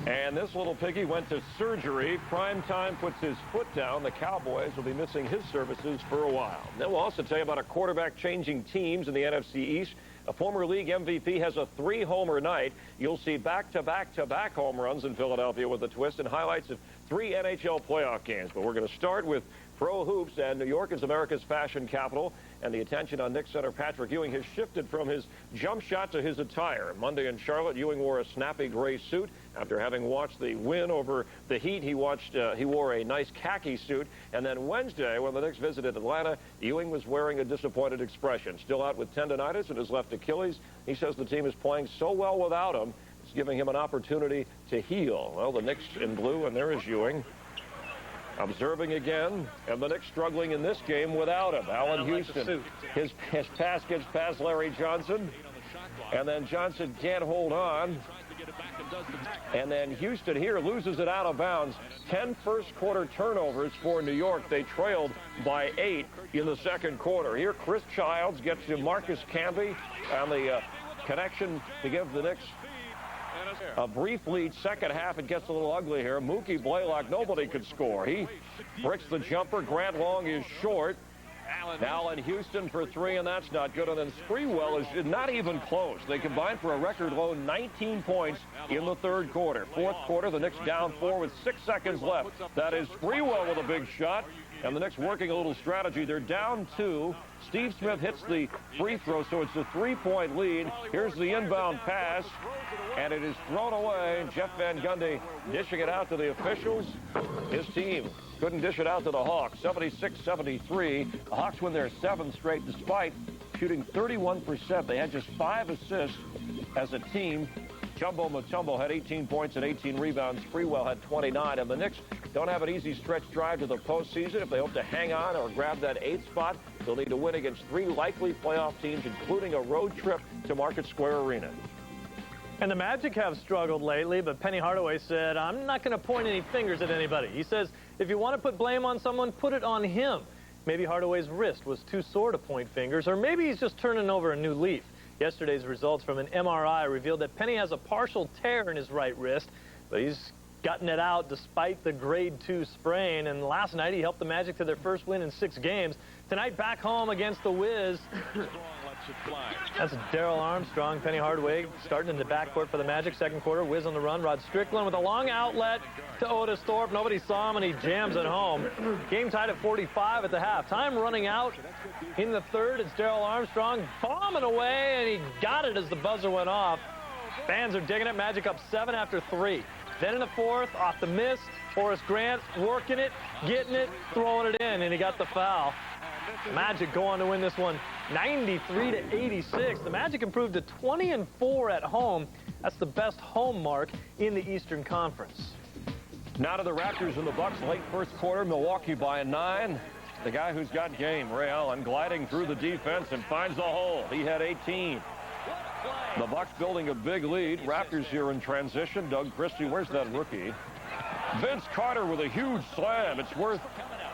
S1: And this little piggy went to surgery. Primetime puts his foot down. The Cowboys will be missing his services for a while. Then we'll also tell you about a quarterback changing teams in the NFC East. A former league MVP has a 3-homer night. You'll see back-to-back-to-back home runs in Philadelphia with a twist, and highlights of 3 NHL playoff games. But we're going to start with pro hoops, and New York is America's fashion capital, and the attention on Knicks center Patrick Ewing has shifted from his jump shot to his attire. Monday in Charlotte, Ewing wore a snappy gray suit. After having watched the win over the Heat, he wore a nice khaki suit. And then Wednesday, when the Knicks visited Atlanta, Ewing was wearing a disappointed expression. Still out with tendonitis in his left Achilles. He says the team is playing so well without him, it's giving him an opportunity to heal. Well, the Knicks in blue, and there is Ewing. Observing again, and the Knicks struggling in this game without him. Allen Houston, his pass gets past Larry Johnson, and then Johnson can't hold on. And then Houston here loses it out of bounds. 10 first-quarter turnovers for New York. They trailed by 8 in the second quarter. Here, Chris Childs gets to Marcus Camby on the connection to give the Knicks a brief lead. Second half, it gets a little ugly here. Mookie Blaylock, nobody could score. He bricks the jumper. Grant Long is short. Allen Houston for 3, and that's not good. And then Sprewell is not even close. They combined for a record low 19 points in the third quarter. Fourth quarter, the Knicks down 4 with 6 seconds left. That is Sprewell with a big shot. And the Knicks working a little strategy. They're down 2. Steve Smith hits the free throw, so it's a 3-point lead. Here's the inbound pass, and it is thrown away. Jeff Van Gundy dishing it out to the officials. His team couldn't dish it out to the Hawks. 76-73. The Hawks win their 7th straight despite shooting 31%. They had just 5 assists as a team. Jumbo Mutombo had 18 points and 18 rebounds. Sprewell had 29. And the Knicks don't have an easy stretch drive to the postseason. If they hope to hang on or grab that 8th spot, they'll need to win against 3 likely playoff teams, including a road trip to Market Square Arena.
S2: And the Magic have struggled lately, but Penny Hardaway said, I'm not going to point any fingers at anybody. He says, if you want to put blame on someone, put it on him. Maybe Hardaway's wrist was too sore to point fingers, or maybe he's just turning over a new leaf. Yesterday's results from an MRI revealed that Penny has a partial tear in his right wrist, but he's gotten it out despite the grade 2 sprain. And last night he helped the Magic to their first win in 6 games. Tonight back home against the Wiz. That's Darrell Armstrong. Penny Hardaway starting in the backcourt for the Magic. Second quarter, Wiz on the run. Rod Strickland with a long outlet to Otis Thorpe. Nobody saw him, and he jams it home. Game tied at 45 at the half. Time running out in the third. It's Darrell Armstrong bombing away, and he got it as the buzzer went off. Fans are digging it. Magic up 7 after 3. Then in the fourth, off the miss, Horace Grant working it, getting it, throwing it in, and he got the foul. Magic go on to win this one 93-86. The Magic improved to 20-4 at home. That's the best home mark in the Eastern Conference.
S1: Now to the Raptors and the Bucks. Late first quarter, Milwaukee by 9. The guy who's got game, Ray Allen, gliding through the defense and finds the hole. He had 18. The Bucks building a big lead. Raptors here in transition. Doug Christie, where's that rookie? Vince Carter with a huge slam. It's worth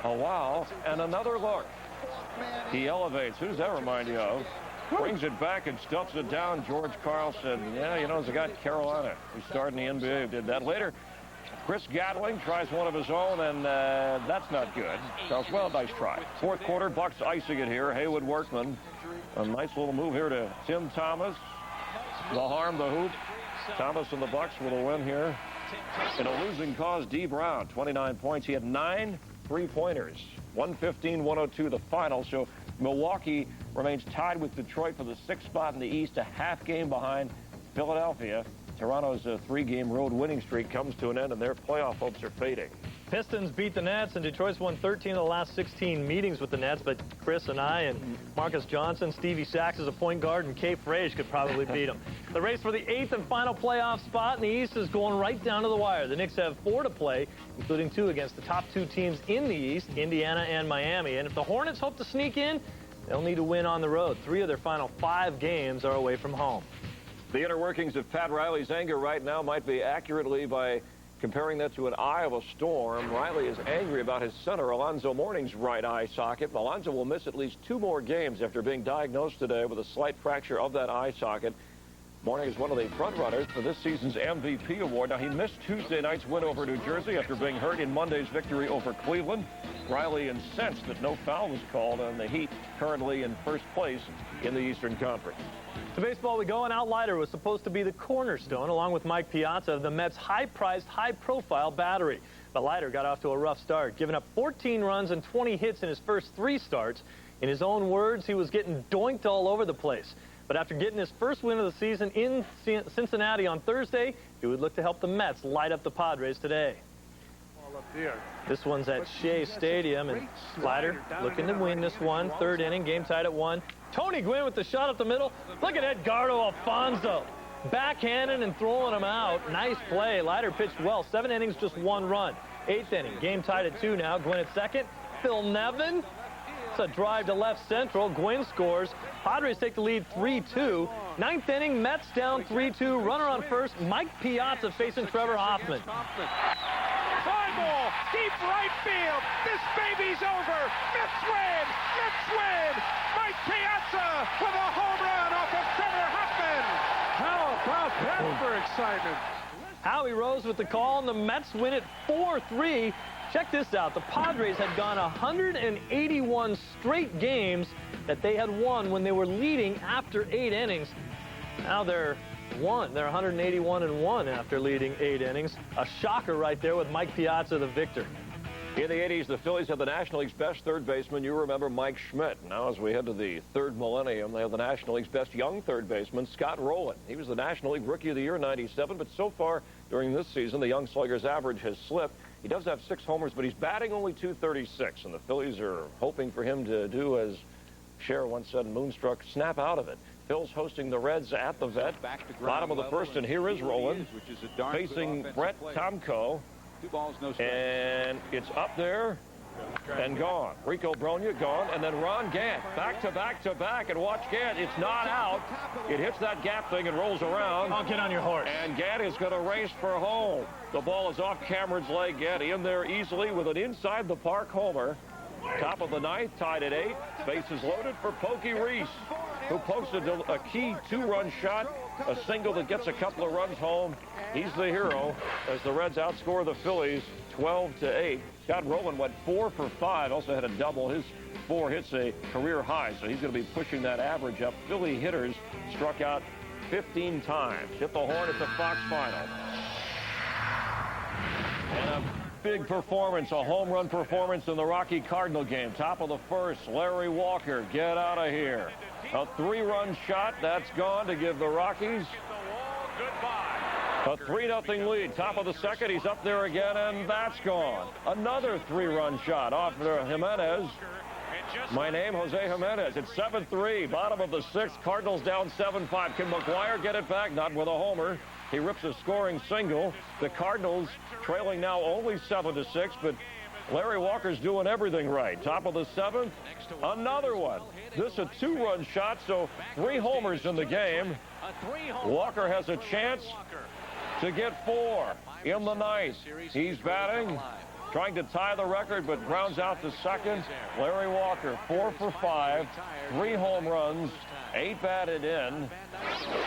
S1: a wow. And another look. He elevates. Who does that remind you of? Brings it back and stuffs it down. George Karl said, yeah, you know, there's a guy at Carolina who starred in the NBA who did that. Later, Chris Gatling tries one of his own, and that's not good. Charles, well, nice try. Fourth quarter, Bucks icing it here. Haywood Workman. A nice little move here to Tim Thomas. The harm, the hoop. Thomas and the Bucks with a win here. In a losing cause, D. Brown, 29 points. He had 9 3-pointers. 115-102 the final. So Milwaukee remains tied with Detroit for the 6th spot in the East, a half game behind Philadelphia. Toronto's 3-game road winning streak comes to an end, and their playoff hopes are fading.
S2: Pistons beat the Nets, and Detroit's won 13 of the last 16 meetings with the Nets, but Chris and I and Marcus Johnson, Stevie Sachs as a point guard, and Kay Frage could probably beat them. The race for the 8th and final playoff spot in the East is going right down to the wire. The Knicks have 4 to play, including 2 against the top 2 teams in the East, Indiana and Miami. And if the Hornets hope to sneak in, they'll need to win on the road. 3 of their final 5 games are away from home.
S1: The inner workings of Pat Riley's anger right now might be accurately by comparing that to an eye of a storm. Riley is angry about his center, Alonzo Mourning's right eye socket. Alonzo will miss at least 2 more games after being diagnosed today with a slight fracture of that eye socket. Mourning is one of the front-runners for this season's MVP award. Now, he missed Tuesday night's win over New Jersey after being hurt in Monday's victory over Cleveland. Riley incensed that no foul was called on the Heat, currently in first place in the Eastern Conference.
S2: To baseball we go, and Al Leiter was supposed to be the cornerstone, along with Mike Piazza, of the Mets' high-priced, high-profile battery. But Leiter got off to a rough start, giving up 14 runs and 20 hits in his first 3 starts. In his own words, he was getting doinked all over the place. But after getting his first win of the season in Cincinnati on Thursday, he would look to help the Mets light up the Padres today. This one's at Shea Stadium, and Leiter looking to win this one. 3rd inning, game tied at 1. Tony Gwynn with the shot up the middle. Look at Edgardo Alfonso. Backhanding and throwing him out. Nice play. Leiter pitched well. 7 innings, just 1 run. 8th inning, game tied at 2 now. Gwynn at second. Phil Nevin. It's a drive to left central. Gwynn scores. Padres take the lead 3-2. 9th inning, Mets down 3-2. Runner on first. Mike Piazza facing Trevor Hoffman.
S17: Fly ball, deep right field. This baby's over. Mets win. Mets win. Mike Piazza with a home run off of Trevor Hoffman. How about that for excitement?
S2: Howie Rose with the call, and the Mets win it 4-3. Check this out. The Padres had gone 181 straight games that they had won when they were leading after 8 innings. Now they're 181-1 after leading 8 innings. A shocker right there with Mike Piazza, the victor.
S1: In the 80s, the Phillies had the National League's best third baseman. You remember Mike Schmidt. Now, as we head to the 3rd millennium, they have the National League's best young third baseman, Scott Rowland. He was the National League Rookie of the Year in '97, but so far during this season, the young slugger's average has slipped. He does have 6 homers, but he's batting only .236, and the Phillies are hoping for him to do, as Cher once said, Moonstruck, snap out of it. Phil's hosting the Reds at the Vet. Bottom of the 1st, and here is Rowland facing Brett Tomko.
S4: 2 balls, no strikes.
S1: And it's up there and gone. Rico Bronya gone, and then Ron Gant back to back to back, and watch Gant. It's not out. It hits that gap thing and rolls around.
S2: I'll get on your horse.
S1: And Gant is going to race for home. The ball is off Cameron's leg. Gant in there easily with an inside the park homer. Top of the 9th, tied at 8. Bases loaded for Pokey Reese, who posted a key 2-run shot, a single that gets a couple of runs home. He's the hero as the Reds outscore the Phillies 12-8. Scott Rowland went 4 for 5, also had a double. His 4 hits a career high, so he's going to be pushing that average up. Philly hitters struck out 15 times. Hit the horn at the Fox final. And a big performance, a home run performance in the Rocky Cardinal game. Top of the 1st, Larry Walker, get out of here. A 3-run shot, that's gone to give the Rockies a 3-0 lead. Top of the 2nd, he's up there again, and that's gone. Another 3-run shot off to Jimenez. My name, Jose Jimenez. It's 7-3. Bottom of the 6th, Cardinals down 7-5. Can McGuire get it back? Not with a homer. He rips a scoring single. The Cardinals trailing now only 7-6, but Larry Walker's doing everything right. Top of the 7th, another one. This a 2-run shot, so 3 homers in the game. Walker has a chance to get 4 in the 9th. He's batting trying to tie the record, but grounds out to second. Larry Walker, 4 for 5, 3 home runs, 8 batted in.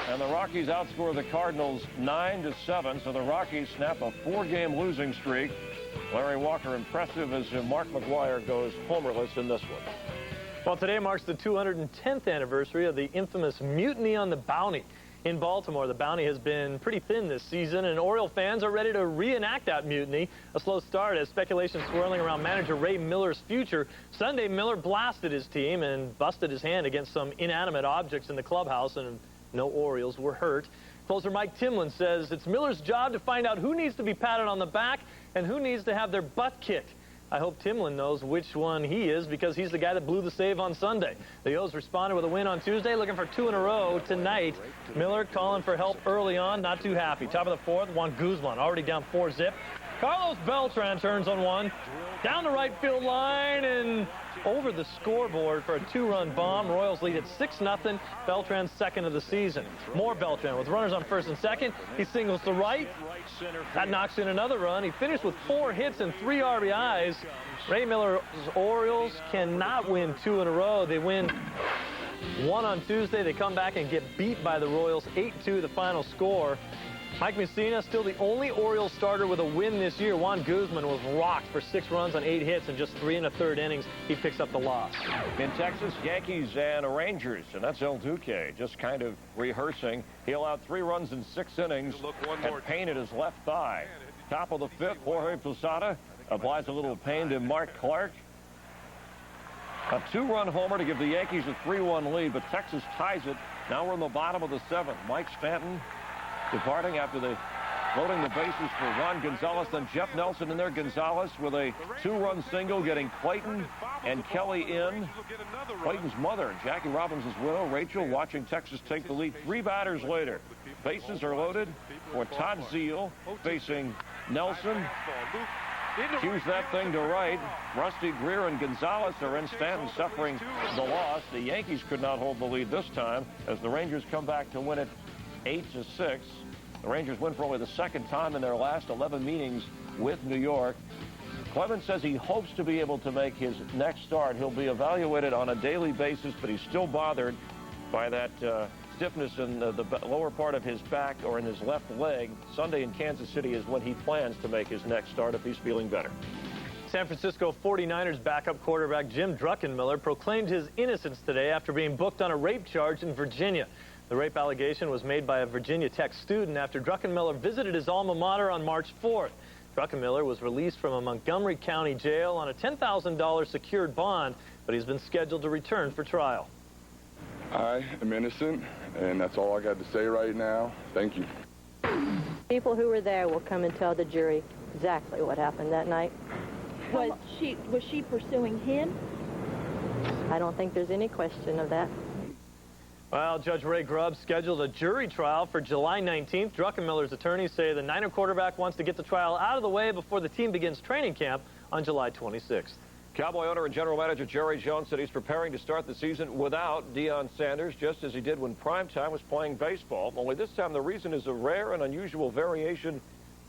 S1: And the Rockies outscore the Cardinals 9-7, so the Rockies snap a 4-game losing streak. Larry Walker impressive as Mark McGwire goes homerless in this one.
S2: Well, today marks the 210th anniversary of the infamous mutiny on the Bounty. In Baltimore, the Bounty has been pretty thin this season, and Oriole fans are ready to reenact that mutiny. A slow start as speculation swirling around manager Ray Miller's future. Sunday, Miller blasted his team and busted his hand against some inanimate objects in the clubhouse, and no Orioles were hurt. Closer Mike Timlin says it's Miller's job to find out who needs to be patted on the back and who needs to have their butt kicked. I hope Timlin knows which one he is, because he's the guy that blew the save on Sunday. The O's responded with a win on Tuesday, looking for 2 in a row tonight. Miller calling for help early on, not too happy. Top of the 4th, Juan Guzman already down 4-zip. Carlos Beltran turns on one, down the right field line and over the scoreboard for a 2-run bomb. Royals lead at 6-0. Beltran's second of the season. More Beltran with runners on first and second. He singles to right. That knocks in another run. He finished with 4 hits and 3 RBIs. Ray Miller's Orioles cannot win 2 in a row. They win 1 on Tuesday. They come back and get beat by the Royals 8-2, the final score. Mike Mussina, still the only Orioles starter with a win this year. Juan Guzman was rocked for 6 runs on 8 hits in just 3 1/3 innings. He picks up the loss.
S1: In Texas, Yankees and Rangers, and that's El Duque just kind of rehearsing. He allowed 3 runs in 6 innings and painted his left thigh. Top of the 5th, Jorge Posada applies a little pain to Mark Clark. A 2-run homer to give the Yankees a 3-1 lead, but Texas ties it. Now we're in the bottom of the 7th. Mike Stanton departing after the loading the bases for Juan Gonzalez. Then Jeff Nelson in there. Gonzalez with a 2-run single, getting Clayton and Kelly in. Clayton's mother, Jackie Robbins' widow, Rachel, watching Texas take the lead. 3 batters later. Bases are loaded for Todd Zeal facing Nelson. Cues that thing to right. Rusty Greer and Gonzalez are in. Stanton suffering the loss. The Yankees could not hold the lead this time as the Rangers come back to win it 8-6. The Rangers win for only the 2nd time in their last 11 meetings with New York. Clemens says he hopes to be able to make his next start. He'll be evaluated on a daily basis, but he's still bothered by that stiffness in the lower part of his back or in his left leg. Sunday in Kansas City is when he plans to make his next start if he's feeling better.
S2: San Francisco 49ers backup quarterback Jim Druckenmiller proclaimed his innocence today after being booked on a rape charge in Virginia. The rape allegation was made by a Virginia Tech student after Druckenmiller visited his alma mater on March 4th. Druckenmiller was released from a Montgomery County jail on a $10,000 secured bond, but he's been scheduled to return for trial.
S4: I am innocent, and that's all I got to say right now. Thank you.
S11: People who were there will come and tell the jury exactly what happened that night.
S12: Was she pursuing him?
S11: I don't think there's any question of that.
S2: Well, Judge Ray Grubb scheduled a jury trial for July 19th. Druckenmiller's attorneys say the Niner quarterback wants to get the trial out of the way before the team begins training camp on July 26th.
S1: Cowboy owner and general manager Jerry Jones said he's preparing to start the season without Deion Sanders, just as he did when Primetime was playing baseball. Only this time the reason is a rare and unusual variation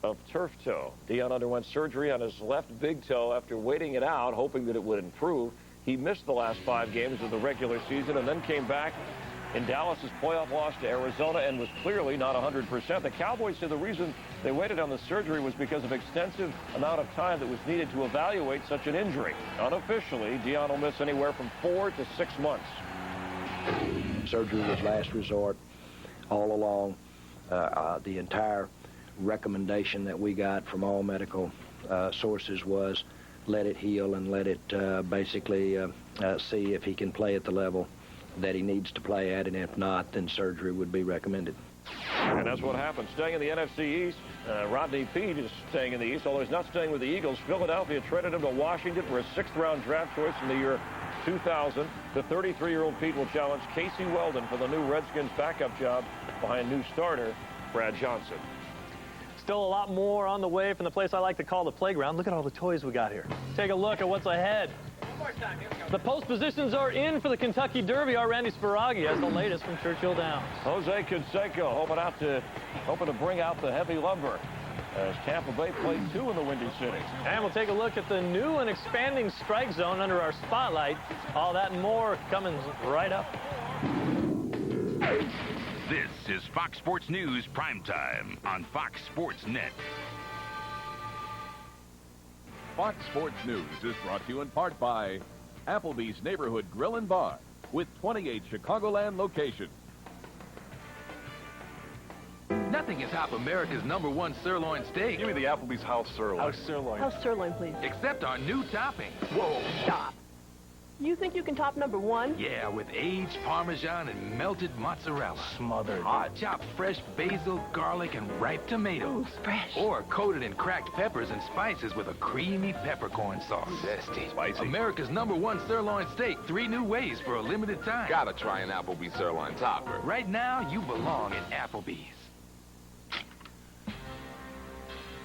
S1: of turf toe. Deion underwent surgery on his left big toe after waiting it out, hoping that it would improve. He missed the last 5 games of the regular season and then came back in Dallas's playoff loss to Arizona and was clearly not 100%. The Cowboys said the reason they waited on the surgery was because of extensive amount of time that was needed to evaluate such an injury. Unofficially, Deion will miss anywhere from 4 to 6 months.
S18: Surgery was last resort all along. The entire recommendation that we got from all medical sources was let it heal and let it basically see if he can play at the level that he needs to play at, and if not, then surgery would be recommended.
S1: And that's what happened. Staying in the NFC East, Rodney Peete is staying in the East, although he's not staying with the Eagles. Philadelphia traded him to Washington for a 6th-round draft choice in the year 2000. The 33-year-old Peete will challenge Casey Weldon for the new Redskins backup job behind new starter Brad Johnson.
S2: Still a lot more on the way from the place I like to call the playground. Look at all the toys we got here. Take a look at what's ahead. The post positions are in for the Kentucky Derby. Our Randy Sparagi has the latest from Churchill Downs.
S1: Jose Canseco hoping to bring out the heavy lumber. as Tampa Bay played 2 in the Windy City.
S2: And we'll take a look at the new and expanding strike zone under our spotlight. All that and more coming right up.
S5: This is Fox Sports News Primetime on Fox Sports Net.
S6: Fox Sports News is brought to you in part by Applebee's Neighborhood Grill and Bar with 28 Chicagoland locations.
S9: Nothing is top America's #1 sirloin steak.
S6: Give me the Applebee's House Sirloin.
S9: House Sirloin.
S11: House sirloin, please.
S9: Except our new topping. Whoa.
S11: Stop. You think you can top #1?
S9: Yeah, with aged Parmesan and melted mozzarella.
S6: Smothered.
S9: Hot chopped fresh basil, garlic, and ripe tomatoes.
S11: Ooh, fresh.
S9: Or coated in cracked peppers and spices with a creamy peppercorn sauce. Zesty.
S6: Spicy.
S9: America's #1 sirloin steak. 3 new ways for a limited time.
S6: Gotta try an Applebee's Sirloin Topper.
S9: Right now, you belong at Applebee's.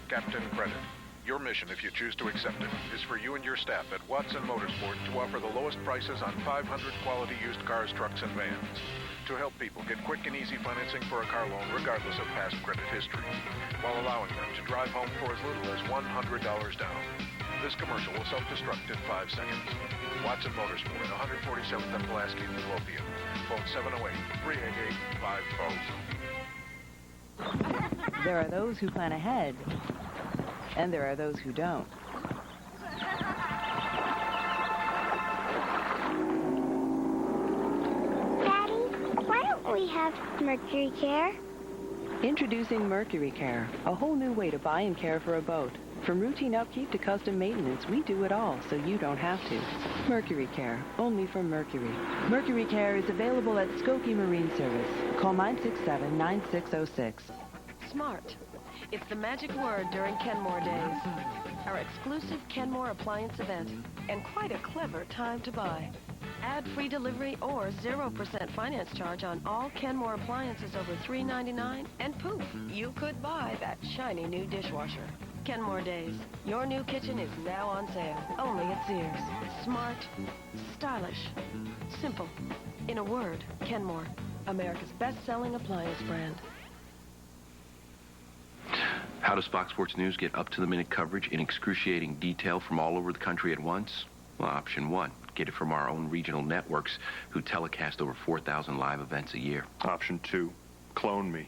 S7: Captain Credit. Your mission, if you choose to accept it, is for you and your staff at Watson Motorsport to offer the lowest prices on 500 quality used cars, trucks, and vans. To help people get quick and easy financing for a car loan regardless of past credit history, while allowing them to drive home for as little as $100 down. This commercial will self-destruct in 5 seconds. Watson Motorsport, 147th and Pulaski, Midlothian. Phone 708-388-5000.
S10: There are those who plan ahead, and there are those who don't.
S19: Daddy, why don't we have Mercury Care?
S10: Introducing Mercury Care, a whole new way to buy and care for a boat. From routine upkeep to custom maintenance, we do it all so you don't have to. Mercury Care, only from Mercury. Mercury Care is available at Skokie Marine Service. Call 967-9606.
S20: Smart. It's the magic word during Kenmore Days. Our exclusive Kenmore appliance event, and quite a clever time to buy. Add free delivery or 0% finance charge on all Kenmore appliances over $3.99, and poof, you could buy that shiny new dishwasher. Kenmore Days. Your new kitchen is now on sale, only at Sears. Smart, stylish, simple. In a word, Kenmore, America's best-selling appliance brand.
S24: How does Fox Sports News get up-to-the-minute coverage in excruciating detail from all over the country at once? Well, option 1, get it from our own regional networks who telecast over 4,000 live events a year.
S6: Option 2, clone me.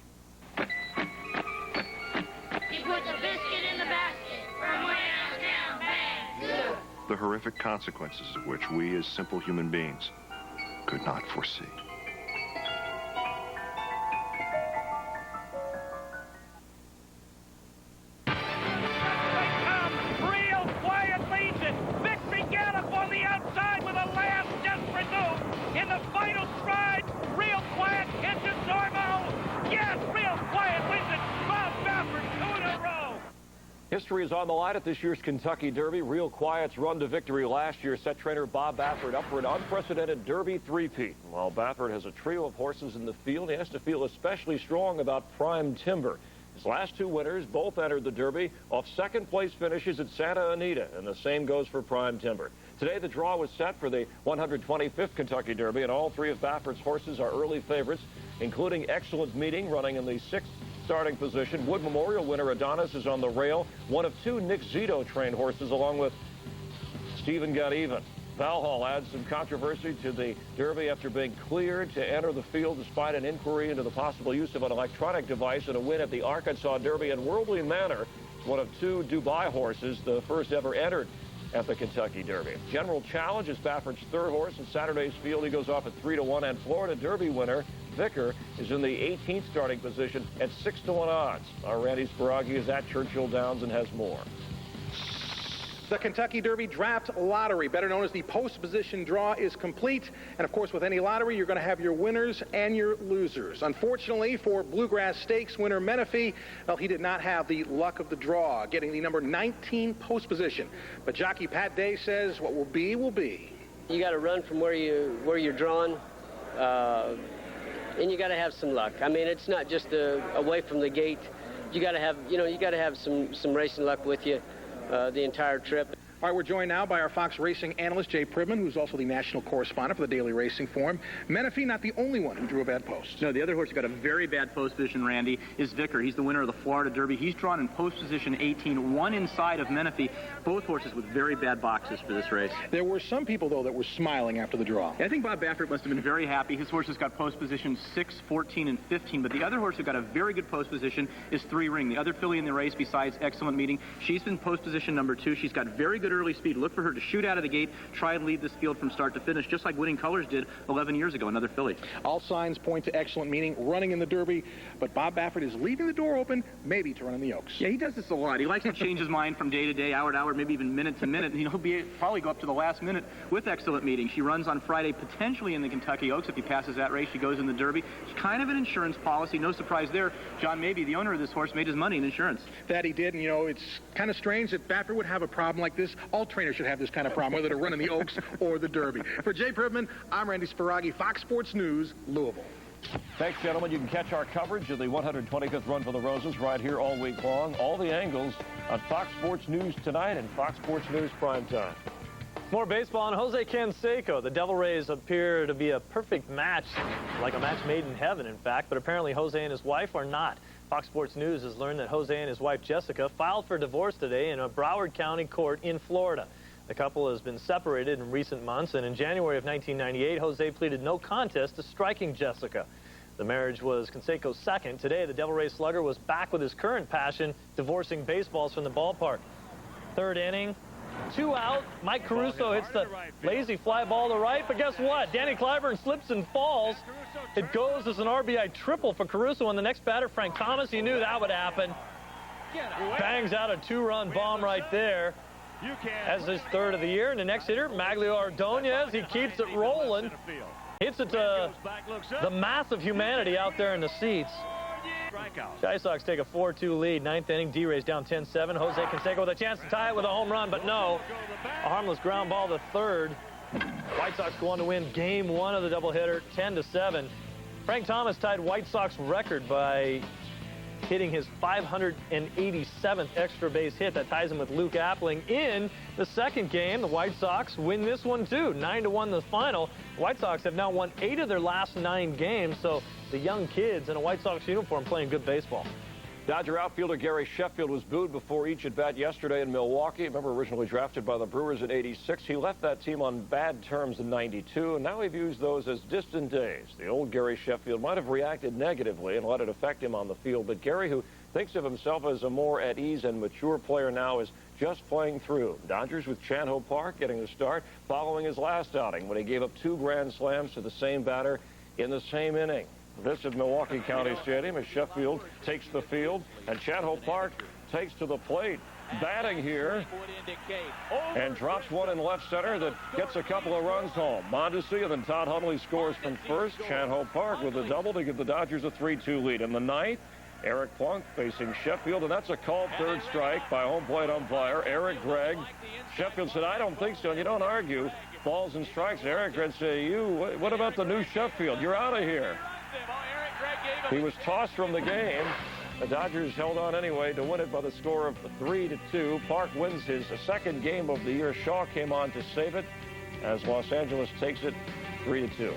S21: He puts a biscuit in the basket from way down, bad.
S6: The horrific consequences of which we as simple human beings could not foresee.
S17: In the final stride, Real Quiet into Zormo. Yes, Real Quiet wins it. Bob Baffert, 2 in a row.
S1: History is on the line at this year's Kentucky Derby. Real Quiet's run to victory last year set trainer Bob Baffert up for an unprecedented Derby three-peat. While Baffert has a trio of horses in the field, he has to feel especially strong about Prime Timber. His last 2 winners both entered the Derby off second-place finishes at Santa Anita, and the same goes for Prime Timber. Today, the draw was set for the 125th Kentucky Derby, and all 3 of Baffert's horses are early favorites, including Excellent Meeting, running in the 6th starting position. Wood Memorial winner Adonis is on the rail, one of 2 Nick Zito-trained horses, along with Stephen Got Even. Valhall adds some controversy to the Derby after being cleared to enter the field despite an inquiry into the possible use of an electronic device in a win at the Arkansas Derby. In Worldly Manor, one of 2 Dubai horses, the first ever entered at the Kentucky Derby. General Challenge is Baffert's 3rd horse in Saturday's field. He goes off at 3-1, and Florida Derby winner Vicker is in the 18th starting position at 6-1 odds. Our Randy Sparagi is at Churchill Downs and has more.
S16: The Kentucky Derby Draft Lottery, better known as the post-position draw, is complete. And, of course, with any lottery, you're going to have your winners and your losers. Unfortunately, for Bluegrass Stakes winner Menifee, well, he did not have the luck of the draw, getting the number 19 post position. But jockey Pat Day says what will be, will be.
S25: You got to run from where you're drawn, and you got to have some luck. I mean, it's not just away from the gate. You got to have, you got to have some racing luck with you the entire trip.
S3: All right, we're joined now by our Fox Racing analyst, Jay Pribman, who's also the national correspondent for the Daily Racing Form. Menifee, not the only one who drew a bad post.
S8: No, the other horse who got a very bad post position, Randy, is Vicker. He's the winner of the Florida Derby. He's drawn in post position 18, one inside of Menifee. Both horses with very bad boxes for this race.
S3: There were some people, though, that were smiling after the draw.
S8: I think Bob Baffert must have been very happy. His horses got post position 6, 14, and 15, but the other horse who got a very good post position is 3 Ring, the other filly in the race besides Excellent Meeting. She's been post position number 2. She's got very good early speed. Look for her to shoot out of the gate, try and lead this field from start to finish, just like Winning Colors did 11 years ago, another filly.
S3: All signs point to Excellent Meaning running in the Derby, but Bob Baffert is leaving the door open, maybe to run in the Oaks.
S8: Yeah, he does this a lot. He likes to change his mind from day to day, hour to hour, maybe even minute to minute. He'll probably go up to the last minute with Excellent Meeting. She runs on Friday, potentially in the Kentucky Oaks. If he passes that race, she goes in the Derby. It's kind of an insurance policy. No surprise there. John Mabey, the owner of this horse, made his money in insurance.
S3: That he did, and you know, it's kind of strange that Baffert would have a problem like this. All trainers should have this kind of problem, whether to run in the Oaks or the Derby. For Jay Pribman, I'm Randy Sparagi, Fox Sports News, Louisville.
S1: Thanks, gentlemen. You can catch our coverage of the 125th Run for the Roses right here all week long. All the angles on Fox Sports News tonight and Fox Sports News Primetime.
S2: More baseball on Jose Canseco. The Devil Rays appear to be a perfect match, like a match made in heaven, in fact, but apparently Jose and his wife are not. Fox Sports News has learned that Jose and his wife Jessica filed for divorce today in a Broward County court in Florida. The couple has been separated in recent months, and in January of 1998, Jose pleaded no contest to striking Jessica. The marriage was Canseco's second. Today, the Devil Rays slugger was back with his current passion, divorcing baseballs from the ballpark. Third inning, 2 out. Mike Caruso hits the lazy fly ball to right, but guess what? Danny Clyburn slips and falls. It goes as an RBI triple for Caruso, and the next batter, Frank Thomas, he knew that would happen. Bangs out a 2-run bomb right there. As his third of the year, and the next hitter, Maglio Ordonez, he keeps it rolling. Hits it to the mass of humanity out there in the seats. Sky Sox take a 4-2 lead. Ninth inning, D-Rays down 10-7. Jose Canseco with a chance to tie it with a home run, but no. A harmless ground ball to third. White Sox go on to win game 1 of the doubleheader, 10-7. Frank Thomas tied White Sox record by hitting his 587th extra base hit. That ties him with Luke Appling in the second game. The White Sox win this one too, 9-1 the final. The White Sox have now won 8 of their last 9 games, so the young kids in a White Sox uniform playing good baseball.
S1: Dodger outfielder Gary Sheffield was booed before each at-bat yesterday in Milwaukee. Remember, originally drafted by the Brewers in '86. He left that team on bad terms in '92, and now he views those as distant days. The old Gary Sheffield might have reacted negatively and let it affect him on the field, but Gary, who thinks of himself as a more at ease and mature player now, is just playing through. Dodgers with Chan-Ho Park getting the start following his last outing when he gave up 2 grand slams to the same batter in the same inning. This is Milwaukee County Stadium as Sheffield takes the field and Chan-Ho Park takes to the plate. Batting here and drops one in left center that gets a couple of runs home. Mondesi and then Todd Hundley scores from first. Chan-Ho Park with a double to give the Dodgers a 3-2 lead. In the ninth, Eric Plunk facing Sheffield, and that's a called third strike by home plate umpire Eric Gregg. Sheffield said, I don't think so, and you don't argue. Balls and strikes. Eric Gregg said, what about the new Sheffield? You're out of here. He was tossed from the game. The Dodgers held on anyway to win it by the score of 3-2. Park wins his second game of the year. Shaw came on to save it as Los Angeles takes it 3-2.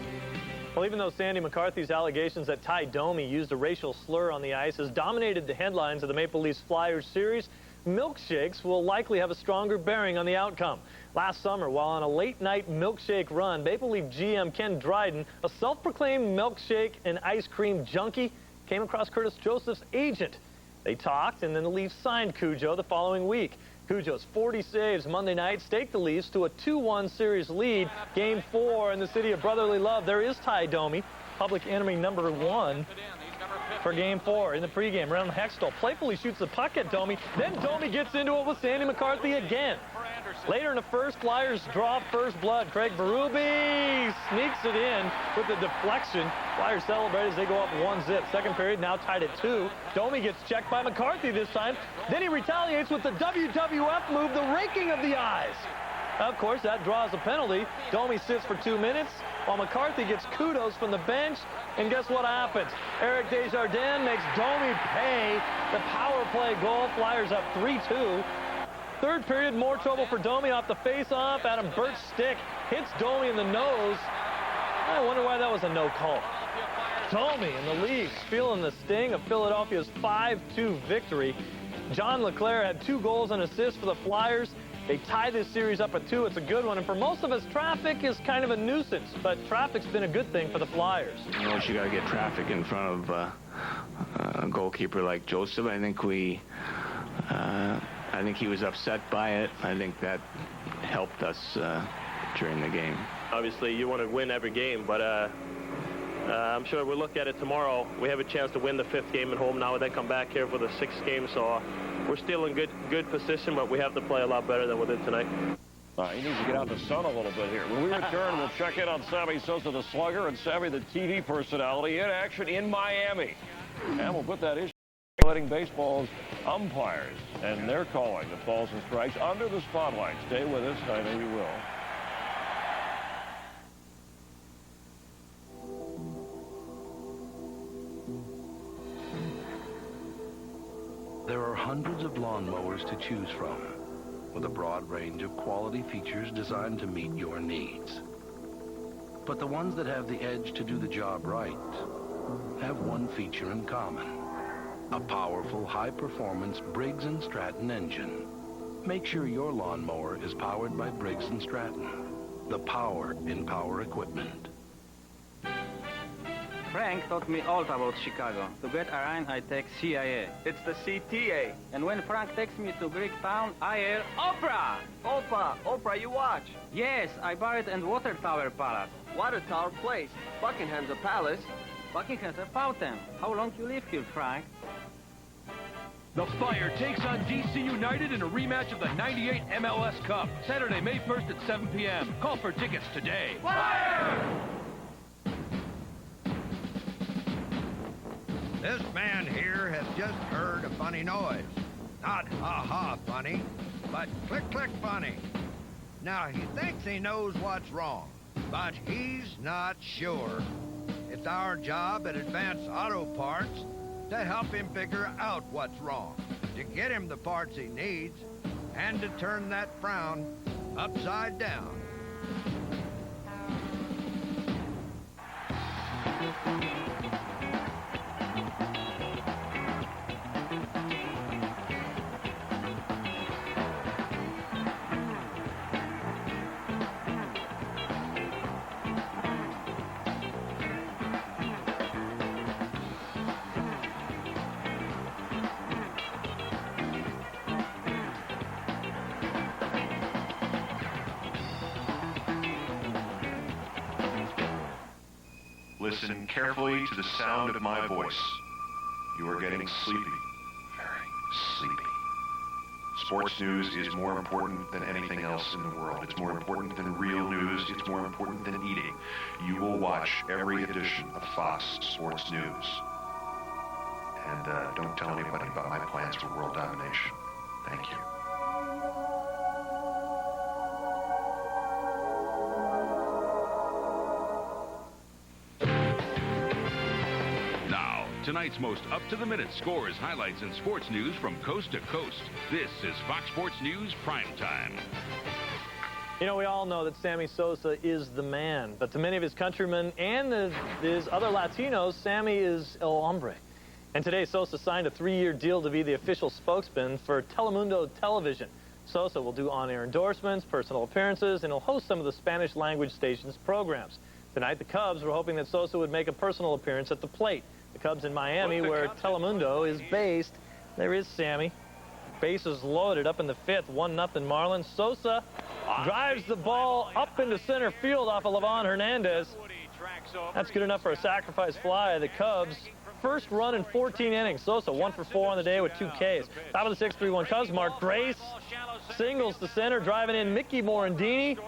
S2: Well, even though Sandy McCarthy's allegations that Ty Domi used a racial slur on the ice has dominated the headlines of the Maple Leafs Flyers series, milkshakes will likely have a stronger bearing on the outcome. Last summer, while on a late-night milkshake run, Maple Leaf GM Ken Dryden, a self-proclaimed milkshake and ice cream junkie, came across Curtis Joseph's agent. They talked, and then the Leafs signed Cujo the following week. Cujo's 40 saves Monday night staked the Leafs to a 2-1 series lead. Game 4 in the city of brotherly love. There is Ty Domi, public enemy number 1 for Game 4. In the pregame, Ron Hextall playfully shoots the puck at Domi. Then Domi gets into it with Sandy McCarthy again. Later in the first, Flyers draw first blood. Craig Berube sneaks it in with the deflection. Flyers celebrate as they go up 1-0. Second period now tied at 2. Domi gets checked by McCarthy this time. Then he retaliates with the WWF move, the raking of the eyes. Of course, that draws a penalty. Domi sits for 2 minutes while McCarthy gets kudos from the bench. And guess what happens? Eric Desjardins makes Domi pay the power play goal. Flyers up 3-2. Third period, more trouble for Domi off the face-off. Adam Burt's stick hits Domi in the nose. I wonder why that was a no call. Domi and the Leafs feeling the sting of Philadelphia's 5-2 victory. John LeClaire had 2 goals and assists for the Flyers. They tie this series up at 2. It's a good one. And for most of us, traffic is kind of a nuisance. But traffic's been a good thing for the Flyers.
S13: You know, you got to get traffic in front of a goalkeeper like Joseph. I think he was upset by it. I think that helped us during the game.
S14: Obviously, you want to win every game, but I'm sure we'll look at it tomorrow. We have a chance to win the 5th game at home now and then come back here for the 6th game. So we're still in good position, but we have to play a lot better than we did tonight.
S1: He needs to get out in the sun a little bit here. When we return, we'll check in on Sammy Sosa, the slugger, and Sammy, the TV personality, in action in Miami. And we'll put that issue letting baseball's umpires and their calling the balls and strikes under the spotlight. Stay with us. I know you will.
S15: There are hundreds of lawnmowers to choose from, with a broad range of quality features designed to meet your needs. But the ones that have the edge to do the job right have one feature in common: a powerful, high-performance Briggs & Stratton engine. Make sure your lawnmower is powered by Briggs & Stratton, the power in power equipment.
S22: Frank taught me all about Chicago. To get around, I take CIA. It's the CTA. And when Frank takes me to Greek town, I hear Oprah! Oprah, you watch? Yes, I buried in Water Tower Palace. Water Tower Place. Buckingham's a palace. Buckingham's a fountain. How long you live here, Frank?
S23: The Fire takes on DC United in a rematch of the '98 MLS Cup. Saturday, May 1st at 7 p.m. Call for tickets today. Fire!
S26: This man here has just heard a funny noise. Not ha-ha funny, but click-click funny. Now, he thinks he knows what's wrong, but he's not sure. It's our job at Advanced Auto Parts to help him figure out what's wrong, to get him the parts he needs, and to turn that frown upside down.
S7: Listen carefully to the sound of my voice. You are getting sleepy, very sleepy. Sports news is more important than anything else in the world. It's more important than real news. It's more important than eating. You will watch every edition of Fox Sports News. And don't tell anybody about my plans for world domination. Thank you.
S5: Tonight's most up-to-the-minute scores, highlights, and sports news from coast to coast. This is Fox Sports News Primetime.
S2: You know, we all know that Sammy Sosa is the man, but to many of his countrymen and his other Latinos, Sammy is el hombre. And today, Sosa signed a 3-year deal to be the official spokesman for Telemundo Television. Sosa will do on-air endorsements, personal appearances, and he'll host some of the Spanish-language station's programs. Tonight, the Cubs were hoping that Sosa would make a personal appearance at the plate. The Cubs in Miami, where Telemundo is based. There is Sammy. Bases loaded up in the 5th, 1-0 Marlins. Sosa drives the ball up into center field off of Livan Hernandez. That's good enough for a sacrifice fly. The Cubs' first run in 14 innings. Sosa 1 for 4 on the day with 2 Ks. Top of the 6th, 3-1 Cubs. Mark Grace singles to center, driving in Mickey Morandini.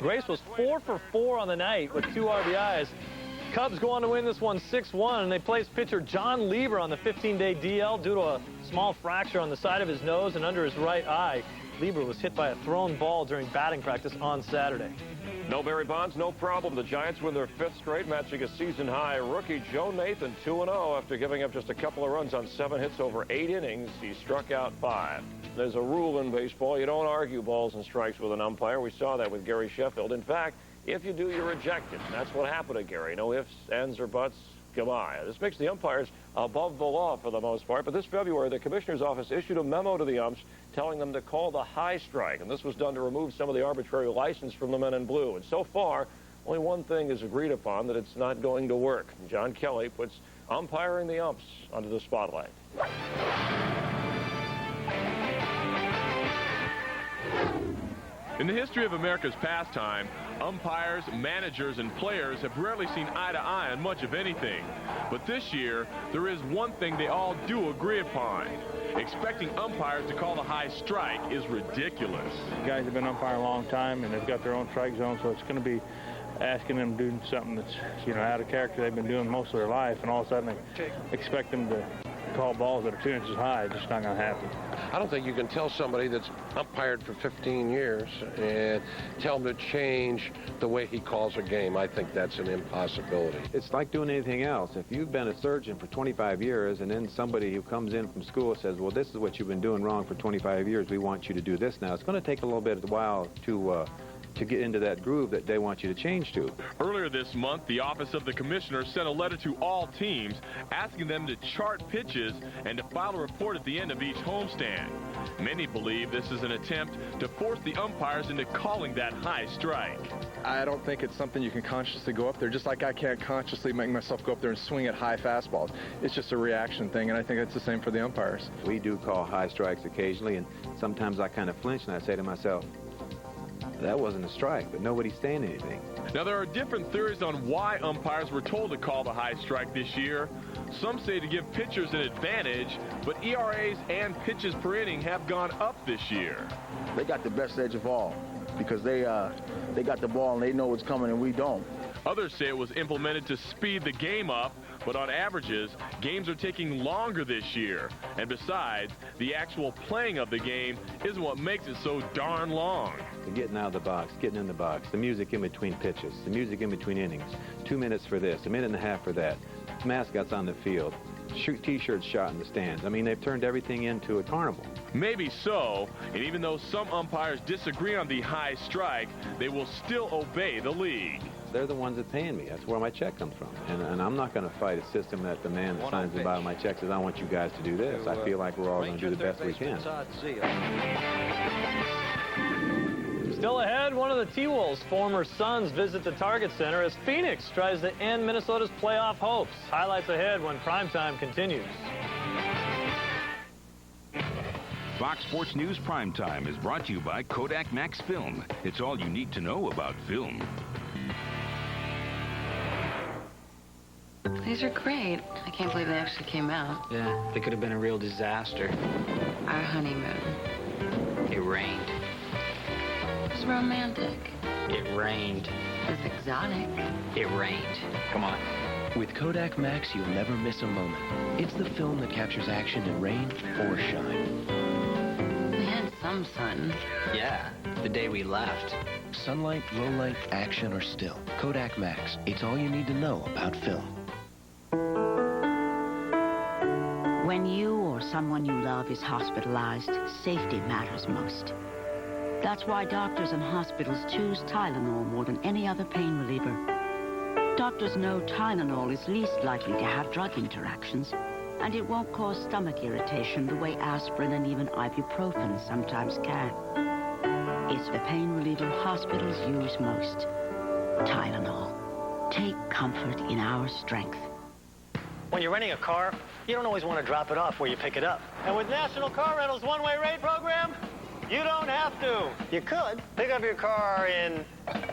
S2: Grace was 4 for 4 on the night with 2 RBIs. Cubs go on to win this one 6-1, and they placed pitcher John Lieber on the 15-day DL due to a small fracture on the side of his nose and under his right eye. Lieber was hit by a thrown ball during batting practice on Saturday.
S1: No Barry Bonds, no problem. The Giants win their 5th straight, matching a season-high rookie Joe Nathan 2-0 after giving up just a couple of runs on 7 hits over 8 innings. He struck out 5. There's a rule in baseball. You don't argue balls and strikes with an umpire. We saw that with Gary Sheffield. In fact, if you do, you're ejected. That's what happened to Gary. No ifs, ands, or buts. Goodbye. This makes the umpires above the law for the most part. But this February, the commissioner's office issued a memo to the umps telling them to call the high strike. And this was done to remove some of the arbitrary license from the men in blue. And so far, only one thing is agreed upon, that it's not going to work. John Kelly puts umpiring the umps under the spotlight.
S6: In the history of America's pastime, umpires, managers, and players have rarely seen eye to eye on much of anything. But this year, there is one thing they all do agree upon. Expecting umpires to call the high strike is ridiculous.
S4: Guys have been umpiring a long time, and they've got their own strike zone, so it's going to be asking them to do something that's, out of character they've been doing most of their life, and all of a sudden they expect them to call balls that are 2 inches high. It's just not going to happen.
S9: I don't think you can tell somebody that's umpired for 15 years and tell him to change the way he calls a game. I think that's an impossibility.
S11: It's like doing anything else. If you've been a surgeon for 25 years and then somebody who comes in from school says, well, this is what you've been doing wrong for 25 years, we want you to do this now. It's going to take a little bit of a while to get into that groove that they want you to change to.
S6: Earlier this month, the Office of the Commissioner sent a letter to all teams asking them to chart pitches and to file a report at the end of each homestand. Many believe this is an attempt to force the umpires into calling that high strike.
S12: I don't think it's something you can consciously go up there, just like I can't consciously make myself go up there and swing at high fastballs. It's just a reaction thing, and I think it's the same for the umpires.
S11: We do call high strikes occasionally, and sometimes I kind of flinch and I say to myself, that wasn't a strike, but nobody's saying anything.
S6: Now, there are different theories on why umpires were told to call the high strike this year. Some say to give pitchers an advantage, but ERAs and pitches per inning have gone up this year.
S18: They got the best edge of all because they got the ball and they know what's coming and we don't.
S6: Others say it was implemented to speed the game up, but on averages, games are taking longer this year. And besides, the actual playing of the game isn't what makes it so darn long.
S11: Getting out of the box, getting in the box, the music in between pitches, the music in between innings, 2 minutes for this, a minute and a half for that, mascots on the field, T-shirts shot in the stands. I mean, they've turned everything into a carnival.
S6: Maybe so, and even though some umpires disagree on the high strike, they will still obey the league.
S11: They're the ones that paying me. That's where my check comes from. And I'm not going to fight a system that the man that signs the bottom of my check says, I want you guys to do this. I feel like we're all going to do the best we can.
S2: Still ahead, one of the T-Wolves' former sons visit the Target Center as Phoenix tries to end Minnesota's playoff hopes. Highlights ahead when primetime continues.
S5: Fox Sports News Primetime is brought to you by Kodak Max Film. It's all you need to know about film.
S19: These are great. I can't believe they actually came out.
S27: Yeah, they could have been a real disaster.
S19: Our honeymoon.
S27: It rained.
S19: It was romantic.
S27: It rained.
S19: It was exotic.
S27: It rained. Come on.
S28: With Kodak Max, you'll never miss a moment. It's the film that captures action in rain or shine.
S19: We had some sun.
S27: Yeah, the day we left.
S28: Sunlight, low light, action, or still. Kodak Max. It's all you need to know about film.
S29: When you or someone you love is hospitalized, safety matters most. That's why doctors and hospitals choose Tylenol more than any other pain reliever. Doctors know Tylenol is least likely to have drug interactions, and it won't cause stomach irritation the way aspirin and even ibuprofen sometimes can. It's the pain reliever hospitals use most. Tylenol. Take comfort in our strength.
S30: When you're renting a car, you don't always want to drop it off where you pick it up. And with National Car Rental's one-way rate program, you don't have to. You could pick up your car in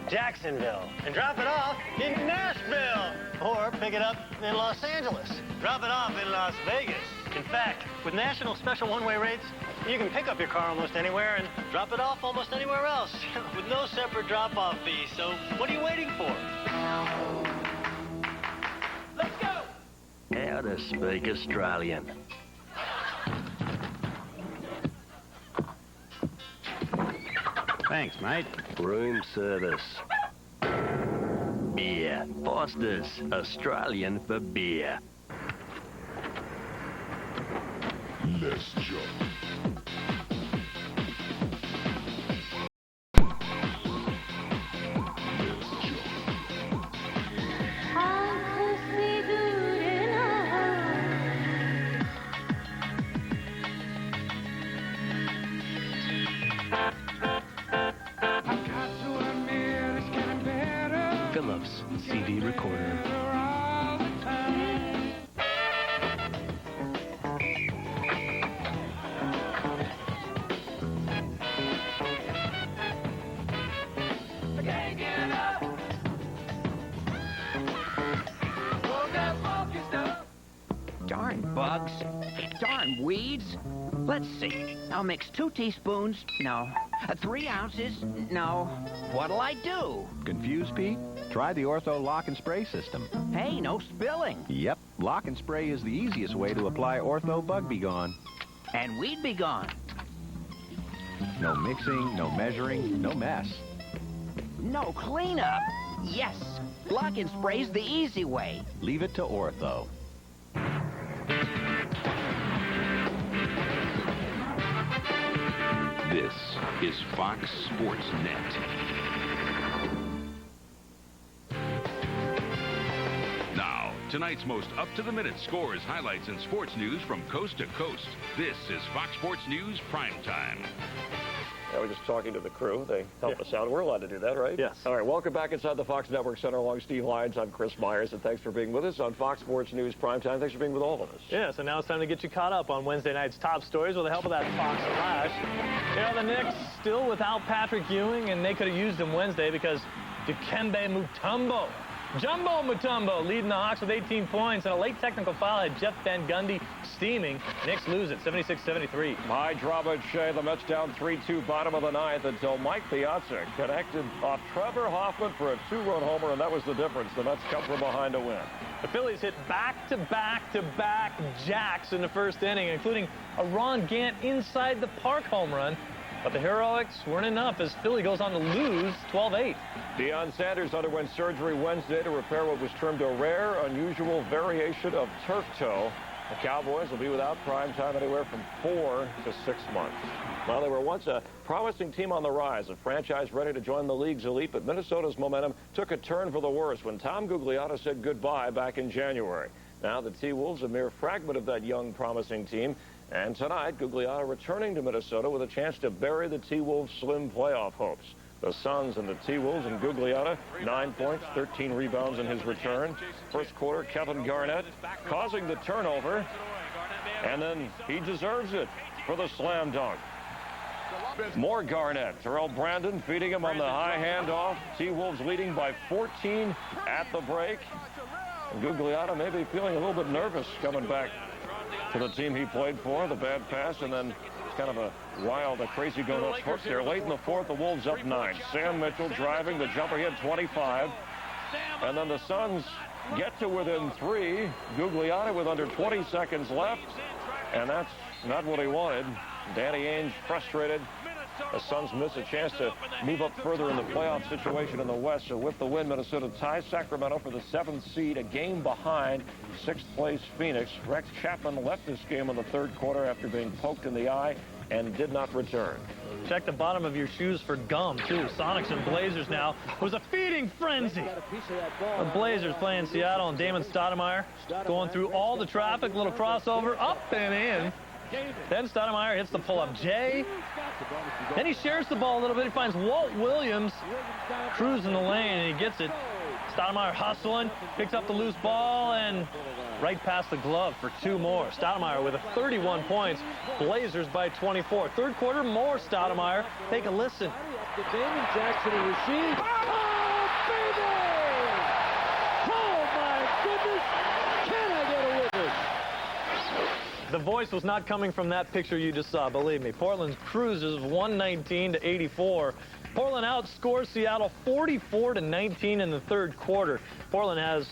S30: Jacksonville and drop it off in Nashville. Or pick it up in Los Angeles. Drop it off in Las Vegas. In fact, with National Special one-way rates, you can pick up your car almost anywhere and drop it off almost anywhere else with no separate drop-off fee. So what are you waiting for? Let's go!
S28: How to speak Australian.
S27: Thanks, mate.
S28: Room service. beer. Foster's, Australian for beer.
S3: Let's jump.
S28: Philips CD recorder.
S8: Darn bugs. Darn weeds. Let's see. I'll mix 2 teaspoons. No. 3 ounces. No. What'll I do?
S10: Confused, Pete? Try the Ortho Lock and Spray system.
S8: Hey, no spilling.
S10: Yep, Lock and Spray is the easiest way to apply Ortho Bug Be Gone.
S8: And we'd be gone.
S10: No mixing, no measuring, no mess.
S8: No cleanup. Yes. Lock and Spray's the easy way.
S10: Leave it to Ortho.
S5: This is Fox Sports Net. Now, tonight's most up-to-the-minute scores, highlights, and sports news from coast to coast. This is Fox Sports News Primetime.
S1: Yeah, we're just talking to the crew. They help us out. We're allowed to do that, right?
S2: Yes.
S1: All right, welcome back inside the Fox Network Center along Steve Lyons. I'm Chris Myers, and thanks for being with us on Fox Sports News Primetime. Thanks for being with all of us.
S2: Yeah, so now it's time to get you caught up on Wednesday night's top stories with the help of that Fox Flash. You know, the Knicks still without Patrick Ewing, and they could have used him Wednesday because Dikembe Mutombo, Jumbo Mutombo, leading the Hawks with 18 points, and a late technical foul had Jeff Van Gundy steaming. Knicks lose it 76-73.
S1: My drama, Shea. The Mets down 3-2 bottom of the ninth until Mike Piazza connected off Trevor Hoffman for a 2-run homer, and that was the difference. The Mets come from behind to win.
S2: The Phillies hit back-to-back-to-back jacks in the first inning, including a Ron Gant inside the park home run. But the heroics weren't enough as Philly goes on to lose 12-8.
S1: Deion Sanders underwent surgery Wednesday to repair what was termed a rare, unusual variation of turf toe. The Cowboys will be without prime time anywhere from 4 to 6 months. Well, they were once a promising team on the rise, a franchise ready to join the league's elite, but Minnesota's momentum took a turn for the worse when Tom Gugliotta said goodbye back in January. Now the T-Wolves, a mere fragment of that young, promising team. And tonight, Gugliotta returning to Minnesota with a chance to bury the T-Wolves' slim playoff hopes. The Suns and the T-Wolves and Gugliotta, 9 points, 13 rebounds in his return. First quarter, Kevin Garnett causing the turnover. And then he deserves it for the slam dunk. More Garnett. Terrell Brandon feeding him on the high handoff. T-Wolves leading by 14 at the break. And Gugliotta may be feeling a little bit nervous coming back to the team he played for. The bad pass, and then it's kind of a wild, crazy go-nuts hook there. Late in the fourth, the Wolves up 9. Sam Mitchell driving the jumper. He had 25. And then the Suns get to within 3. Gugliotta with under 20 seconds left. And that's not what he wanted. Danny Ainge frustrated. The Suns miss a chance to move up further in the playoff situation in the West. So with the win, Minnesota ties Sacramento for the 7th seed, a game behind 6th place Phoenix. Rex Chapman left this game in the third quarter after being poked in the eye and did not return.
S2: Check the bottom of your shoes for gum, too. Sonics and Blazers now. It was a feeding frenzy. The Blazers playing Seattle, and Damon Stoudemire going through all the traffic. Little crossover, up and in. Then Stoudemire hits the pull-up J. Then he shares the ball a little bit. He finds Walt Williams cruising the lane, and he gets it. Stoudemire hustling, picks up the loose ball, and right past the glove for 2 more. Stoudemire with a 31 points. Blazers by 24. Third quarter, more Stoudemire. Take a listen.
S13: Damon Jackson and Rasheed. Oh, baby! Oh, my goodness! Can I get a witness?
S2: The voice was not coming from that picture you just saw, believe me. Portland cruises 119 to 84. Portland outscores Seattle 44 to 19 in the third quarter. Portland has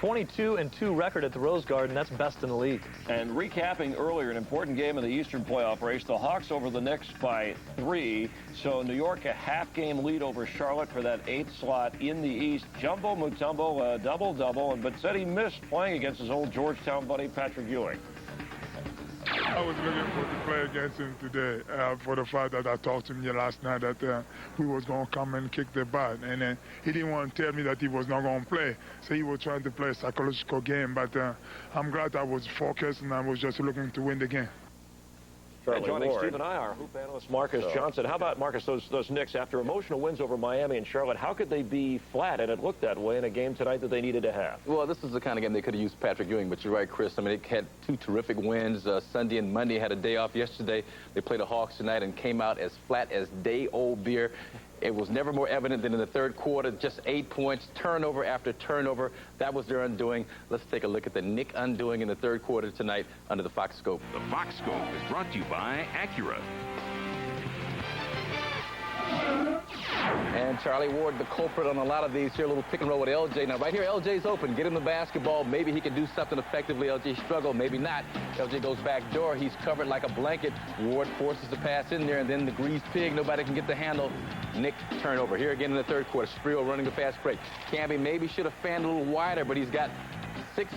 S2: 22-2 record at the Rose Garden. That's best in the league.
S1: And recapping earlier, an important game in the Eastern playoff race, the Hawks over the Knicks by 3. So New York a half-game lead over Charlotte for that 8th slot in the East. Jumbo Mutombo, a double-double, but said he missed playing against his old Georgetown buddy, Patrick Ewing.
S3: I was looking for to play against him today for the fact that I talked to him last night that we was going to come and kick the butt. And he didn't want to tell me that he was not going to play. So he was trying to play a psychological game. But I'm glad I was focused and I was just looking to win the game.
S1: And joining Steve and I, our hoop analyst Marcus Johnson. How about, Marcus, those Knicks, after emotional wins over Miami and Charlotte, how could they be flat? And it looked that way in a game tonight that they needed to have.
S14: Well, this is the kind of game they could have used Patrick Ewing, but you're right, Chris. I mean, they had 2 terrific wins. Sunday and Monday had a day off yesterday. They played the Hawks tonight and came out as flat as day-old beer. It was never more evident than in the third quarter. Just 8 points, turnover after turnover. That was their undoing. Let's take a look at the Knick undoing in the third quarter tonight under the Fox Scope.
S5: The Fox Scope is brought to you by Acura.
S14: And Charlie Ward, the culprit on a lot of these here. A little pick and roll with LJ. Now, right here, LJ's open. Get him the basketball. Maybe he can do something effectively. LJ struggled. Maybe not. LJ goes back door. He's covered like a blanket. Ward forces the pass in there, and then the greased pig. Nobody can get the handle. Knick turnover. Here again in the third quarter. Spreo running the fast break. Camby maybe should have fanned a little wider, but he's got 6'2"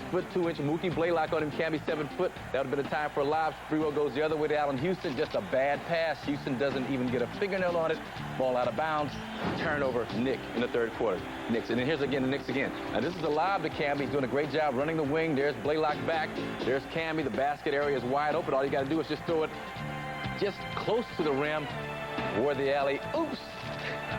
S14: Mookie Blaylock on him. Camby 7 foot. That would have been a time for a lob. Spreo goes the other way down on Houston. Just a bad pass. Houston doesn't even get a fingernail on it. Ball out of bounds. Turnover. Knick in the third quarter. Knicks. And then here's again the Knicks again. Now this is a lob to Camby. He's doing a great job running the wing. There's Blaylock back. There's Camby. The basket area is wide open. All you got to do is just throw it just close to the rim. Toward the alley. Oops.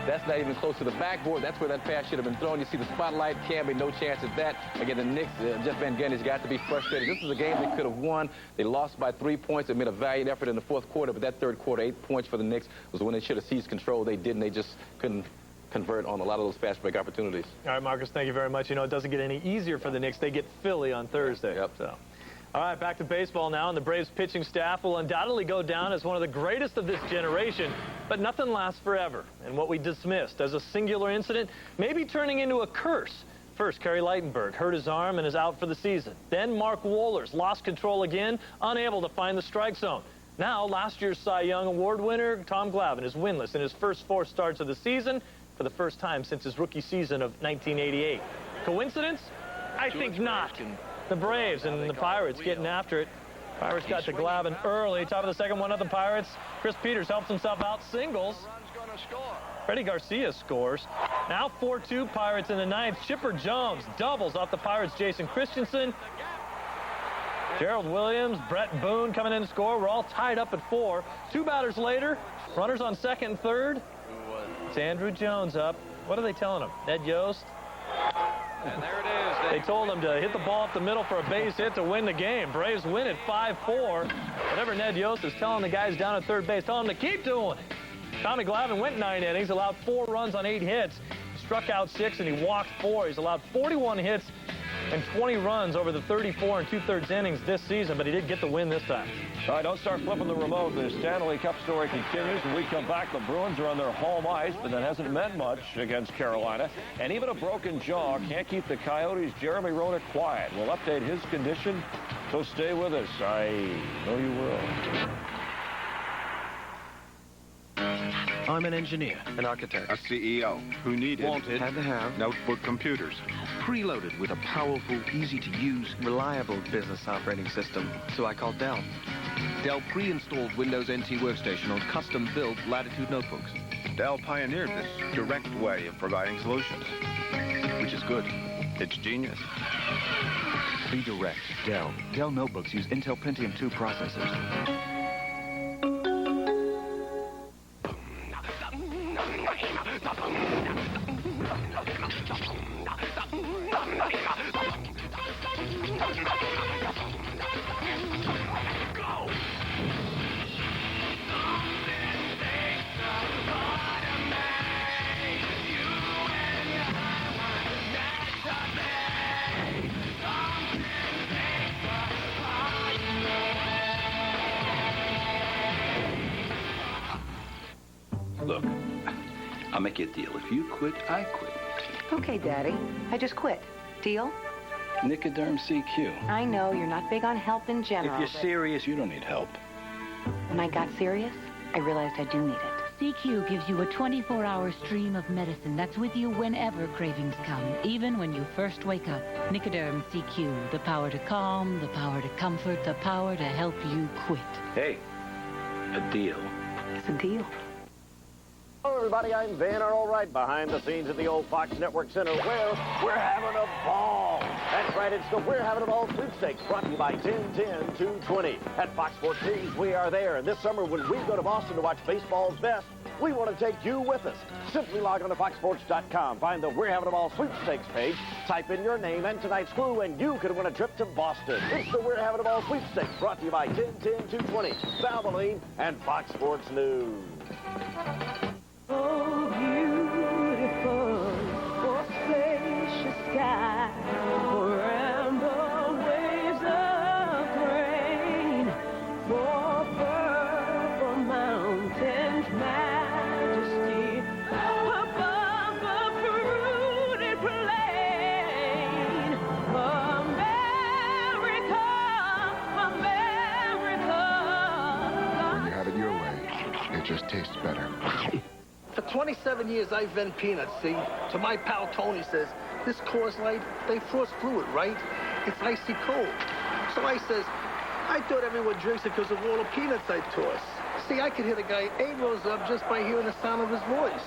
S14: That's not even close to the backboard. That's where that pass should have been thrown. You see the spotlight. Camby, no chance at that. Again, the Knicks, Jeff Van Gundy's got to be frustrated. This is a game they could have won. They lost by 3 points. They made a valiant effort in the fourth quarter, but that third quarter, 8 points for the Knicks, was when they should have seized control. They didn't. They just couldn't convert on a lot of those fast break opportunities.
S2: All right, Marcus, thank you very much. You know, it doesn't get any easier for the Knicks. They get Philly on Thursday.
S14: Yep.
S2: So. All right, back to baseball now, and the Braves pitching staff will undoubtedly go down as one of the greatest of this generation, but nothing lasts forever. And what we dismissed as a singular incident may be turning into a curse. First, Kerry Lightenberg hurt his arm and is out for the season. Then Mark Wohlers lost control again, unable to find the strike zone. Now, last year's Cy Young Award winner Tom Glavine is winless in his first 4 starts of the season for the first time since his rookie season of 1988. Coincidence? I think not. The Braves and the Pirates getting after it. Pirates got to Glavine early. Top of the second, 1-0 Pirates. Chris Peters helps himself out, singles. Freddie Garcia scores. Now 4-2 Pirates in the ninth. Chipper Jones doubles off the Pirates' Jason Christensen. Gerald Williams, Brett Boone coming in to score. We're all tied up at 4. 2 batters later, runners on second and third. It's Andrew Jones up. What are they telling him? Ned Yost?
S15: And there it is.
S2: They told him to hit the ball up the middle for a base hit to win the game. Braves win it 5-4. Whatever Ned Yost is telling the guys down at third base, tell them to keep doing it. Tommy Glavine went 9 innings, allowed 4 runs on 8 hits, struck out 6, and he walked 4. He's allowed 41 hits and 20 runs over the 34 2/3 innings this season, but he did get the win this time.
S1: All right, don't start flipping the remote. The Stanley Cup story continues. When we come back, the Bruins are on their home ice, but that hasn't meant much against Carolina. And even a broken jaw can't keep the Coyotes' Jeremy Roenick quiet. We'll update his condition, so stay with us. I know you will.
S16: I'm an engineer,
S17: an architect, a CEO who needed,
S16: wanted, had to have
S17: notebook computers,
S16: preloaded with a powerful, easy-to-use, reliable business operating system. So I called Dell. Dell pre-installed Windows NT Workstation on custom-built Latitude notebooks.
S17: Dell pioneered this direct way of providing solutions, which is good. It's genius.
S10: Be direct. Dell. Dell notebooks use Intel Pentium 2 processors.
S20: Look, I'll make you a deal. If you quit, I quit.
S21: Okay, Daddy. I just quit. Deal?
S17: Nicoderm CQ.
S4: I know you're not big on help in general.
S17: If you're serious, you don't need help.
S4: When I got serious, I realized I do need it.
S29: CQ gives you a 24-hour stream of medicine that's with you whenever cravings come, even when you first wake up. Nicoderm CQ, the power to calm, the power to comfort, the power to help you quit.
S17: Hey, a deal.
S4: It's a deal.
S1: Hello, everybody. I'm Van Earl Wright, behind the scenes at the old Fox Network Center, where we're having a ball. That's right, it's the We're Having a Ball sweepstakes, brought to you by 10-10-220. At Fox Sports News, we are there. And this summer, when we go to Boston to watch baseball's best, we want to take you with us. Simply log on to foxsports.com, find the We're Having a Ball sweepstakes page, type in your name and tonight's clue, and you could win a trip to Boston. It's the We're Having a Ball sweepstakes, brought to you by 10-10-220, Valvoline, and Fox Sports News.
S13: Oh, beautiful, for spacious sky, for amber waves of grain, for purple mountains, majesty, above the fruited plain. America, America.
S7: When you have it your way, it just tastes better.
S9: For 27 years, I've vended peanuts, see? To my pal Tony says, this Coors Light, they frost fluid, right? It's icy cold. So I says, I thought everyone drinks it because of all the peanuts I toss. See, I could hit a guy 8 rows up just by hearing the sound of his voice.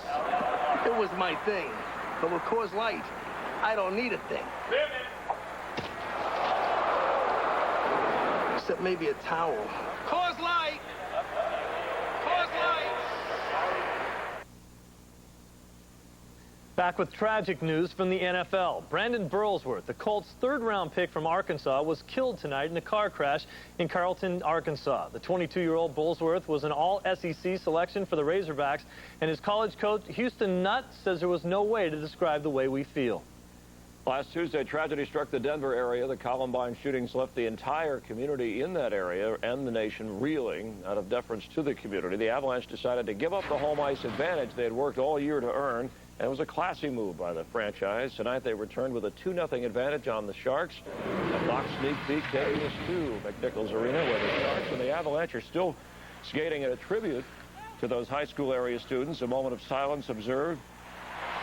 S9: It was my thing. But with Coors Light, I don't need a thing. Except maybe a towel. Coors Light! Coors Light!
S2: Back with tragic news from the NFL. Brandon Burlsworth, the Colts' third-round pick from Arkansas, was killed tonight in a car crash in Carrollton, Arkansas. The 22-year-old Burlsworth was an all-SEC selection for the Razorbacks, and his college coach, Houston Nutt, says there was no way to describe the way we feel.
S1: Last Tuesday, tragedy struck the Denver area. The Columbine shootings left the entire community in that area and the nation reeling. Out of deference to the community, the Avalanche decided to give up the home ice advantage they had worked all year to earn. And it was a classy move by the franchise. Tonight they returned with a 2-0 advantage on the Sharks. A box sneak peek taking us to McNichols Arena, where the Sharks and the Avalanche are still skating at a tribute to those high school area students. A moment of silence observed.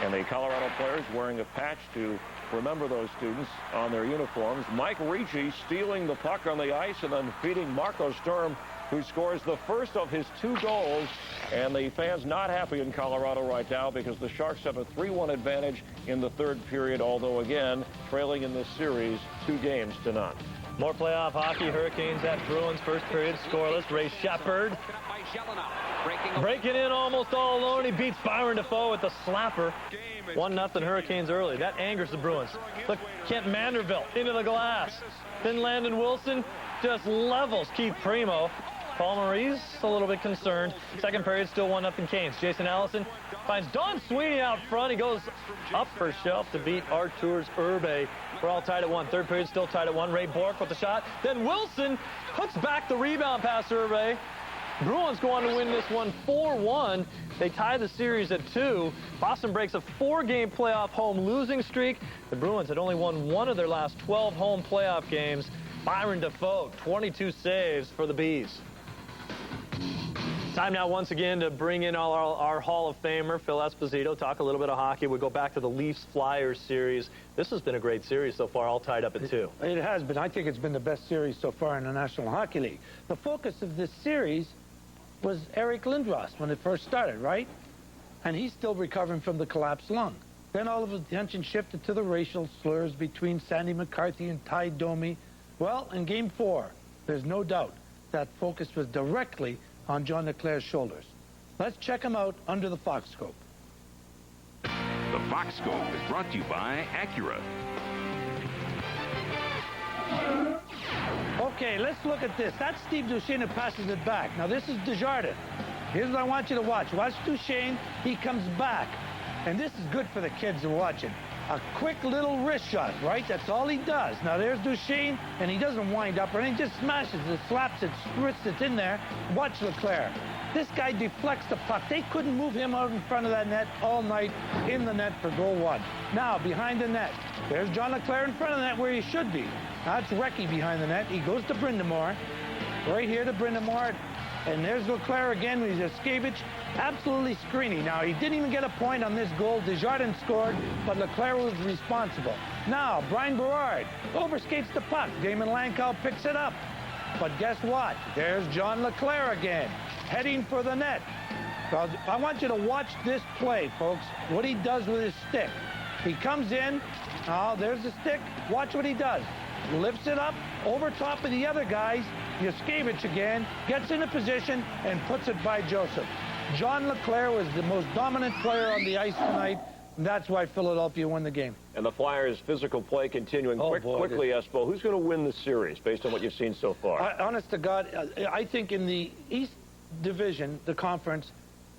S1: And the Colorado players wearing a patch to remember those students on their uniforms. Mike Ricci stealing the puck on the ice and then feeding Marco Sturm, who scores the first of his 2 goals. And the fans not happy in Colorado right now because the Sharks have a 3-1 advantage in the third period, although again trailing in this series 2-0.
S2: More playoff hockey. Hurricanes at Bruins. First period scoreless. Ray Shepard breaking in almost all alone. He beats Byron Defoe with the slapper. 1-0 Hurricanes early. That angers the Bruins. Look, Kent Manderville into the glass. Then Landon Wilson just levels Keith Primo. Paul Maurice a little bit concerned. Second period still 1-0 Canes. Jason Allison finds Don Sweeney out front. He goes up for shelf to beat Arturs Urbe. We're all tied at 1. Third period still tied at 1. Ray Bork with the shot. Then Wilson puts back the rebound pass to Urbe. Bruins go on to win this one 4-1. They tie the series at 2. Boston breaks a 4-game playoff home losing streak. The Bruins had only won 1 of their last 12 home playoff games. Byron Defoe, 22 saves for the Bees. Time now once again to bring in our Hall of Famer, Phil Esposito, talk a little bit of hockey. We go back to the Leafs-Flyers series. This has been a great series so far, all tied up at 2.
S12: It has been. I think it's been the best series so far in the National Hockey League. The focus of this series was Eric Lindros when it first started, right? And he's still recovering from the collapsed lung. Then all of the attention shifted to the racial slurs between Sandy McCarthy and Ty Domi. Well, in Game 4, there's no doubt that focus was directly on John Leclerc's shoulders. Let's check him out under the Fox Scope.
S5: The Fox Scope is brought to you by Acura.
S12: Okay, let's look at this. That's Steve Duchesne that passes it back. Now, this is Desjardins. Here's what I want you to watch. Watch Duchesne. He comes back. And this is good for the kids who are watching. a quick little wrist shot, right? That's all he does. Now there's Duchesne, and he doesn't wind up or anything, just smashes it, slaps it, twists it in there. Watch Leclerc. This guy deflects the puck. They couldn't move him out in front of that net all night, in the net for goal one. Now, behind the net, there's John Leclerc in front of the net where he should be. That's Recchi behind the net. He goes to Brindamore. Right here to Brindamore. And there's Leclerc again with Jaskevich, absolutely screening. Now, he didn't even get a point on this goal. Desjardins scored, but Leclerc was responsible. Now, Brian Berard overskates the puck. Damon Lankow picks it up. But guess what? There's John Leclerc again, heading for the net. Now, I want you to watch this play, folks, what he does with his stick. He comes in. Oh, there's the stick. Watch what he does. Lifts it up over top of the other guys. Jaskevich again gets in a position and puts it by Joseph. John Leclerc was the most dominant player on the ice tonight, and that's why Philadelphia won the game.
S1: And the Flyers' physical play continuing quickly, Espo. Who's going to win the series based on what you've seen so far?
S12: Honest to God, I think in the East Division, the conference,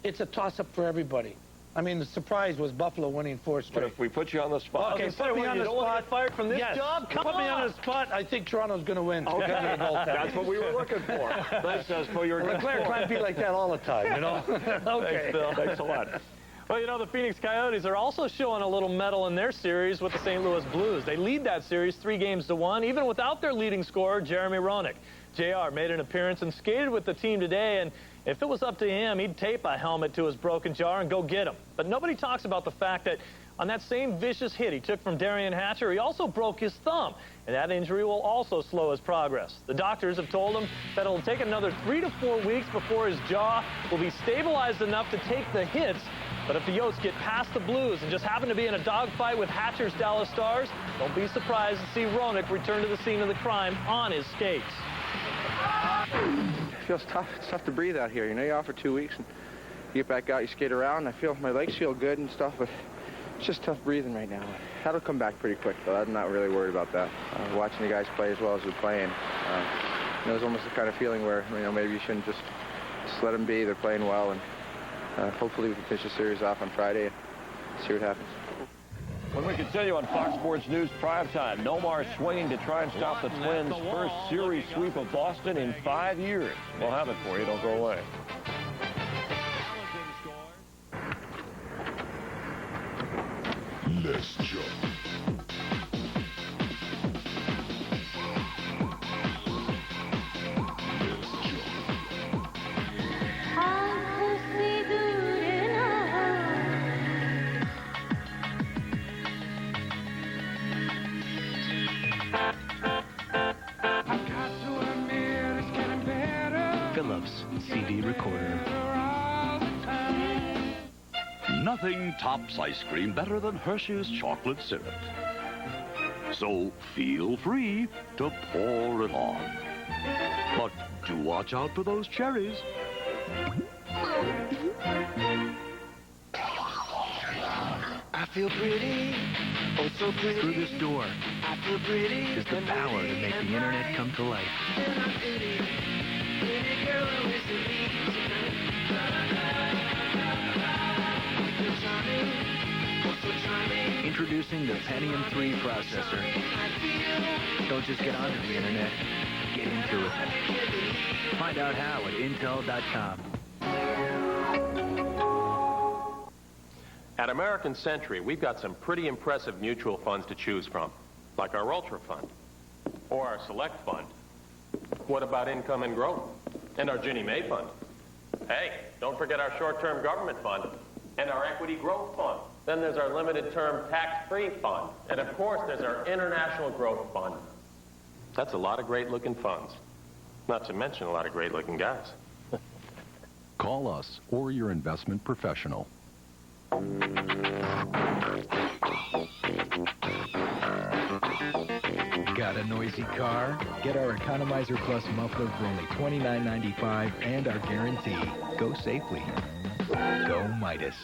S12: it's a toss-up for everybody. I mean, the surprise was Buffalo winning 4 straight.
S1: But if we put you on the spot...
S12: Okay, put me on the spot.
S2: You don't want to get fired from this job? Come on.
S12: Put me on the spot. I think Toronto's going to win.
S1: Okay. That's what we were looking for. Thanks, Espo. You're a good
S12: Leclerc can't be like that all the time, you know? Okay.
S2: Thanks, Bill.
S1: Thanks a lot.
S2: Well, you know, the Phoenix Coyotes are also showing a little mettle in their series with the St. Louis Blues. They lead that series 3-1, even without their leading scorer, Jeremy Roenick. JR made an appearance and skated with the team today, and if it was up to him, he'd tape a helmet to his broken jaw and go get him. But nobody talks about the fact that on that same vicious hit he took from Darian Hatcher, he also broke his thumb, and that injury will also slow his progress. The doctors have told him that it'll take another 3 to 4 weeks before his jaw will be stabilized enough to take the hits. But if the Yotes get past the Blues and just happen to be in a dogfight with Hatcher's Dallas Stars, don't be surprised to see Roenick return to the scene of the crime on his skates.
S17: It feels tough. It's tough to breathe out here. You know, you're off for 2 weeks, and you get back out, you skate around. I feel my legs feel good and stuff, but it's just tough breathing right now. That'll come back pretty quick, though. I'm not really worried about that. Watching the guys play as well as they're playing, you know, it's almost the kind of feeling where, you know, maybe you shouldn't just let them be. They're playing well, and hopefully we can finish the series off on Friday and see what happens.
S1: When we continue on Fox Sports News Primetime, Nomar swinging to try and stop the Twins' first series sweep of Boston in 5 years. We'll have it for you. Don't go away.
S6: Let's jump.
S10: Philips CD recorder.
S11: Nothing tops ice cream better than Hershey's chocolate syrup. So feel free to pour it on. But do watch out for those cherries.
S13: I feel pretty, oh so pretty.
S10: Through this door
S13: I feel pretty
S10: is the power to make the internet come to life. Introducing the Pentium 3 processor. Don't just get onto the internet, get into it. Find out how at Intel.com.
S18: At American Century, we've got some pretty impressive mutual funds to choose from, like our Ultra Fund or our Select Fund. What about Income and Growth and our Ginnie Mae Fund? Hey, don't forget our Short-Term Government Fund and our Equity Growth Fund. Then there's our Limited-Term Tax-Free Fund. And of course, there's our International Growth Fund. That's a lot of great-looking funds, not to mention a lot of great-looking guys.
S19: Call us or your investment professional.
S10: Got a noisy car? Get our Economizer Plus muffler for only $29.95 and our guarantee. Go safely. Go Midas.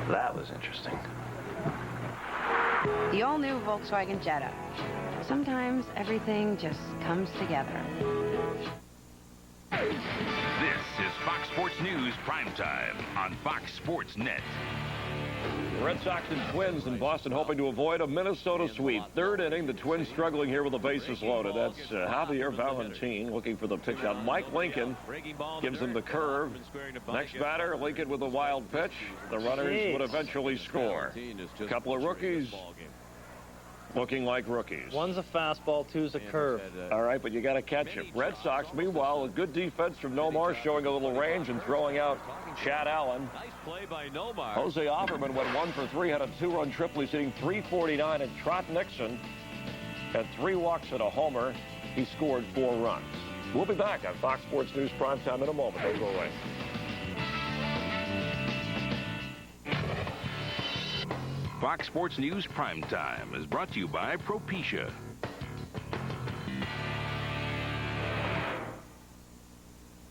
S6: That was interesting.
S21: The all-new Volkswagen Jetta. Sometimes everything just comes together.
S5: This is Fox Sports News Primetime on Fox Sports Net.
S1: The Red Sox and Twins in Boston hoping to avoid a Minnesota sweep. Third inning, the Twins struggling here with the bases loaded. That's Javier Valentin looking for the pitch out. Mike Lincoln gives him the curve. Next batter, Lincoln with a wild pitch. The runners would eventually score. A couple of rookies looking like rookies.
S2: One's a fastball, two's a curve.
S1: All right, but you got to catch him. Red Sox, meanwhile, a good defense from Nomar, showing a little range and throwing out Chad Allen.
S6: Nice play by Nomar.
S1: Jose Offerman went 1 for 3, had a 2-run triple. He's hitting .349, and Trot Nixon had 3 walks and a homer. He scored 4 runs. We'll be back on Fox Sports News Primetime in a moment. Don't go away.
S5: Fox Sports News Primetime is brought to you by Propecia.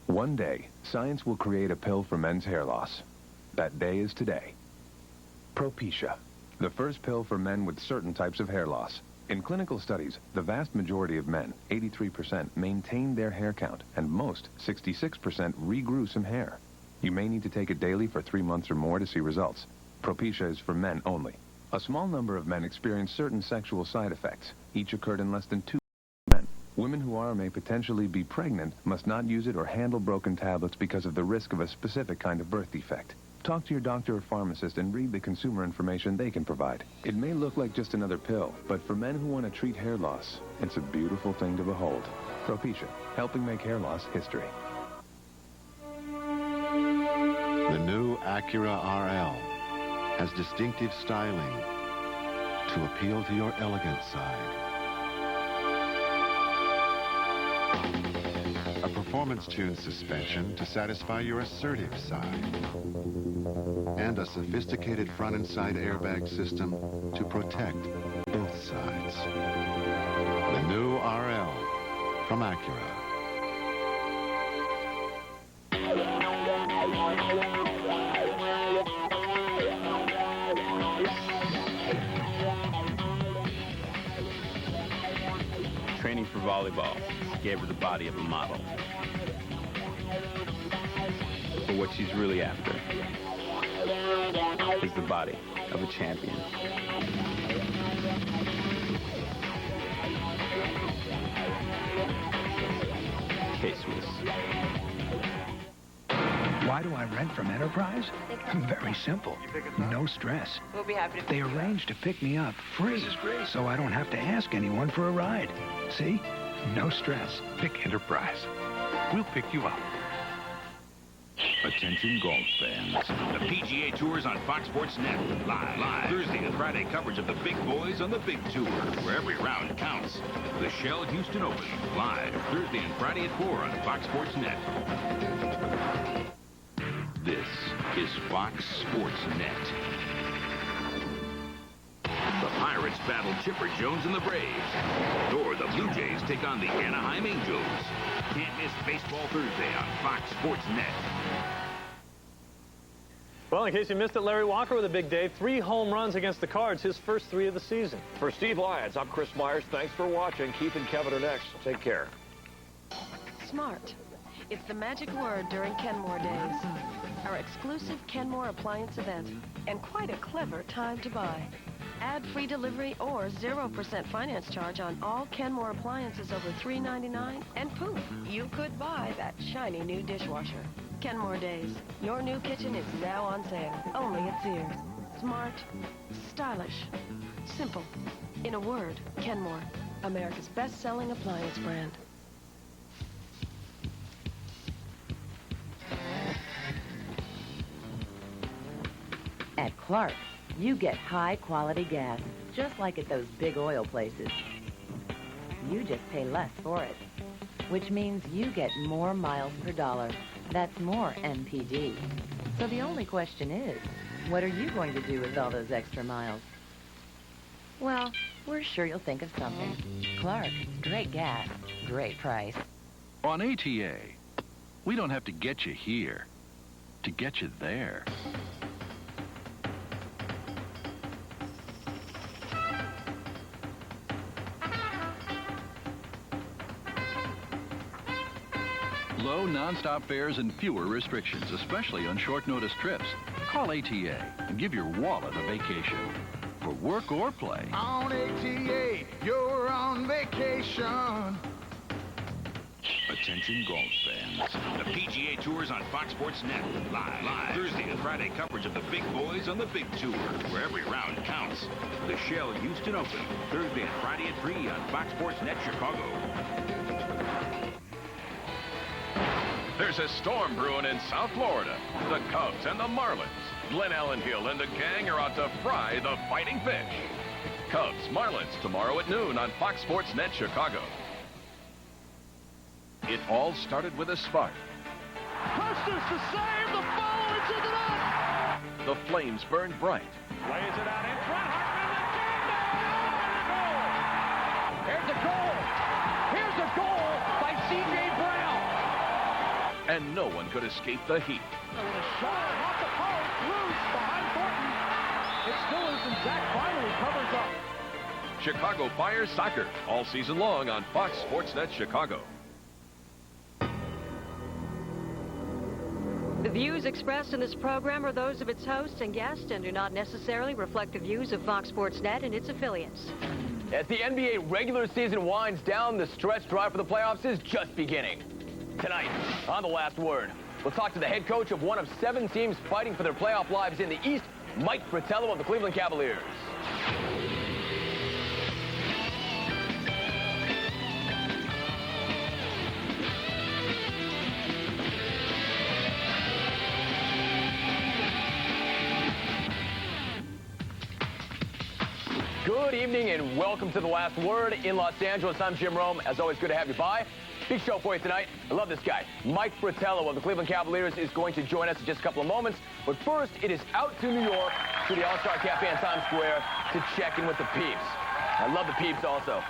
S19: One day, science will create a pill for men's hair loss. That day is today. Propecia, the first pill for men with certain types of hair loss. In clinical studies, the vast majority of men, 83%, maintained their hair count, and most, 66%, regrew some hair. You may need to take it daily for 3 months or more to see results. Propecia is for men only. A small number of men experience certain sexual side effects. Each occurred in less than 2 men. Women who are or may potentially be pregnant must not use it or handle broken tablets because of the risk of a specific kind of birth defect. Talk to your doctor or pharmacist and read the consumer information they can provide. It may look like just another pill, but for men who want to treat hair loss, it's a beautiful thing to behold. Propecia, helping make hair loss history.
S7: The new Acura RL has distinctive styling to appeal to your elegant side. A performance-tuned suspension to satisfy your assertive side. And a sophisticated front and side airbag system to protect both sides. The new RL from Acura.
S6: Training for volleyball gave her the body of a model. But what she's really after is the body of a champion. K-Swiss.
S22: Why do I rent from Enterprise? Very simple. No stress.
S21: We'll be happy to.
S22: They arranged to pick me up free, so I don't have to ask anyone for a ride. See? No stress.
S11: Pick Enterprise. We'll pick you up. Attention golf fans.
S5: The PGA Tour is on Fox Sports Net. Live. Thursday and Friday coverage of the big boys on the big tour, where every round counts. The Shell Houston Open. Live. Thursday and Friday at 4 on Fox Sports Net. This is Fox Sports Net. The Pirates battle Chipper Jones and the Braves. Or the Blue Jays take on the Anaheim Angels. Can't miss Baseball Thursday on Fox Sports Net.
S2: Well, in case you missed it, Larry Walker with a big day. 3 home runs against the Cards, his first 3 of the season.
S1: For Steve Lyons, I'm Chris Myers. Thanks for watching. Keith and Kevin are next. Take care.
S23: Smart. It's the magic word during Kenmore Days. Our exclusive Kenmore appliance event. And quite a clever time to buy. Add free delivery or 0% finance charge on all Kenmore appliances over $3.99, and poof, you could buy that shiny new dishwasher. Kenmore Days. Your new kitchen is now on sale. Only at Sears. Smart, stylish, simple. In a word, Kenmore, America's best-selling appliance brand.
S24: At Clark, you get high-quality gas, just like at those big oil places. You just pay less for it, which means you get more miles per dollar. That's more MPD. So the only question is, what are you going to do with all those extra miles? Well, we're sure you'll think of something. Clark, great gas, great price.
S11: On ATA, we don't have to get you here to get you there.
S3: Low non-stop fares and fewer restrictions, especially on short-notice trips. Call ATA and give your wallet a vacation. For work or play.
S8: On ATA, you're on vacation.
S5: Attention golf fans. The PGA Tour's on Fox Sports Net. Live. Thursday and Friday coverage of the big boys on the big tour, where every round counts. The Shell Houston Open. Thursday and Friday at 3 on Fox Sports Net Chicago.
S1: There's a storm brewing in South Florida. The Cubs and the Marlins. Glenn Allenhill and the gang are out to fry the fighting fish. Cubs, Marlins, tomorrow at noon on Fox Sports Net Chicago. It all started with a spark.
S13: Custis to save the ball. It's in the net.
S1: The flames burned bright.
S13: Lays it out in front. Hartman, the jam. Here's a goal. Here's a goal by C.J. Brown.
S1: And no one could escape the heat.
S13: And a shot off the post, loose behind Thornton. It's still loose, and Zach finally covers up.
S1: Chicago Fire Soccer, all season long on Fox Sports Net Chicago.
S14: The views expressed in this program are those of its hosts and guests and do not necessarily reflect the views of Fox Sports Net and its affiliates.
S15: As the NBA regular season winds down, the stretch drive for the playoffs is just beginning. Tonight, on The Last Word, we'll talk to the head coach of one of 7 teams fighting for their playoff lives in the East, Mike Fratello of the Cleveland Cavaliers. Good evening and welcome to The Last Word in Los Angeles. I'm Jim Rome. As always, good to have you by. Big show for you tonight. I love this guy. Mike Fratello of the Cleveland Cavaliers is going to join us in just a couple of moments. But first, it is out to New York to the All-Star Cafe in Times Square to check in with the peeps. I love the peeps also.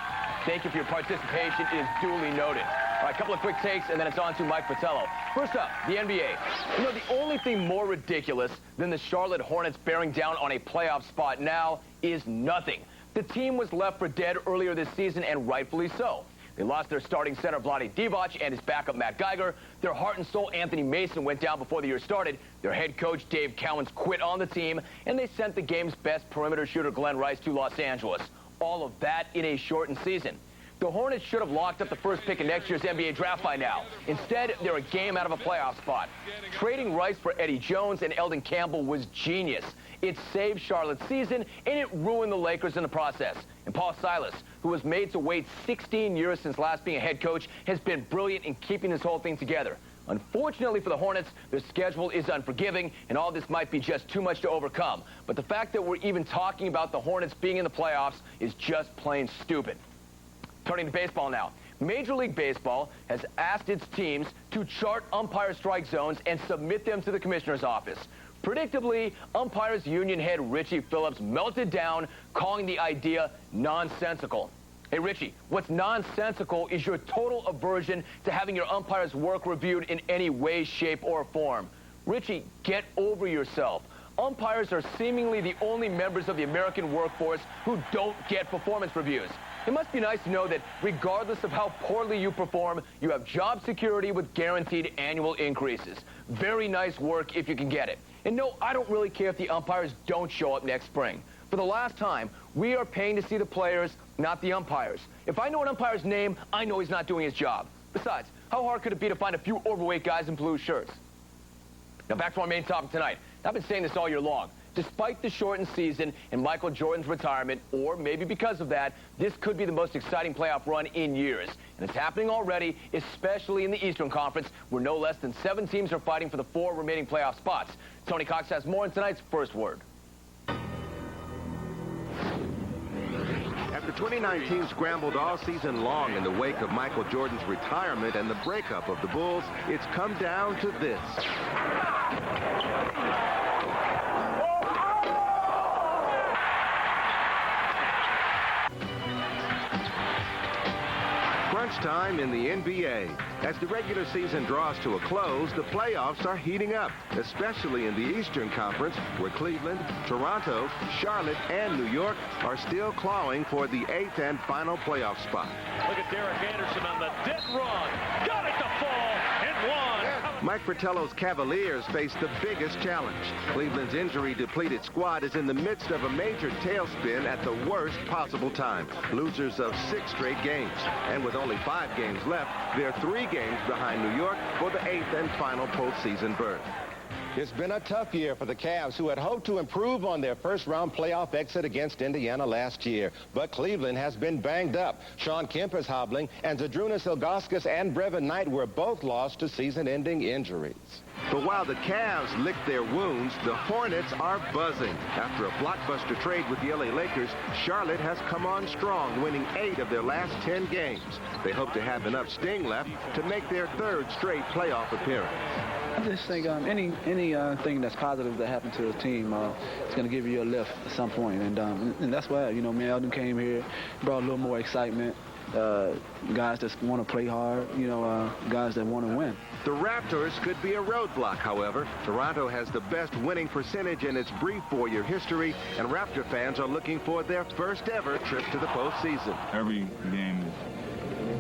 S15: Thank you for your participation. It is duly noted. All right, a couple of quick takes, and then it's on to Mike Fratello. First up, the NBA. You know, the only thing more ridiculous than the Charlotte Hornets bearing down on a playoff spot now is nothing. The team was left for dead earlier this season, and rightfully so. They lost their starting center, Vlade Divac, and his backup, Matt Geiger. Their heart and soul, Anthony Mason, went down before the year started. Their head coach, Dave Cowens, quit on the team, and they sent the game's best perimeter shooter, Glenn Rice, to Los Angeles. All of that in a shortened season. The Hornets should have locked up the first pick in next year's NBA draft by now. Instead, they're a game out of a playoff spot. Trading Rice for Eddie Jones and Eldon Campbell was genius. It saved Charlotte's season, and it ruined the Lakers in the process. And Paul Silas, who was made to wait 16 years since last being a head coach, has been brilliant in keeping this whole thing together. Unfortunately for the Hornets, their schedule is unforgiving, and all this might be just too much to overcome. But the fact that we're even talking about the Hornets being in the playoffs is just plain stupid. Turning to baseball now. Major League Baseball has asked its teams to chart umpire strike zones and submit them to the commissioner's office. Predictably, umpires union head Richie Phillips melted down, calling the idea nonsensical. Hey, Richie, what's nonsensical is your total aversion to having your umpire's work reviewed in any way, shape, or form. Richie, get over yourself. Umpires are seemingly the only members of the American workforce who don't get performance reviews. It must be nice to know that regardless of how poorly you perform, you have job security with guaranteed annual increases. Very nice work if you can get it. And no, I don't really care if the umpires don't show up next spring. For the last time, we are paying to see the players, not the umpires. If I know an umpire's name, I know he's not doing his job. Besides, how hard could it be to find a few overweight guys in blue shirts? Now back to our main topic tonight. I've been saying this all year long. Despite the shortened season and Michael Jordan's retirement, or maybe because of that, this could be the most exciting playoff run in years. And it's happening already, especially in the Eastern Conference, where no less than 7 teams are fighting for the 4 remaining playoff spots. Tony Cox has more in tonight's First Word.
S16: After 2019 scrambled all season long in the wake of Michael Jordan's retirement and the breakup of the Bulls, it's come down to this. Crunch time in the NBA. As the regular season draws to a close, the playoffs are heating up, especially in the Eastern Conference, where Cleveland, Toronto, Charlotte, and New York are still clawing for the 8th and final playoff spot.
S13: Look at Derek Anderson on the dead run. Got it to fall, and
S16: Mike Fratello's Cavaliers face the biggest challenge. Cleveland's injury-depleted squad is in the midst of a major tailspin at the worst possible time. Losers of 6 straight games. And with only 5 games left, they're 3 games behind New York for the 8th and final postseason berth.
S4: It's been a tough year for the Cavs, who had hoped to improve on their first-round playoff exit against Indiana last year. But Cleveland has been banged up. Sean Kemp is hobbling, and Zydrunas Ilgauskas and Brevin Knight were both lost to season-ending injuries.
S16: But while the Cavs lick their wounds, the Hornets are buzzing. After a blockbuster trade with the LA Lakers, Charlotte has come on strong, winning 8 of their last 10 games. They hope to have enough sting left to make their 3rd straight playoff appearance.
S9: I just think anything that's positive that happened to the team is going to give you a lift at some point. And that's why, me and Eldon came here, brought a little more excitement. Guys that want to play hard, guys that want to win.
S16: The Raptors could be a roadblock, however. Toronto has the best winning percentage in its brief 4-year history, and Raptor fans are looking for their first ever trip to the postseason.
S12: Every game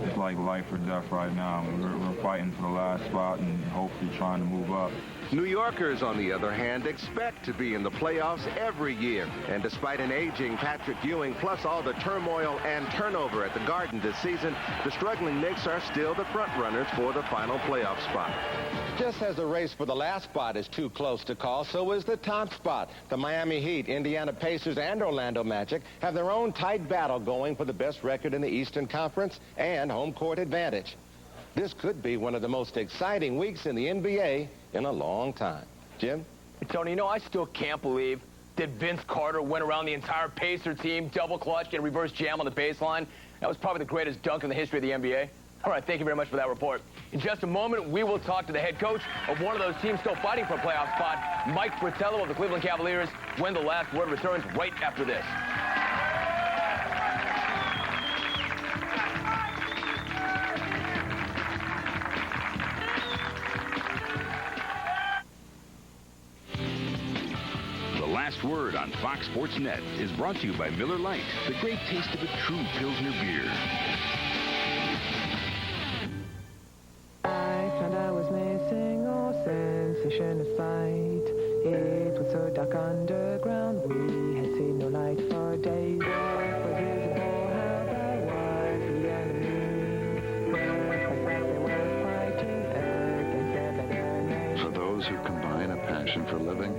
S12: is like life or death right now. We're fighting for the last spot and hopefully trying to move up.
S16: New Yorkers, on the other hand, expect to be in the playoffs every year. And despite an aging Patrick Ewing, plus all the turmoil and turnover at the Garden this season, the struggling Knicks are still the front runners for the final playoff spot.
S4: Just as the race for the last spot is too close to call, so is the top spot. The Miami Heat, Indiana Pacers, and Orlando Magic have their own tight battle going for the best record in the Eastern Conference and home court advantage. This could be one of the most exciting weeks in the NBA in a long time. Jim?
S15: Tony, I still can't believe that Vince Carter went around the entire Pacer team, double clutched, and reverse jam on the baseline. That was probably the greatest dunk in the history of the NBA. All right, thank you very much for that report. In just a moment, we will talk to the head coach of one of those teams still fighting for a playoff spot, Mike Fratello of the Cleveland Cavaliers, when the last word returns right after this.
S5: Last Word on Fox Sports Net is brought to you by Miller Lite, the great taste of a true Pilsner beer.
S20: I found I was missing all sensation of sight. It was so dark underground, we had seen no light for days. What was visible, how bright was the enemy? But they were fighting against their better nature.
S7: For those who combine a passion for living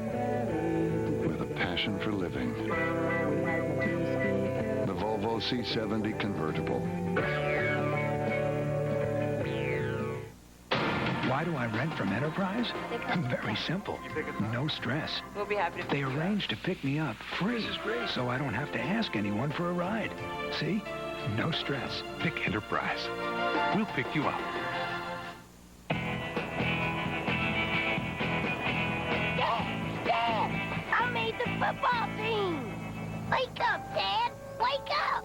S7: with a passion for living. The Volvo C70 convertible.
S22: Why do I rent from Enterprise? Very simple. No stress.
S21: We'll be happy to
S22: They arranged to pick me up free, so I don't have to ask anyone for a ride. See? No stress.
S3: Pick Enterprise. We'll pick you up.
S25: The football team. Wake up, Dad. Wake up.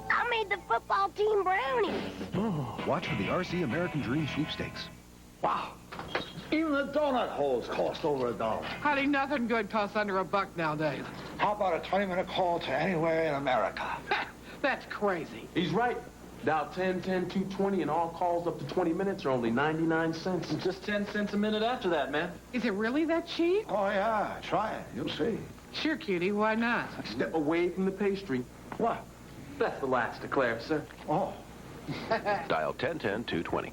S25: I made the football team brownies.
S22: Oh, watch for the RC American Dream sweepstakes.
S26: Wow. Even the donut holes cost over $1.
S27: Honey, nothing good costs under $1 nowadays.
S26: How about a 20-minute call to anywhere in America?
S27: That's crazy.
S18: He's right. Dial 10-10-220 and all calls up to 20 minutes are only 99 cents.
S26: And just 10 cents a minute after that, man.
S27: Is it really that cheap?
S26: Oh, yeah. Try it. You'll see.
S27: Sure, cutie. Why not?
S18: Step away from the pastry.
S26: What?
S18: That's the last declare, sir.
S26: Oh.
S11: Dial 10-10-220.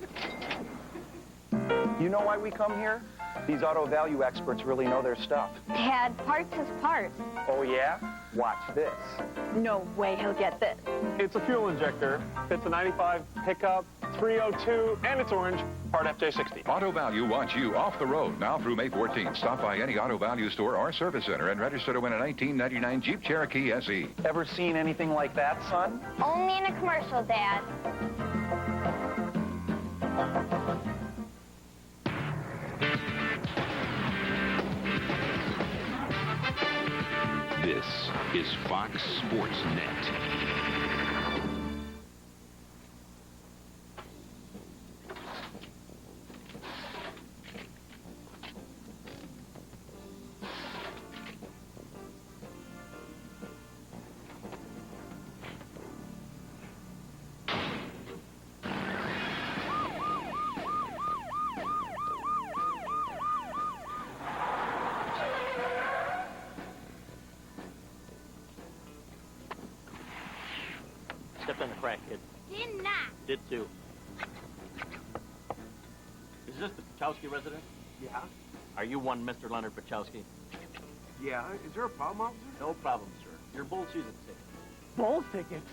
S28: You know why we come here? These auto value experts really know their stuff.
S25: Dad, parts is parts.
S28: Oh, yeah? Watch this.
S25: No way he'll get this.
S29: It's a fuel injector. It's a 95 pickup, 302, and it's orange, part FJ60.
S3: Auto Value wants you off the road now through May 14th. Stop by any Auto Value store or service center and register to win a 1999 Jeep Cherokee SE.
S28: Ever seen anything like that, son?
S25: Only in a commercial, Dad.
S5: This is Fox Sports Net.
S1: on the crack, kid.
S25: Didn't I?
S1: Did too. Is this the Pachowski residence?
S2: Yeah?
S1: Are you one Mr. Leonard Pachowski?
S2: Yeah. Is there a problem, officer?
S1: No problem, sir. Your bull season ticket.
S2: Bull tickets?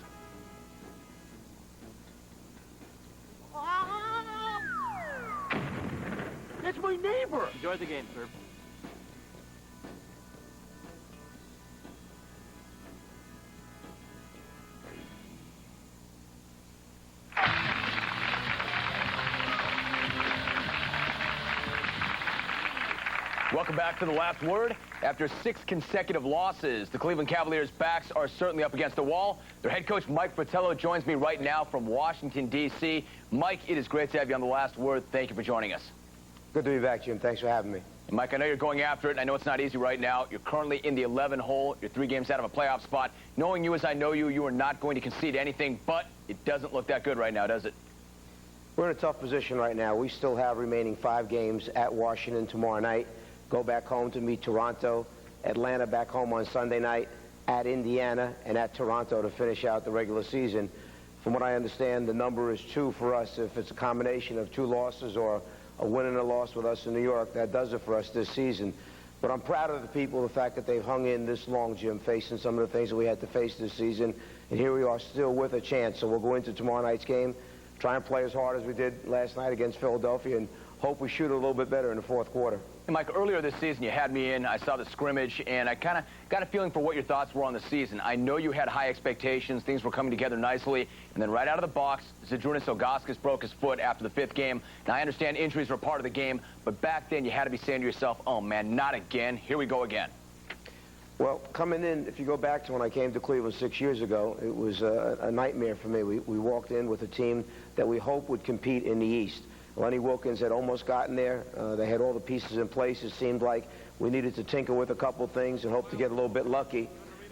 S2: That's my neighbor!
S1: Enjoy the game, sir.
S15: Welcome back to The Last Word. After 6 consecutive losses, the Cleveland Cavaliers' backs are certainly up against the wall. Their head coach, Mike Fratello, joins me right now from Washington, D.C. Mike, it is great to have you on The Last Word. Thank you for joining us.
S6: Good to be back, Jim. Thanks for having me.
S15: And Mike, I know you're going after it, and I know it's not easy right now. You're currently in the 11 hole. You're 3 games out of a playoff spot. Knowing you as I know you, you are not going to concede anything, but it doesn't look that good right now, does it?
S6: We're in a tough position right now. We still have remaining 5 games at Washington tomorrow night. Go back home to meet Toronto, Atlanta back home on Sunday night, at Indiana, and at Toronto to finish out the regular season. From what I understand, the number is 2 for us. If it's a combination of 2 losses or a win and a loss with us in New York, that does it for us this season. But I'm proud of the people, the fact that they've hung in this long, Jim, facing some of the things that we had to face this season. And here we are still with a chance. So we'll go into tomorrow night's game, try and play as hard as we did last night against Philadelphia, and hope we shoot a little bit better in the 4th quarter.
S15: And Mike, earlier this season, you had me in. I saw the scrimmage, and I kind of got a feeling for what your thoughts were on the season. I know you had high expectations. Things were coming together nicely. And then right out of the box, Zydrunas Ilgauskas broke his foot after the 5th game. Now, I understand injuries were part of the game, but back then you had to be saying to yourself, oh, man, not again. Here we go again.
S6: Well, coming in, if you go back to when I came to Cleveland 6 years ago, it was a nightmare for me. We walked in with a team that we hoped would compete in the East. Lenny Wilkins had almost gotten there. They had all the pieces in place. It seemed like we needed to tinker with a couple things and hope to get a little bit lucky.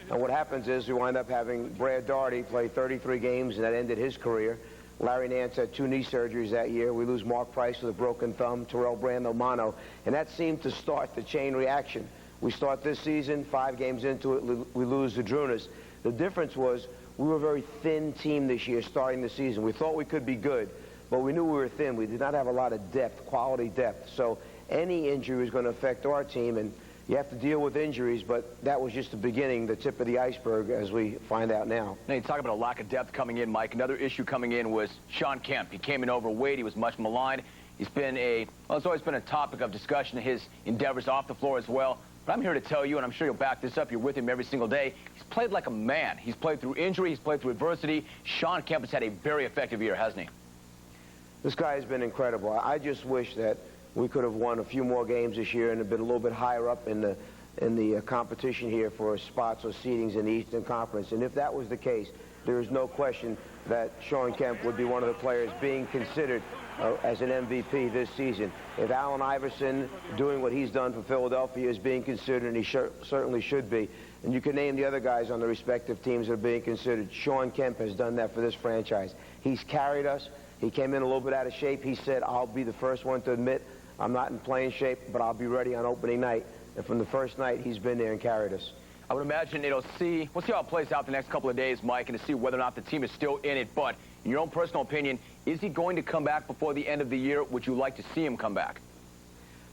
S6: And what happens is we wind up having Brad Daugherty play 33 games, and that ended his career. Larry Nance had 2 knee surgeries that year. We lose Mark Price with a broken thumb, Terrell Brando mono, and that seemed to start the chain reaction. We start this season, 5 games into it, we lose Zydrunas. The difference was we were a very thin team this year starting the season. We thought we could be good, but we knew we were thin. We did not have a lot of depth, quality depth. So any injury was going to affect our team, and you have to deal with injuries, but that was just the beginning, the tip of the iceberg, as we find out now.
S15: Now, you talk about a lack of depth coming in, Mike. Another issue coming in was Sean Kemp. He came in overweight. He was much maligned. He's been it's always been a topic of discussion, his endeavors off the floor as well. But I'm here to tell you, and I'm sure you'll back this up, you're with him every single day, he's played like a man. He's played through injury. He's played through adversity. Sean Kemp has had a very effective year, hasn't he?
S6: This guy has been incredible. I just wish that we could have won a few more games this year and have been a little bit higher up in the competition here for spots or seedings in the Eastern Conference. And if that was the case, there is no question that Sean Kemp would be one of the players being considered as an MVP this season. If Allen Iverson, doing what he's done for Philadelphia, is being considered, and he certainly should be, and you can name the other guys on the respective teams that are being considered, Sean Kemp has done that for this franchise. He's carried us. He came in a little bit out of shape. He said, I'll be the first one to admit I'm not in playing shape, but I'll be ready on opening night. And from the first night, he's been there and carried us.
S15: I would imagine we'll see how it plays out the next couple of days, Mike, and to see whether or not the team is still in it. But in your own personal opinion, is he going to come back before the end of the year? Would you like to see him come back?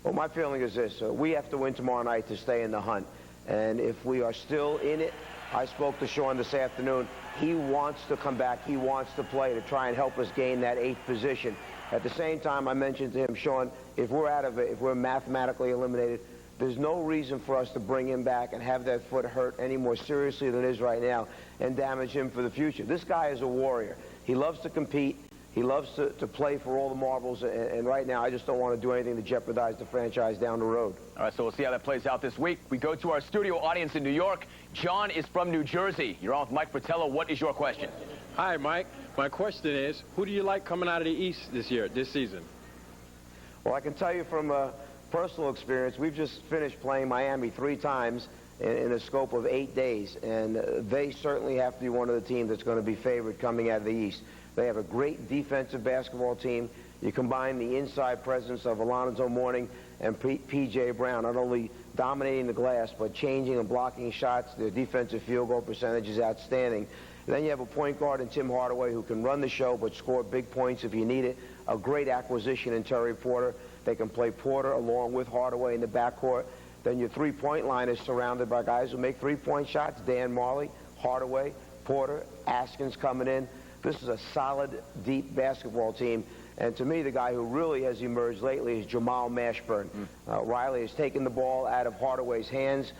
S6: Well, my feeling is this. We have to win tomorrow night to stay in the hunt. And if we are still in it, I spoke to Sean this afternoon. He wants to come back. He wants to play to try and help us gain that 8th position. At the same time, I mentioned to him, Sean, if we're out of it, if we're mathematically eliminated, there's no reason for us to bring him back and have that foot hurt any more seriously than it is right now and damage him for the future. This guy is a warrior. He loves to compete. He loves to play for all the marbles, and right now I just don't want to do anything to jeopardize the franchise down the road.
S15: All right, so we'll see how that plays out this week. We go to our studio audience in New York. John is from New Jersey. You're on with Mike Fratello. What is your question?
S8: Hi, Mike. My question is, who do you like coming out of the East this season?
S6: Well, I can tell you from personal experience, we've just finished playing Miami 3 times in a scope of 8 days, and they certainly have to be one of the teams that's going to be favored coming out of the East. They have a great defensive basketball team. You combine the inside presence of Alonzo Mourning and P.J. Brown. Not only dominating the glass, but changing and blocking shots. Their defensive field goal percentage is outstanding. And then you have a point guard in Tim Hardaway who can run the show but score big points if you need it. A great acquisition in Terry Porter. They can play Porter along with Hardaway in the backcourt. Then your three-point line is surrounded by guys who make three-point shots. Dan Marley, Hardaway, Porter, Askins coming in. This is a solid, deep basketball team. And to me, the guy who really has emerged lately is Jamal Mashburn. Riley has taken the ball out of Hardaway's hands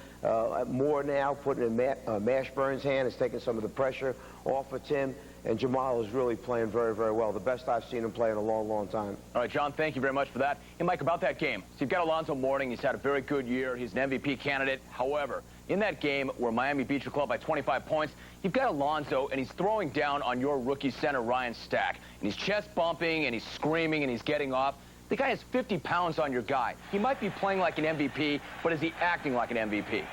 S6: more now, putting it in Mashburn's hand. Has taken some of the pressure off of Tim. And Jamal is really playing very, very well. The best I've seen him play in a long, long time.
S15: All right, John, thank you very much for that. Hey, Mike, about that game. So you've got Alonzo Mourning. He's had a very good year. He's an MVP candidate. However, in that game where Miami beat your club by 25 points, you've got Alonzo, and he's throwing down on your rookie center, Ryan Stack. And he's chest bumping, and he's screaming, and he's getting off. The guy has 50 pounds on your guy. He might be playing like an MVP, but is he acting like an MVP?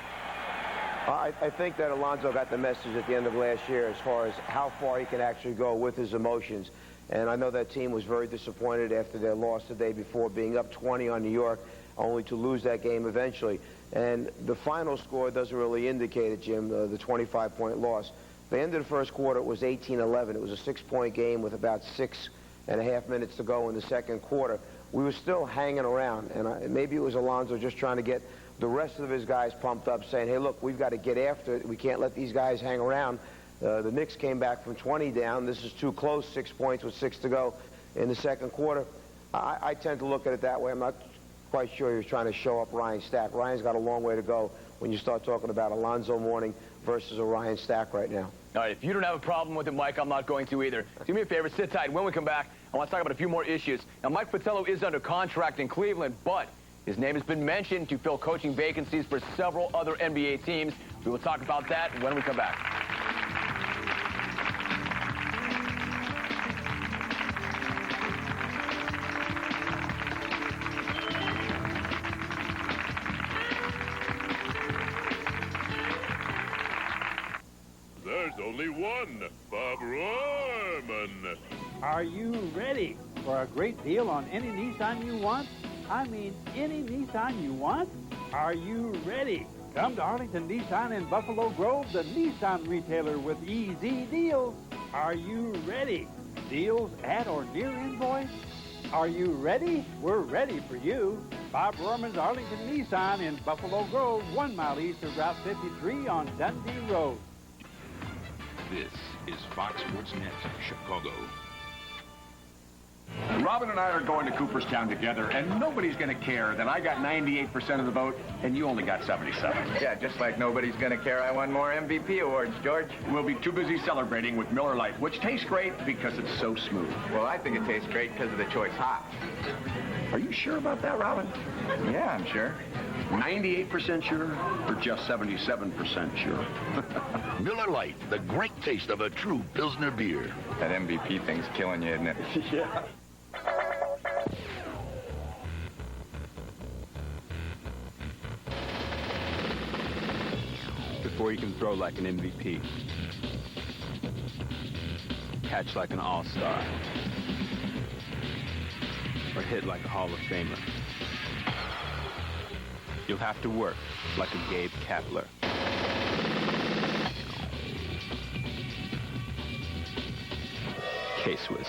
S6: I think that Alonzo got the message at the end of last year as far as how far he can actually go with his emotions. And I know that team was very disappointed after their loss the day before, being up 20 on New York, only to lose that game eventually. And the final score doesn't really indicate it, Jim, the 25-point loss. The end of the first quarter, it was 18-11. It was a 6-point game with about 6.5 minutes to go in the second quarter. We were still hanging around, and maybe it was Alonzo just trying to get the rest of his guys pumped up, saying, hey, look, we've got to get after it. We can't let these guys hang around. The Knicks came back from 20 down. This is too close, 6 points with 6 to go in the second quarter. I tend to look at it that way. I'm not quite sure he was trying to show up Ryan Stack. Ryan's got a long way to go when you start talking about Alonzo Mourning versus a Ryan Stack right now.
S15: All right, if you don't have a problem with it, Mike, I'm not going to either. Do me a favor, sit tight. When we come back, I want to talk about a few more issues. Now, Mike Fratello is under contract in Cleveland, but his name has been mentioned to fill coaching vacancies for several other NBA teams. We will talk about that when we come back.
S9: There's only one, Bob Rohrman.
S10: Are you ready for a great deal on any Nissan you want? I mean, any Nissan you want? Are you ready? Come to Arlington Nissan in Buffalo Grove, the Nissan retailer with easy deals. Are you ready? Deals at or near invoice? Are you ready? We're ready for you. Bob Rohrman's Arlington Nissan in Buffalo Grove, 1 mile east of Route 53 on Dundee Road.
S5: This is Fox Sports Net, Chicago.
S12: Robin and I are going to Cooperstown together, and nobody's going to care that I got 98% of the vote and you only got 77.
S13: Yeah, just like nobody's going to care I won more MVP awards, George.
S12: We'll be too busy celebrating with Miller Lite, which tastes great because it's so smooth.
S13: Well, I think it tastes great because of the choice hops.
S12: Are you sure about that, Robin?
S13: Yeah, I'm sure.
S12: 98% sure or just 77% sure?
S11: Miller Lite, the great taste of a true Pilsner beer.
S13: That MVP thing's killing you, isn't it?
S12: Yeah.
S8: Before you can throw like an MVP, catch like an all-star, or hit like a Hall of Famer, you'll have to work like a Gabe Kapler. K-Swiss.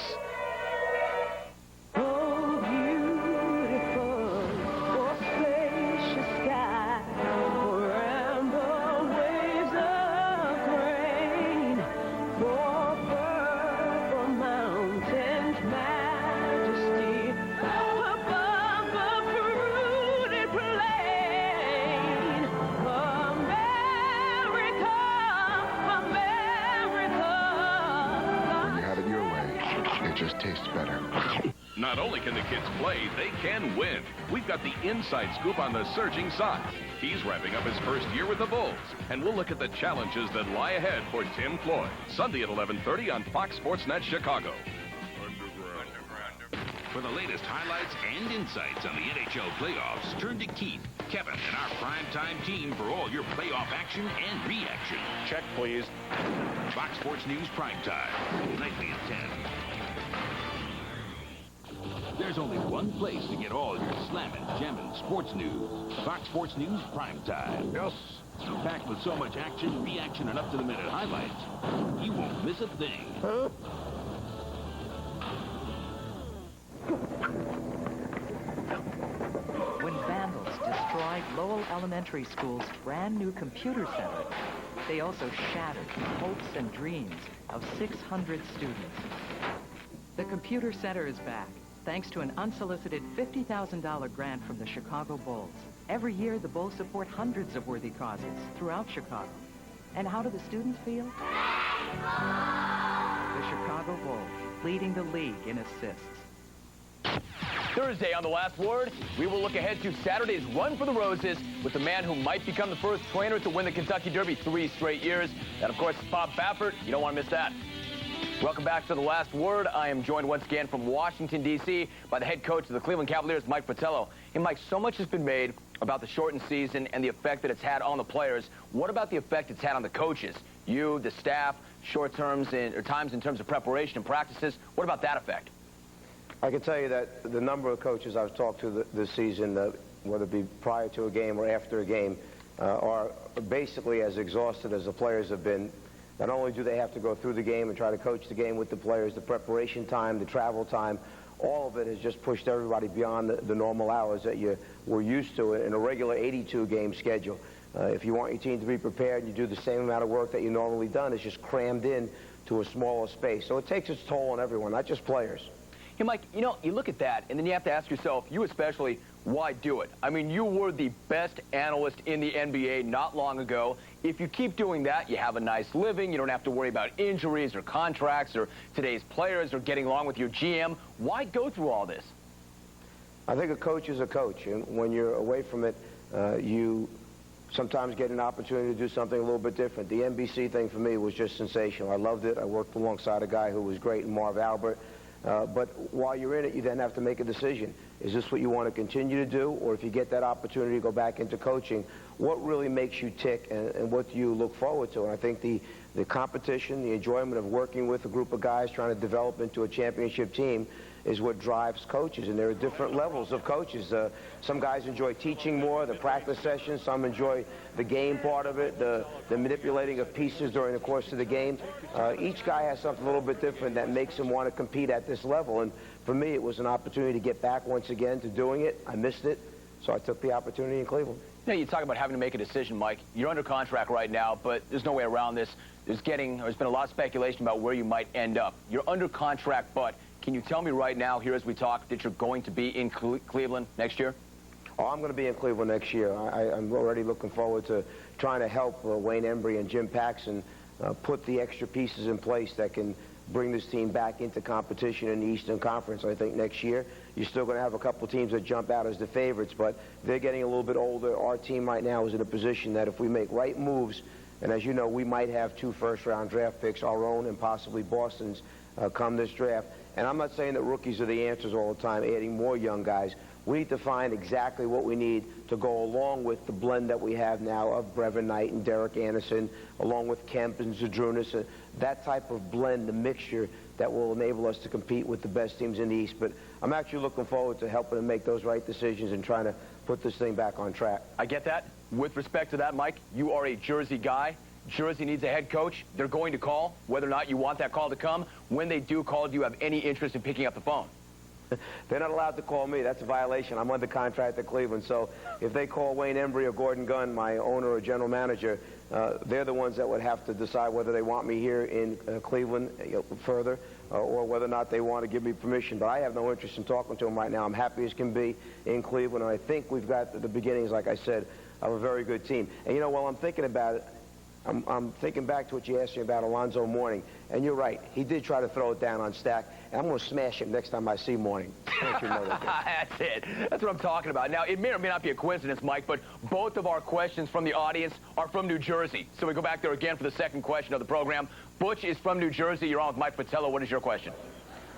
S5: Not only can the kids play, they can win. We've got the inside scoop on the surging Sox. He's wrapping up his first year with the Bulls. And we'll look at the challenges that lie ahead for Tim Floyd. Sunday at 11:30 on Fox Sports Net Chicago. For the latest highlights and insights on the NHL playoffs, turn to Keith, Kevin, and our primetime team for all your playoff action and reaction.
S12: Check, please.
S5: Fox Sports News Primetime, nightly at 10. There's only one place to get all your slamming, jamming sports news. Fox Sports News Prime Time. Yes. Packed with so much action, reaction, and up-to-the-minute highlights, you won't miss a thing.
S4: Huh?
S7: When vandals destroyed Lowell Elementary School's brand new computer center, they also shattered the hopes and dreams of 600 students. The computer center is back, thanks to an unsolicited $50,000 grant from the Chicago Bulls. Every year, the Bulls support hundreds of worthy causes throughout Chicago. And how do the students feel? The Chicago Bulls, leading the league in assists.
S15: Thursday on The Last Word, we will look ahead to Saturday's Run for the Roses with the man who might become the first trainer to win the Kentucky Derby 3 straight years. That, of course, is Bob Baffert. You don't want to miss that. Welcome back to The Last Word. I am joined once again from Washington, D.C. by the head coach of the Cleveland Cavaliers, Mike Fratello. Hey, Mike, so much has been made about the shortened season and the effect that it's had on the players. What about the effect it's had on the coaches? You, the staff, short terms or times in terms of preparation and practices. What about that effect?
S6: I can tell you that the number of coaches I've talked to this season, whether it be prior to a game or after a game, are basically as exhausted as the players have been. Not only do they have to go through the game and try to coach the game with the players, the preparation time, the travel time, all of it has just pushed everybody beyond the normal hours that you were used to in a regular 82-game schedule. If you want your team to be prepared and you do the same amount of work that you normally done, it's just crammed in to a smaller space. So it takes its toll on everyone, not just players.
S15: Hey, Mike, you know, you look at that, and then you have to ask yourself, you especially, why do it? I mean, you were the best analyst in the NBA not long ago. If you keep doing that, you have a nice living. You don't have to worry about injuries or contracts or today's players or getting along with your GM. Why go through all this?
S6: I think a coach is a coach, and when you're away from it, you sometimes get an opportunity to do something a little bit different. The NBC thing for me was just sensational. I loved it. I worked alongside a guy who was great, Marv Albert. But while you're in it, you then have to make a decision. Is this what you want to continue to do? Or if you get that opportunity to go back into coaching, what really makes you tick and what do you look forward to? And I think the competition, the enjoyment of working with a group of guys trying to develop into a championship team is what drives coaches. And there are different levels of coaches. Some guys enjoy teaching more, the practice sessions. Some enjoy the game part of it, the manipulating of pieces during the course of the game. Each guy has something a little bit different that makes him want to compete at this level. And for me, it was an opportunity to get back once again to doing it. I missed it, so I took the opportunity in Cleveland.
S15: You know, you talk about having to make a decision, Mike. You're under contract right now, but there's no way around this. There's been a lot of speculation about where you might end up. You're under contract, but can you tell me right now, here as we talk, that you're going to be in Cleveland next year?
S6: Oh, I'm going to be in Cleveland next year. I'm already looking forward to trying to help Wayne Embry and Jim Paxson put the extra pieces in place that can bring this team back into competition in the Eastern Conference. I think next year you're still going to have a couple teams that jump out as the favorites, but they're getting a little bit older. Our team right now is in a position that if we make right moves, and as you know, we might have 2 first-round draft picks, our own and possibly Boston's, come this draft. And I'm not saying that rookies are the answers all the time, adding more young guys. We need to find exactly what we need to go along with the blend that we have now of Brevin Knight and Derek Anderson, along with Kemp and Zadrunas, that type of blend, the mixture that will enable us to compete with the best teams in the East. But I'm actually looking forward to helping them make those right decisions and trying to put this thing back on track.
S15: I get that. With respect to that, Mike, you are a Jersey guy. Jersey needs a head coach. They're going to call, whether or not you want that call to come. When they do call, do you have any interest in picking up the phone?
S6: They're not allowed to call me. That's a violation. I'm under contract at Cleveland. So if they call Wayne Embry or Gordon Gunn, my owner or general manager, they're the ones that would have to decide whether they want me here in Cleveland further or whether or not they want to give me permission. But I have no interest in talking to them right now. I'm happy as can be in Cleveland. And I think we've got the beginnings, like I said, of a very good team. And, you know, while I'm thinking about it, I'm thinking back to what you asked me about Alonzo Mourning, and you're right. He did try to throw it down on Stack, and I'm going to smash him next time I see Mourning. Don't you know that?
S15: That's it. That's what I'm talking about. Now, it may or may not be a coincidence, Mike, but both of our questions from the audience are from New Jersey. So we go back there again for the second question of the program. Butch is from New Jersey. You're on with Mike Fratello. What is your question?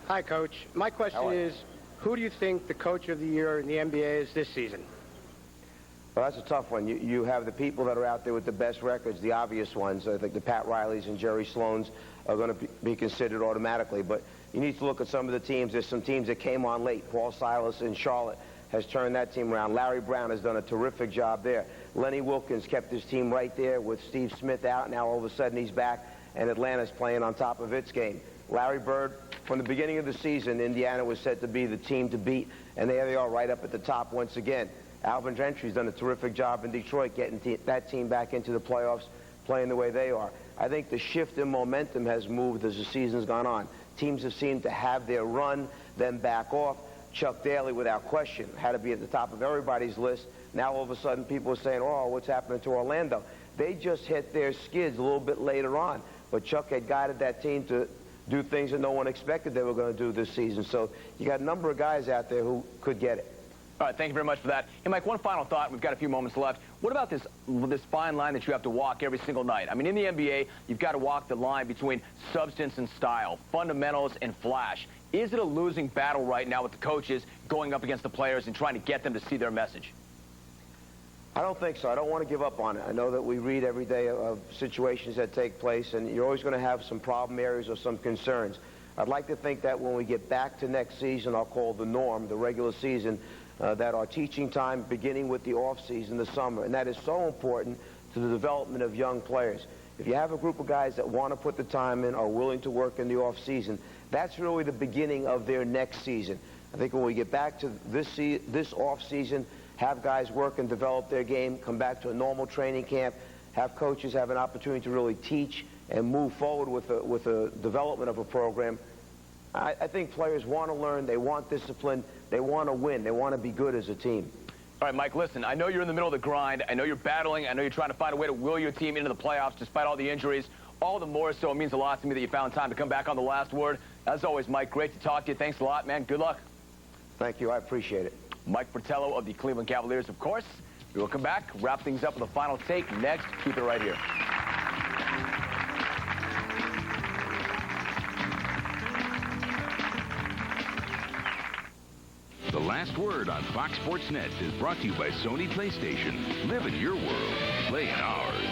S14: Hi, Coach. My question is, who do you think the Coach of the Year in the NBA is this season?
S6: Well, that's a tough one. You have the people that are out there with the best records, the obvious ones. I think the Pat Rileys and Jerry Sloans are going to be considered automatically. But you need to look at some of the teams. There's some teams that came on late. Paul Silas in Charlotte has turned that team around. Larry Brown has done a terrific job there. Lenny Wilkins kept his team right there with Steve Smith out. Now all of a sudden he's back, and Atlanta's playing on top of its game. Larry Bird, from the beginning of the season, Indiana was said to be the team to beat, and there they are right up at the top once again. Alvin Gentry's done a terrific job in Detroit getting that team back into the playoffs, playing the way they are. I think the shift in momentum has moved as the season's gone on. Teams have seemed to have their run, then back off. Chuck Daly, without question, had to be at the top of everybody's list. Now all of a sudden people are saying, oh, what's happening to Orlando? They just hit their skids a little bit later on. But Chuck had guided that team to do things that no one expected they were going to do this season. So you got a number of guys out there who could get it.
S15: All right, thank you very much for that. Hey, Mike, one final thought. We've got a few moments left. What about this fine line that you have to walk every single night? I mean, in the NBA, you've got to walk the line between substance and style, fundamentals and flash. Is it a losing battle right now with the coaches going up against the players and trying to get them to see their message?
S6: I don't think so. I don't want to give up on it. I know that we read every day of situations that take place, and you're always going to have some problem areas or some concerns. I'd like to think that when we get back to next season, I'll call the norm, the regular season, that our teaching time beginning with the off-season, the summer, and that is so important to the development of young players. If you have a group of guys that want to put the time in, are willing to work in the off-season, that's really the beginning of their next season. I think when we get back to this off-season, have guys work and develop their game, come back to a normal training camp, have coaches have an opportunity to really teach and move forward with the development of a program. I think players want to learn, they want discipline, they want to win, they want to be good as a team.
S15: All right, Mike, listen, I know you're in the middle of the grind. I know you're battling. I know you're trying to find a way to will your team into the playoffs despite all the injuries. All the more so it means a lot to me that you found time to come back on The Last Word. As always, Mike, great to talk to you. Thanks a lot, man. Good luck.
S6: Thank you. I appreciate it.
S15: Mike Fratello of the Cleveland Cavaliers, of course. We will come back, wrap things up with a final take next. Keep it right here.
S5: The Last Word on Fox Sports Net is brought to you by Sony PlayStation. Live in your world. Play in ours.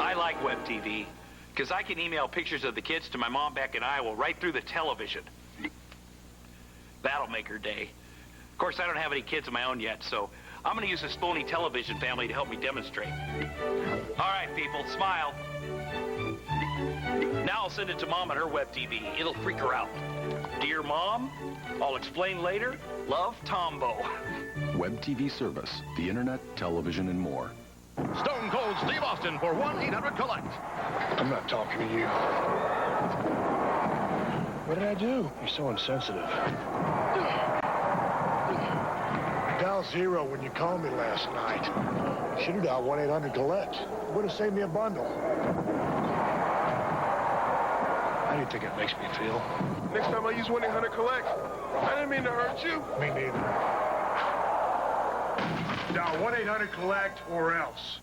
S4: I like web TV because I can email pictures of the kids to my mom back in Iowa right through the television. That'll make her day. Of course, I don't have any kids of my own yet, so I'm going to use the Spony television family to help me demonstrate. All right, people, smile. Now I'll send it to Mom on her web TV. It'll freak her out. Dear Mom, I'll explain later. Love, Tombo.
S3: Web TV service, the internet, television, and more.
S16: Stone Cold Steve Austin for 1-800-COLLECT.
S17: I'm not talking to you. What did I do? You're so insensitive. Dial 0 when you called me last night. Should have dialed 1-800-COLLECT. Would have saved me a bundle. How do you think it makes me feel?
S9: Next time I use 1-800-COLLECT. I didn't mean to hurt you.
S17: Me neither. Dial 1-800-COLLECT or else.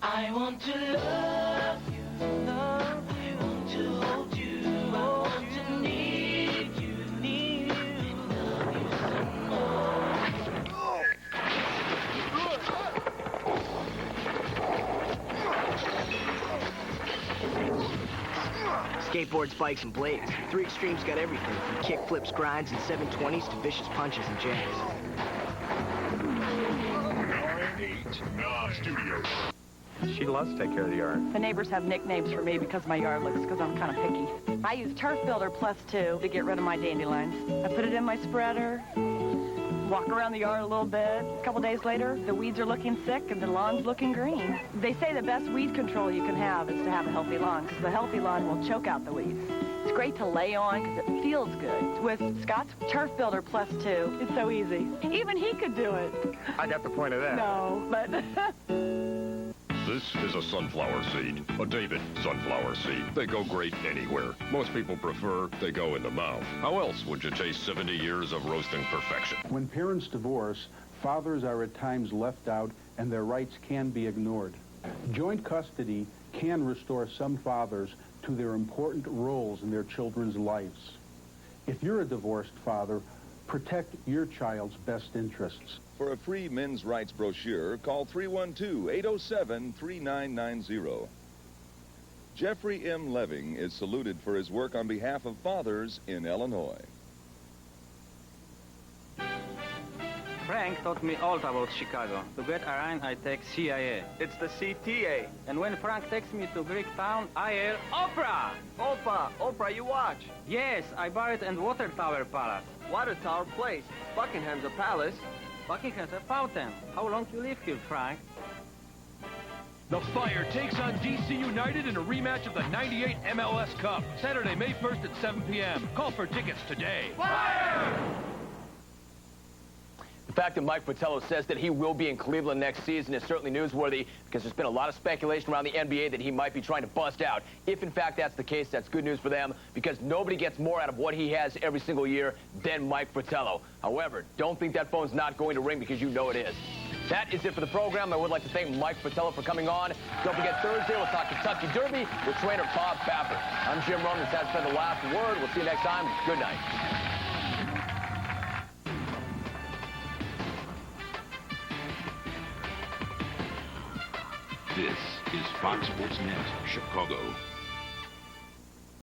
S25: I want to love you, love you. I want to hold you, I want to need you, and love you some more.
S19: Skateboards, bikes, and blades. 3 Extreme's got everything from kick flips, grinds, and 720s to vicious punches and jabs.
S16: Studios.
S29: She loves to take care of the yard.
S20: The neighbors have nicknames for me because my yard looks because I'm kind of picky. I use Turf Builder Plus 2 to get rid of my dandelions. I put it in my spreader, walk around the yard a little bit. A couple days later, the weeds are looking sick and the lawn's looking green. They say the best weed control you can have is to have a healthy lawn because the healthy lawn will choke out the weeds. It's great to lay on because it feels good. With Scott's Turf Builder Plus 2, it's so easy. Even he could do it.
S29: I got the point of that.
S20: No, but...
S16: This is a sunflower seed, a David sunflower seed. They go great anywhere. Most people prefer they go in the mouth. How else would you taste 70 years of roasting perfection?
S21: When parents divorce, fathers are at times left out and their rights can be ignored. Joint custody can restore some fathers to their important roles in their children's lives. If you're a divorced father, protect your child's best interests.
S1: For a free men's rights brochure, call 312-807-3990. Jeffrey M. Leving is saluted for his work on behalf of fathers in Illinois.
S2: Frank taught me all about Chicago. To get around, I take CIA.
S13: It's the CTA.
S2: And when Frank takes me to Greek town, I yell, Oprah!
S13: Oprah, you watch.
S2: Yes, I bar it and Water Tower Palace.
S13: Water Tower Place. Buckingham's a palace.
S2: Buckingham's a fountain. How long you live here, Frank?
S18: The Fire takes on DC United in a rematch of the '98 MLS Cup. Saturday, May 1st at 7 p.m. Call for tickets today.
S15: Fire! The fact that Mike Fratello says that he will be in Cleveland next season is certainly newsworthy because there's been a lot of speculation around the NBA that he might be trying to bust out. If, in fact, that's the case, that's good news for them because nobody gets more out of what he has every single year than Mike Fratello. However, don't think that phone's not going to ring because you know it is. That is it for the program. I would like to thank Mike Fratello for coming on. Don't forget, Thursday we'll talk Kentucky Derby with trainer Bob Baffert. I'm Jim Rome. This has been The Last Word. We'll see you next time. Good night.
S5: This is Fox Sports Net, Chicago.